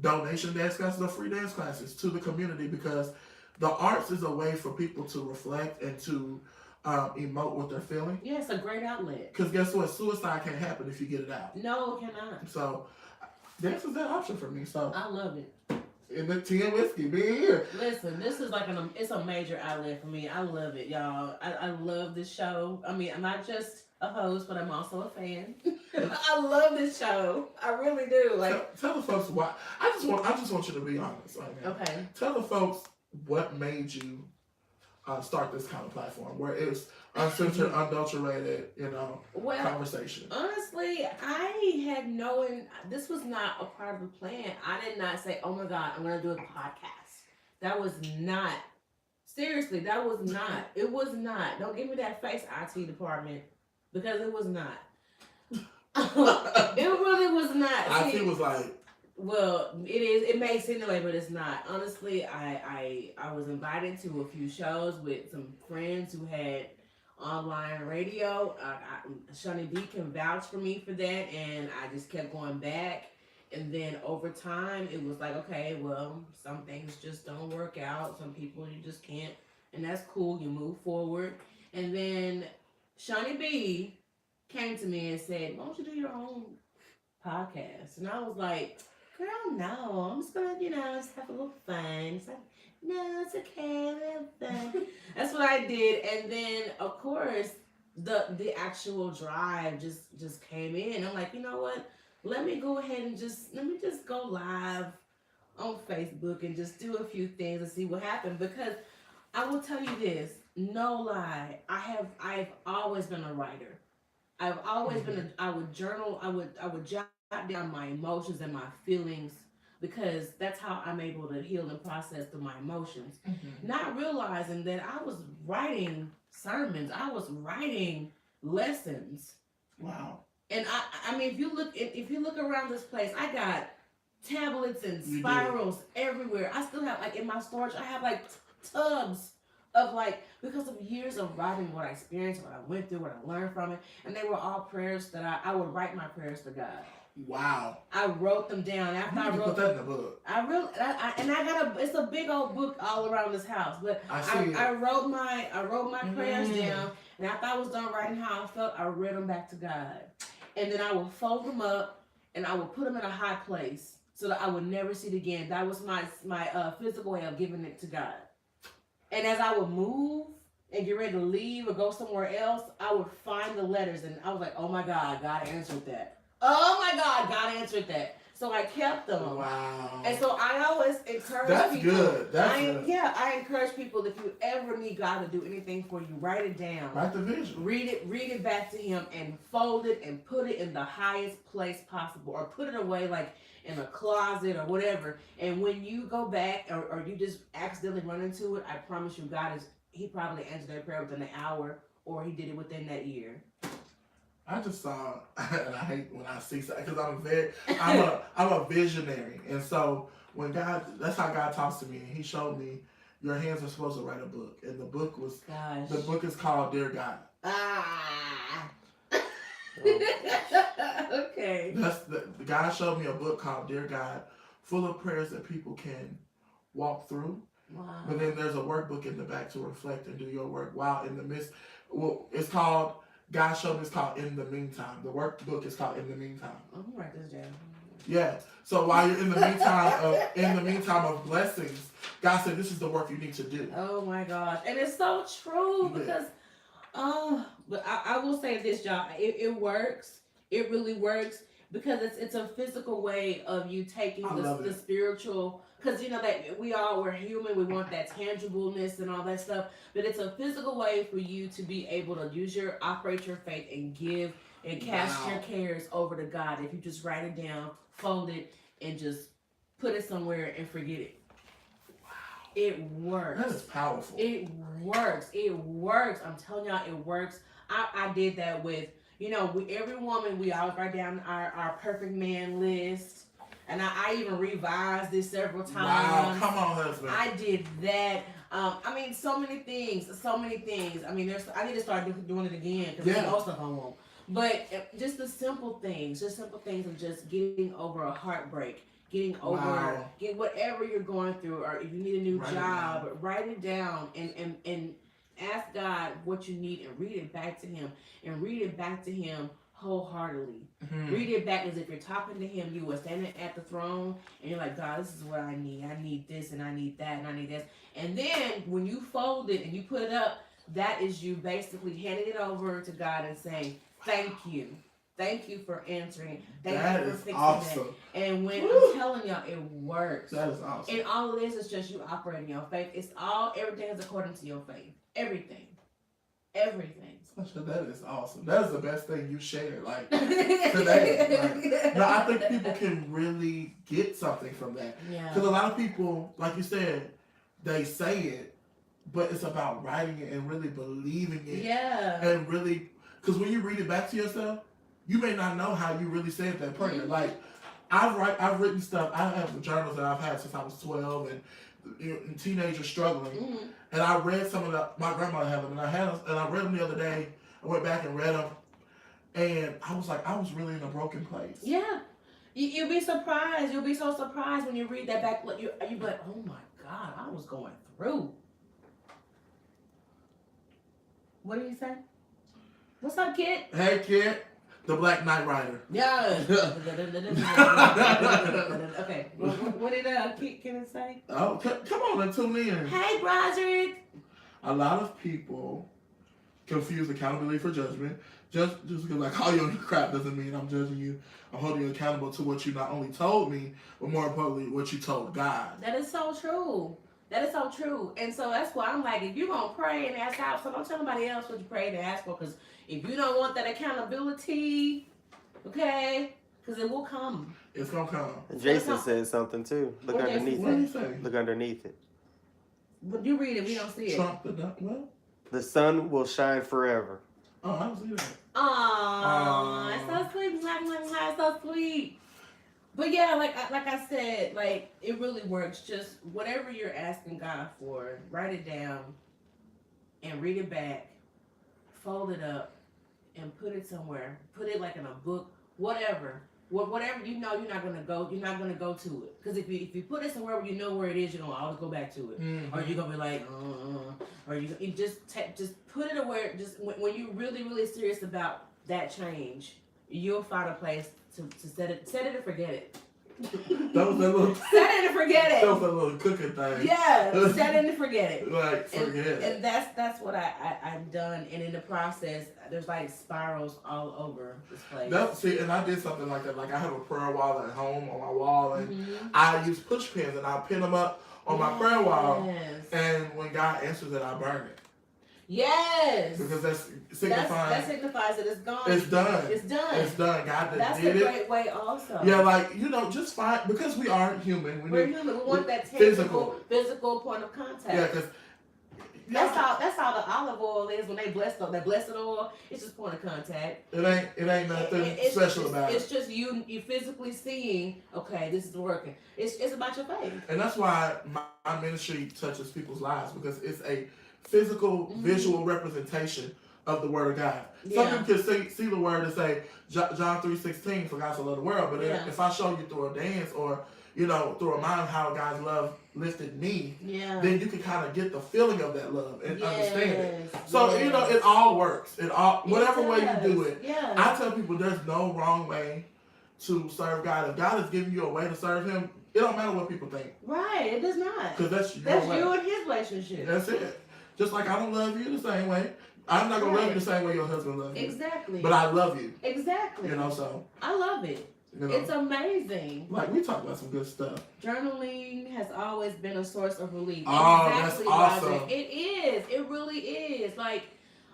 donation dance classes or free dance classes to the community, because the arts is a way for people to reflect and to emote what they're feeling. Yeah, it's a great outlet. Because guess what? Suicide can't happen if you get it out. No, it cannot. So, dance is that option for me. So, I love it. in the tea and whiskey, be here. Listen, this is like it's a major outlet for me. I love it, y'all. I love this show. I mean, I'm not just a host, but I'm also a fan. I love this show. I really do. Like, tell the folks why. I just want you to be honest right now. Okay. Tell the folks what made you start this kind of platform where it's uncensored, unadulterated, conversation. Honestly, this was not a part of the plan. I did not say, oh my God, I'm going to do a podcast. That was not. Seriously, that was not. It was not. Don't give me that face, IT department, because it was not. It really was not. IT was like, well, it is. It may seem that way, but it's not. Honestly, I was invited to a few shows with some friends who had online radio. Shawnee B can vouch for me for that, and I just kept going back. And then over time, it was like, okay, well, some things just don't work out. Some people you just can't, and that's cool. You move forward. And then Shawnee B came to me and said, why don't you do your own podcast? And I was like, girl, no, I'm just gonna, just have a little fun. It's like, no, it's okay, I have fun. That's what I did. And then, of course, the actual drive just came in. I'm like, you know what? Let me go ahead and let me just go live on Facebook and just do a few things and see what happens. Because I will tell you this, no lie, I've always been a writer. I've always been I would journal, I would jot down my emotions and my feelings, because that's how I'm able to heal and process through my emotions. Not realizing that I was writing sermons, I was writing lessons. wow. And I mean, if you look around this place, I got tablets and spirals everywhere. I still have, like, in my storage, I have like tubs of, like, because of years of writing what I experienced, what I went through, what I learned from it, and they were all prayers that I would write my prayers to God. Wow. I wrote them down after I wrote put that in the book. It's a big old book all around this house. But I wrote my prayers down, and after I was done writing how I felt, I read them back to God. And then I would fold them up, and I would put them in a high place so that I would never see it again. That was my physical way of giving it to God. And as I would move and get ready to leave or go somewhere else, I would find the letters, and I was like, oh my God, God answered that. Oh my God, God answered that. So I kept them. Wow. And so I always encourage That's people. good. That's good. Yeah, I encourage people, if you ever need God to do anything for you, write it down. Write the vision. Read it back to him and fold it and put it in the highest place possible, or put it away like in a closet or whatever. And when you go back or you just accidentally run into it, I promise you he probably answered that prayer within an hour, or he did it within that year. I just saw, and I hate when I see something because I'm a visionary, and so when that's how God talks to me, and He showed me your hands are supposed to write a book, and the book is called Dear God. Ah. Okay. The God showed me a book called Dear God, full of prayers that people can walk through. Wow. But then there's a workbook in the back to reflect and do your work while in the midst. Well, it's called. God showed me it's called In the Meantime. The workbook is called In the Meantime. I'm gonna write this down. Yeah. So while you're in the meantime of blessings, God said this is the work you need to do. Oh my gosh. And it's so true because but I will say this, y'all, it works. It really works because it's a physical way of you taking the spiritual, because you know that we're human, we want that tangibleness and all that stuff, but it's a physical way for you to be able to operate your faith and give and cast your cares over to God. If you just write it down, fold it, and just put it somewhere and forget it. Wow. It works. That is powerful. It works. It works. I'm telling y'all, it works. I did that with, every woman, we always write down our perfect man list. And I even revised this several times. Wow, come on, husband. I did that. So many things. I need to start doing it again because there's no stuff I won't. But just the simple things of just getting over a heartbreak, getting over, get whatever you're going through, or if you need a new job, write it down and ask God what you need and read it back to Him wholeheartedly. Mm-hmm. Read it back as if you're talking to Him. You were standing at the throne and you're like, God, this is what I need. I need this and I need that and I need this. And then when you fold it and you put it up, that is you basically handing it over to God and saying, thank you. Thank you for answering. Thank you for fixing awesome. That. And when I'm telling y'all, it works. That is awesome. And all it is just you operating your faith. Everything is according to your faith. Everything. That is awesome. That is the best thing you shared, today. No, I think people can really get something from that. Yeah. Because a lot of people, like you said, they say it, but it's about writing it and really believing it. Yeah. And really, because when you read it back to yourself, you may not know how you really said that prayer. Mm-hmm. Like, I've written stuff. I have journals that I've had since I was 12 and teenager struggling. Mm-hmm. And I read some of my grandmother had them, and I read them the other day. I went back and read them, and I was like, I was really in a broken place. Yeah, you'll be surprised. You'll be so surprised when you read that back. You'll be like, oh my God, I was going through. What did he say? What's up, Kit? Hey, Kit. The Black Knight Rider. Yeah. Okay. What did Kit say? Oh, come on and tune in. Hey, Broderick. A lot of people confuse accountability for judgment. Just because I call you on your crap doesn't mean I'm judging you. I'm holding you accountable to what you not only told me, but more importantly, what you told God. That is so true. And so that's why I'm like, if you're going to pray and ask God, so don't tell nobody else what you prayed and ask for, because if you don't want that accountability, okay, because it will come. It's going to come. And Jason said something too. Look underneath it. What did he say? Look underneath it. But you read it, we don't see it. Trump the duck, what? The sun will shine forever. Oh, I don't see that. Aww, it's so sweet. It's so sweet. But yeah, like I said, like it really works. Just whatever you're asking God for, write it down and read it back, fold it up, and put it somewhere. Put it like in a book, whatever. Whatever you're not gonna go to it. Because if you put it somewhere where you know where it is, you're gonna always go back to it. Mm-hmm. Or you're gonna be like, or you just put it away. Just when you're really, really serious about that change, you'll find a place to set it and forget it. That was that little. Set it and forget That was it. that little cooking thing. Yeah, set it and forget it. Like forget it. And that's what I've done. And in the process, there's like spirals all over this place. See, and I did something like that. Like I have a prayer wall at home on my wall, and Mhm. I use push pins and I pin them up on my prayer wall. Yes. And when God answers it, I burn it Yes. because that's that signifying signifies that it's gone. it's done. It's done. It's done. God done That's did a it. great way also. Yeah, like just fine because we are human. We're need, human. We want that physical. physical point of contact. Yeah, because That's how the olive oil is when they bless that blessed oil. It's just point of contact. it ain't nothing It's special just, about it. It's just you physically seeing. Okay, this is working. It's about your faith. And that's why my ministry touches people's lives because it's a physical, visual representation of the Word of God. Some Yeah. people can see the Word and say John 3:16, for God so loved the world. But Yeah. if I show you through a dance or through a mind how God's love lifted me, Yeah. then you can kind of get the feeling of that love and understand it. Yes, So yes. it all works. Whatever way you do does. it. Yeah. I tell people there's no wrong way to serve God. If God is giving you a way to serve Him, it don't matter what people think. Right. It does not. Because that's your That's way. you and his relationship. That's it. Just like I don't love you the same way. I'm not going to love you the same way your husband loves you. Exactly. But I love you. Exactly. So, I love it. It's amazing. like we talk about some good stuff. Journaling has always been a source of relief. Oh, Exactly, that's awesome. Roderick. It is. It really is. Like,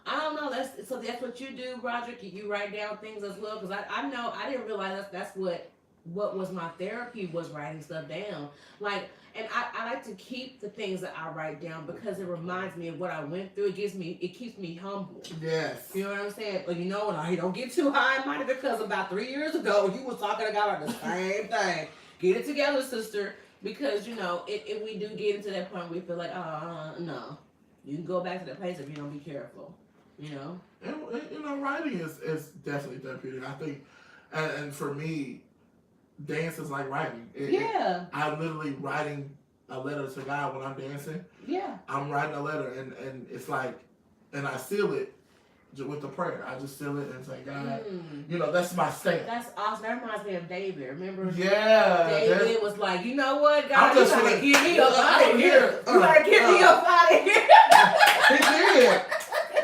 I don't know. That's what you do, Roderick. You write down things as well. Because I know I didn't realize that's what was my therapy was writing stuff down. Like, and I like to keep the things that I write down because it reminds me of what I went through. It keeps me humble. Yes. You know what I'm saying? But I don't get too high and mighty because about 3 years ago you was talking about the same thing. Get it together, sister. Because if we do get into that point, we feel like, no, you can go back to that place if you don't be careful. And writing is definitely therapeutic. I think, and for me, dance is like writing. I'm literally writing a letter to God when I'm dancing. Yeah. I'm writing a letter, and it's like, and I seal it with the prayer. I just seal it and say, God, that's my stance. That's awesome. That reminds me of David. Remember? Yeah. David was like, you know what, God, I'm you just gotta like, get me up out of here. uh, You gotta get me up out of here. He did.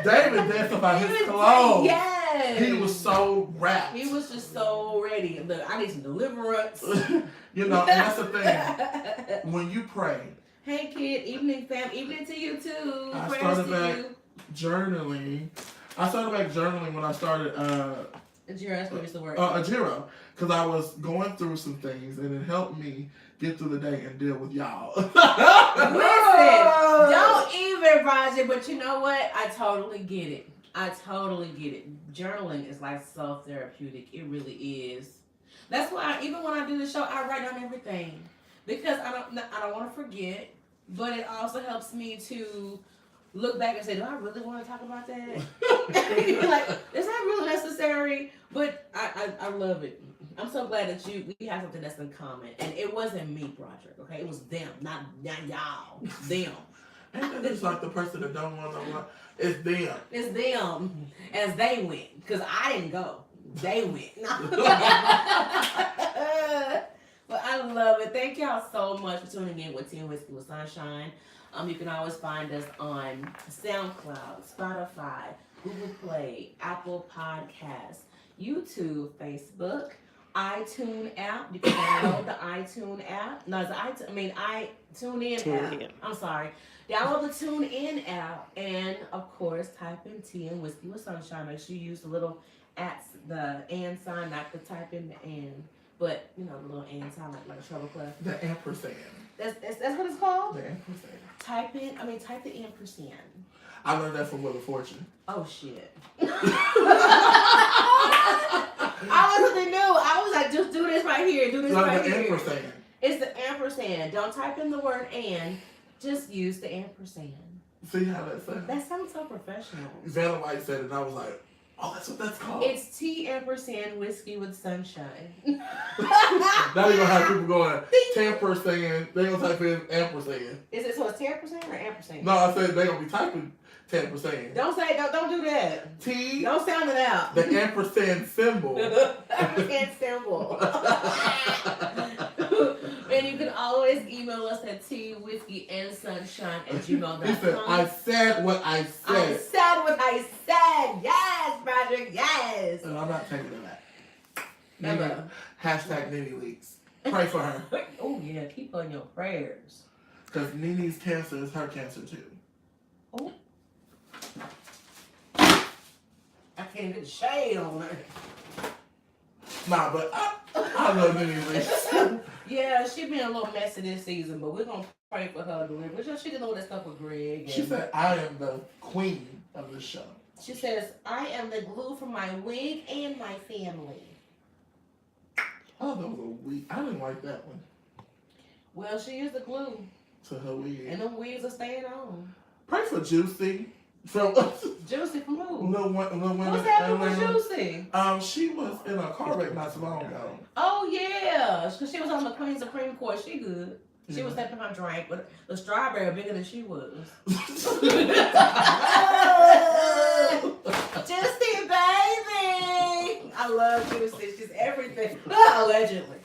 David danced about his clothes. Yes. He was so wrapped. He was just so ready. Look, I need some deliverance. And that's the thing. When you pray, Hey kid, evening fam, evening to you too. I Prayers started to back you. journaling. I started back journaling when I started Jira, that's where used to work. Ajiro, because I was going through some things, and it helped me get through the day and deal with y'all. Listen, don't even, Roger, but you know what? I totally get it. Journaling is like self-therapeutic. It really is. That's why even when I do the show, I write down everything because I don't want to forget, but it also helps me to look back and say, do I really want to talk about that? Like, is that really necessary? But I love it. I'm so glad that we have something that's in common. And it wasn't me, Broderick, okay? It was them, not y'all. Them. And it's like the person that don't want to know what. It's them. It's them as they went. Because I didn't go. They went. But I love it. Thank y'all so much for tuning in with Tea and Whiskey with Sunshine. You can always find us on SoundCloud, Spotify, Google Play, Apple Podcasts, YouTube, Facebook, iTunes app. You can download the iTunes app. No, it's TuneIn app. I'm sorry. Download the TuneIn app, and of course, type in Tea and Whiskey with Sunshine. Make sure you use the little the and sign, not the type in the and, but the little and sign like a treble clef. The ampersand. That's what it's called. The ampersand. Type the ampersand. I learned that from Wheel of Fortune. Oh shit. I wasn't new. I was like, just do this right here. Do this right The here. ampersand. It's the ampersand. Don't type in the word and. Just use the ampersand. See how that sounds? That sounds so professional. Vanna White said it, and I was like, oh, that's what that's called. It's tea ampersand whiskey with sunshine. Now you're going to have people going, 10%. They're going to type in ampersand. Is it so it's 10% or ampersand? No, I said they're going to be typing 10%. Don't do that. T. Don't sound it out. The ampersand symbol. Ampersand symbol. always email us at teawhiskeyandsunshine@gmail.com. He said, I said what I I said. said what I said. Yes, Patrick. Yes. And I'm not taking it back. Emma. Nene, hashtag Nene Leaks. Pray for her. Oh yeah, keep on your prayers. Because Nene's cancer is her cancer too. Oh. I can't get the shade on her. Nah, but I love Nene Leaks. Yeah, she been a little messy this season, but we're gonna pray for her delivery. She didn't know that stuff with Greg. She and- said, I am the queen of the show. She says, I am the glue for my wig and my family. Oh, that was a week. I didn't like that one. Well, she is the glue, To her wig. and them wigs are staying on. Pray for Juicy from Juicy from who? Little Women. What's happening with Juicy? She was in a car wreck not so long ago. Oh, yeah. Because she was on the Queen Supreme Court. She good. She was Yeah. sipping her drink, but the strawberry bigger than she was. Juicy, baby! I love Juicy. She's everything. Allegedly.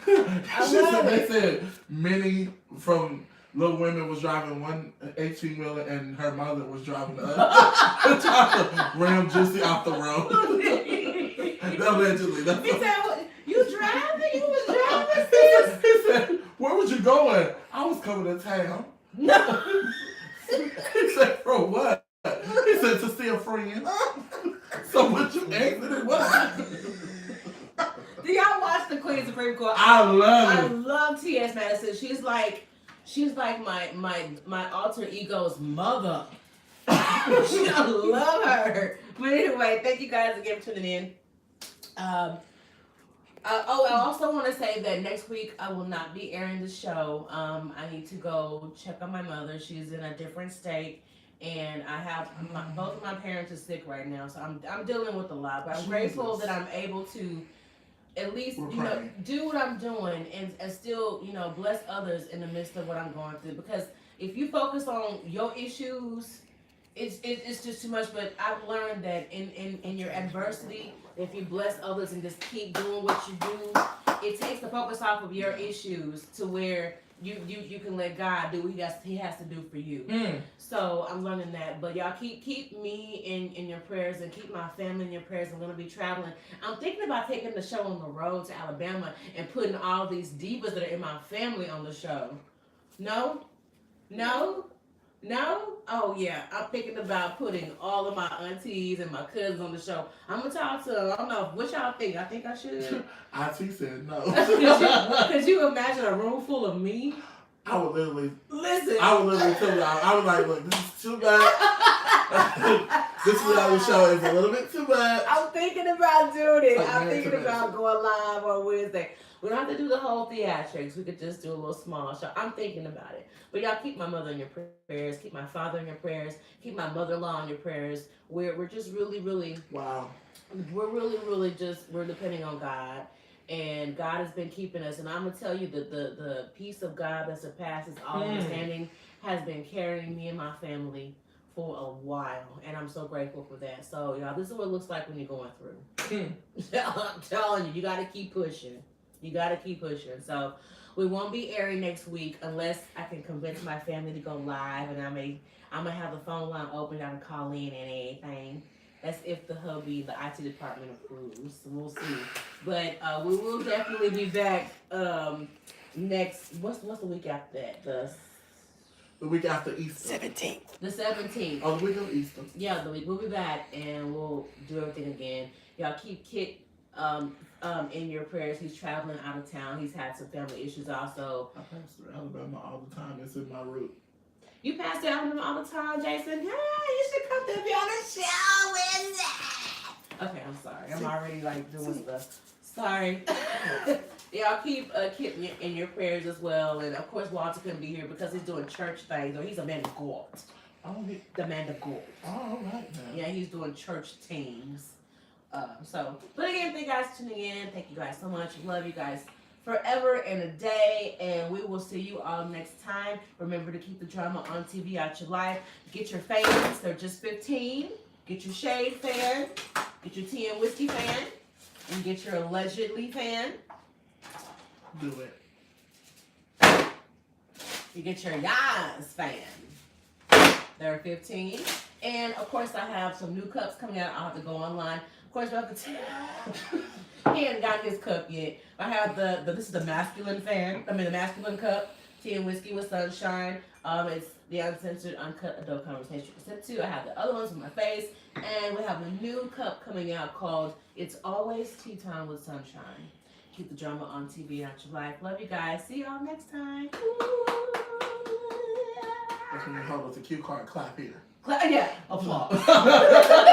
They said many from Little Women was driving one 18-wheeler and her mother was driving the other. Trying to ram Juicy off the road. Allegedly. That's He said, what, you driving? You was driving, he sis? said, where was you going? I was coming to town. No. He said, for what? He said, to see a friend. So what you exited? What happened? Do y'all watch the Queen Supreme Court? I love I it. love T.S. Madison. She's like my alter ego's mother. I love her. But anyway, thank you guys again for tuning in. I also want to say that next week I will not be airing the show. I need to go check on my mother. She's in a different state, and I have both of my parents are sick right now, so I'm dealing with a lot. But I'm grateful that I'm able to at least do what I'm doing and still bless others in the midst of what I'm going through. Because if you focus on your issues, it's just too much. But I've learned that in your adversity, if you bless others and just keep doing what you do, it takes the focus off of your issues to where you can let God do what he has to do for you. So I'm learning that. But y'all keep me in your prayers and keep my family in your prayers. I'm gonna be traveling. I'm thinking about taking the show on the road to Alabama and putting all these divas that are in my family on the show. No? Oh yeah, I'm thinking about putting all of my aunties and my cousins on the show. I'm gonna talk to them. I don't know what y'all think. I think I should. IT said no. Could you imagine a room full of me? I would literally Listen. tell you. I was like, look, this is too bad. This reality show is a little bit too much. I'm thinking about doing it. Like I'm man thinking to about going live on Wednesday. We don't have to do the whole theatrics. We could just do a little small show. I'm thinking about it. But y'all keep my mother in your prayers. Keep my father in your prayers. Keep my mother-in-law in your prayers. We're just really Wow. we're depending on God. And God has been keeping us. And I'm going to tell you that the peace of God that surpasses all understanding has been carrying me and my family for a while. And I'm so grateful for that. So, y'all, this is what it looks like when you're going through. I'm telling you, you got to keep pushing. You got to keep pushing. So, we won't be airing next week unless I can convince my family to go live. And I'm going to have the phone line open. I can call in and anything. That's if the hubby, the IT department approves. We'll see. But we will definitely be back next. What's the week after that? The week after Easter. The 17th. Oh, the week of Easter. Yeah, the week we'll be back and we'll do everything again. Y'all keep Kit in your prayers. He's traveling out of town. He's had some family issues also. I pass through Alabama all the time. It's in my route. You pass through Alabama all the time, Jason. Hey, you should come to be on the show with that. Okay, I'm sorry. I'm already doing stuff. Sorry. Y'all keep Kit in your prayers as well. And of course, Walter couldn't be here because he's doing church things. Or he's a man of God. The man of God. Oh, all right now. Yeah, he's doing church things. But again, thank you guys for tuning in. Thank you guys so much. Love you guys forever and a day. And we will see you all next time. Remember to keep the drama on TV out your life. Get your favorites. They're just $15. Get your Shade fan. Get your tea and whiskey fan. And get your allegedly fan. Do it. You get your Yas fan. They're 15. And of course, I have some new cups coming out. I'll have to go online. Of course, we have the he hadn't got his cup yet. I have this is the masculine fan. I mean, the masculine cup. Tea and whiskey with sunshine. It's the uncensored, uncut adult conversation. Except 2, I have the other ones with my face. And we have a new cup coming out called It's Always Tea Time with Sunshine. Keep the drama on TV, not your life. Love you guys. See y'all next time. That's when you hold with the cue card clap here. Yeah, applause.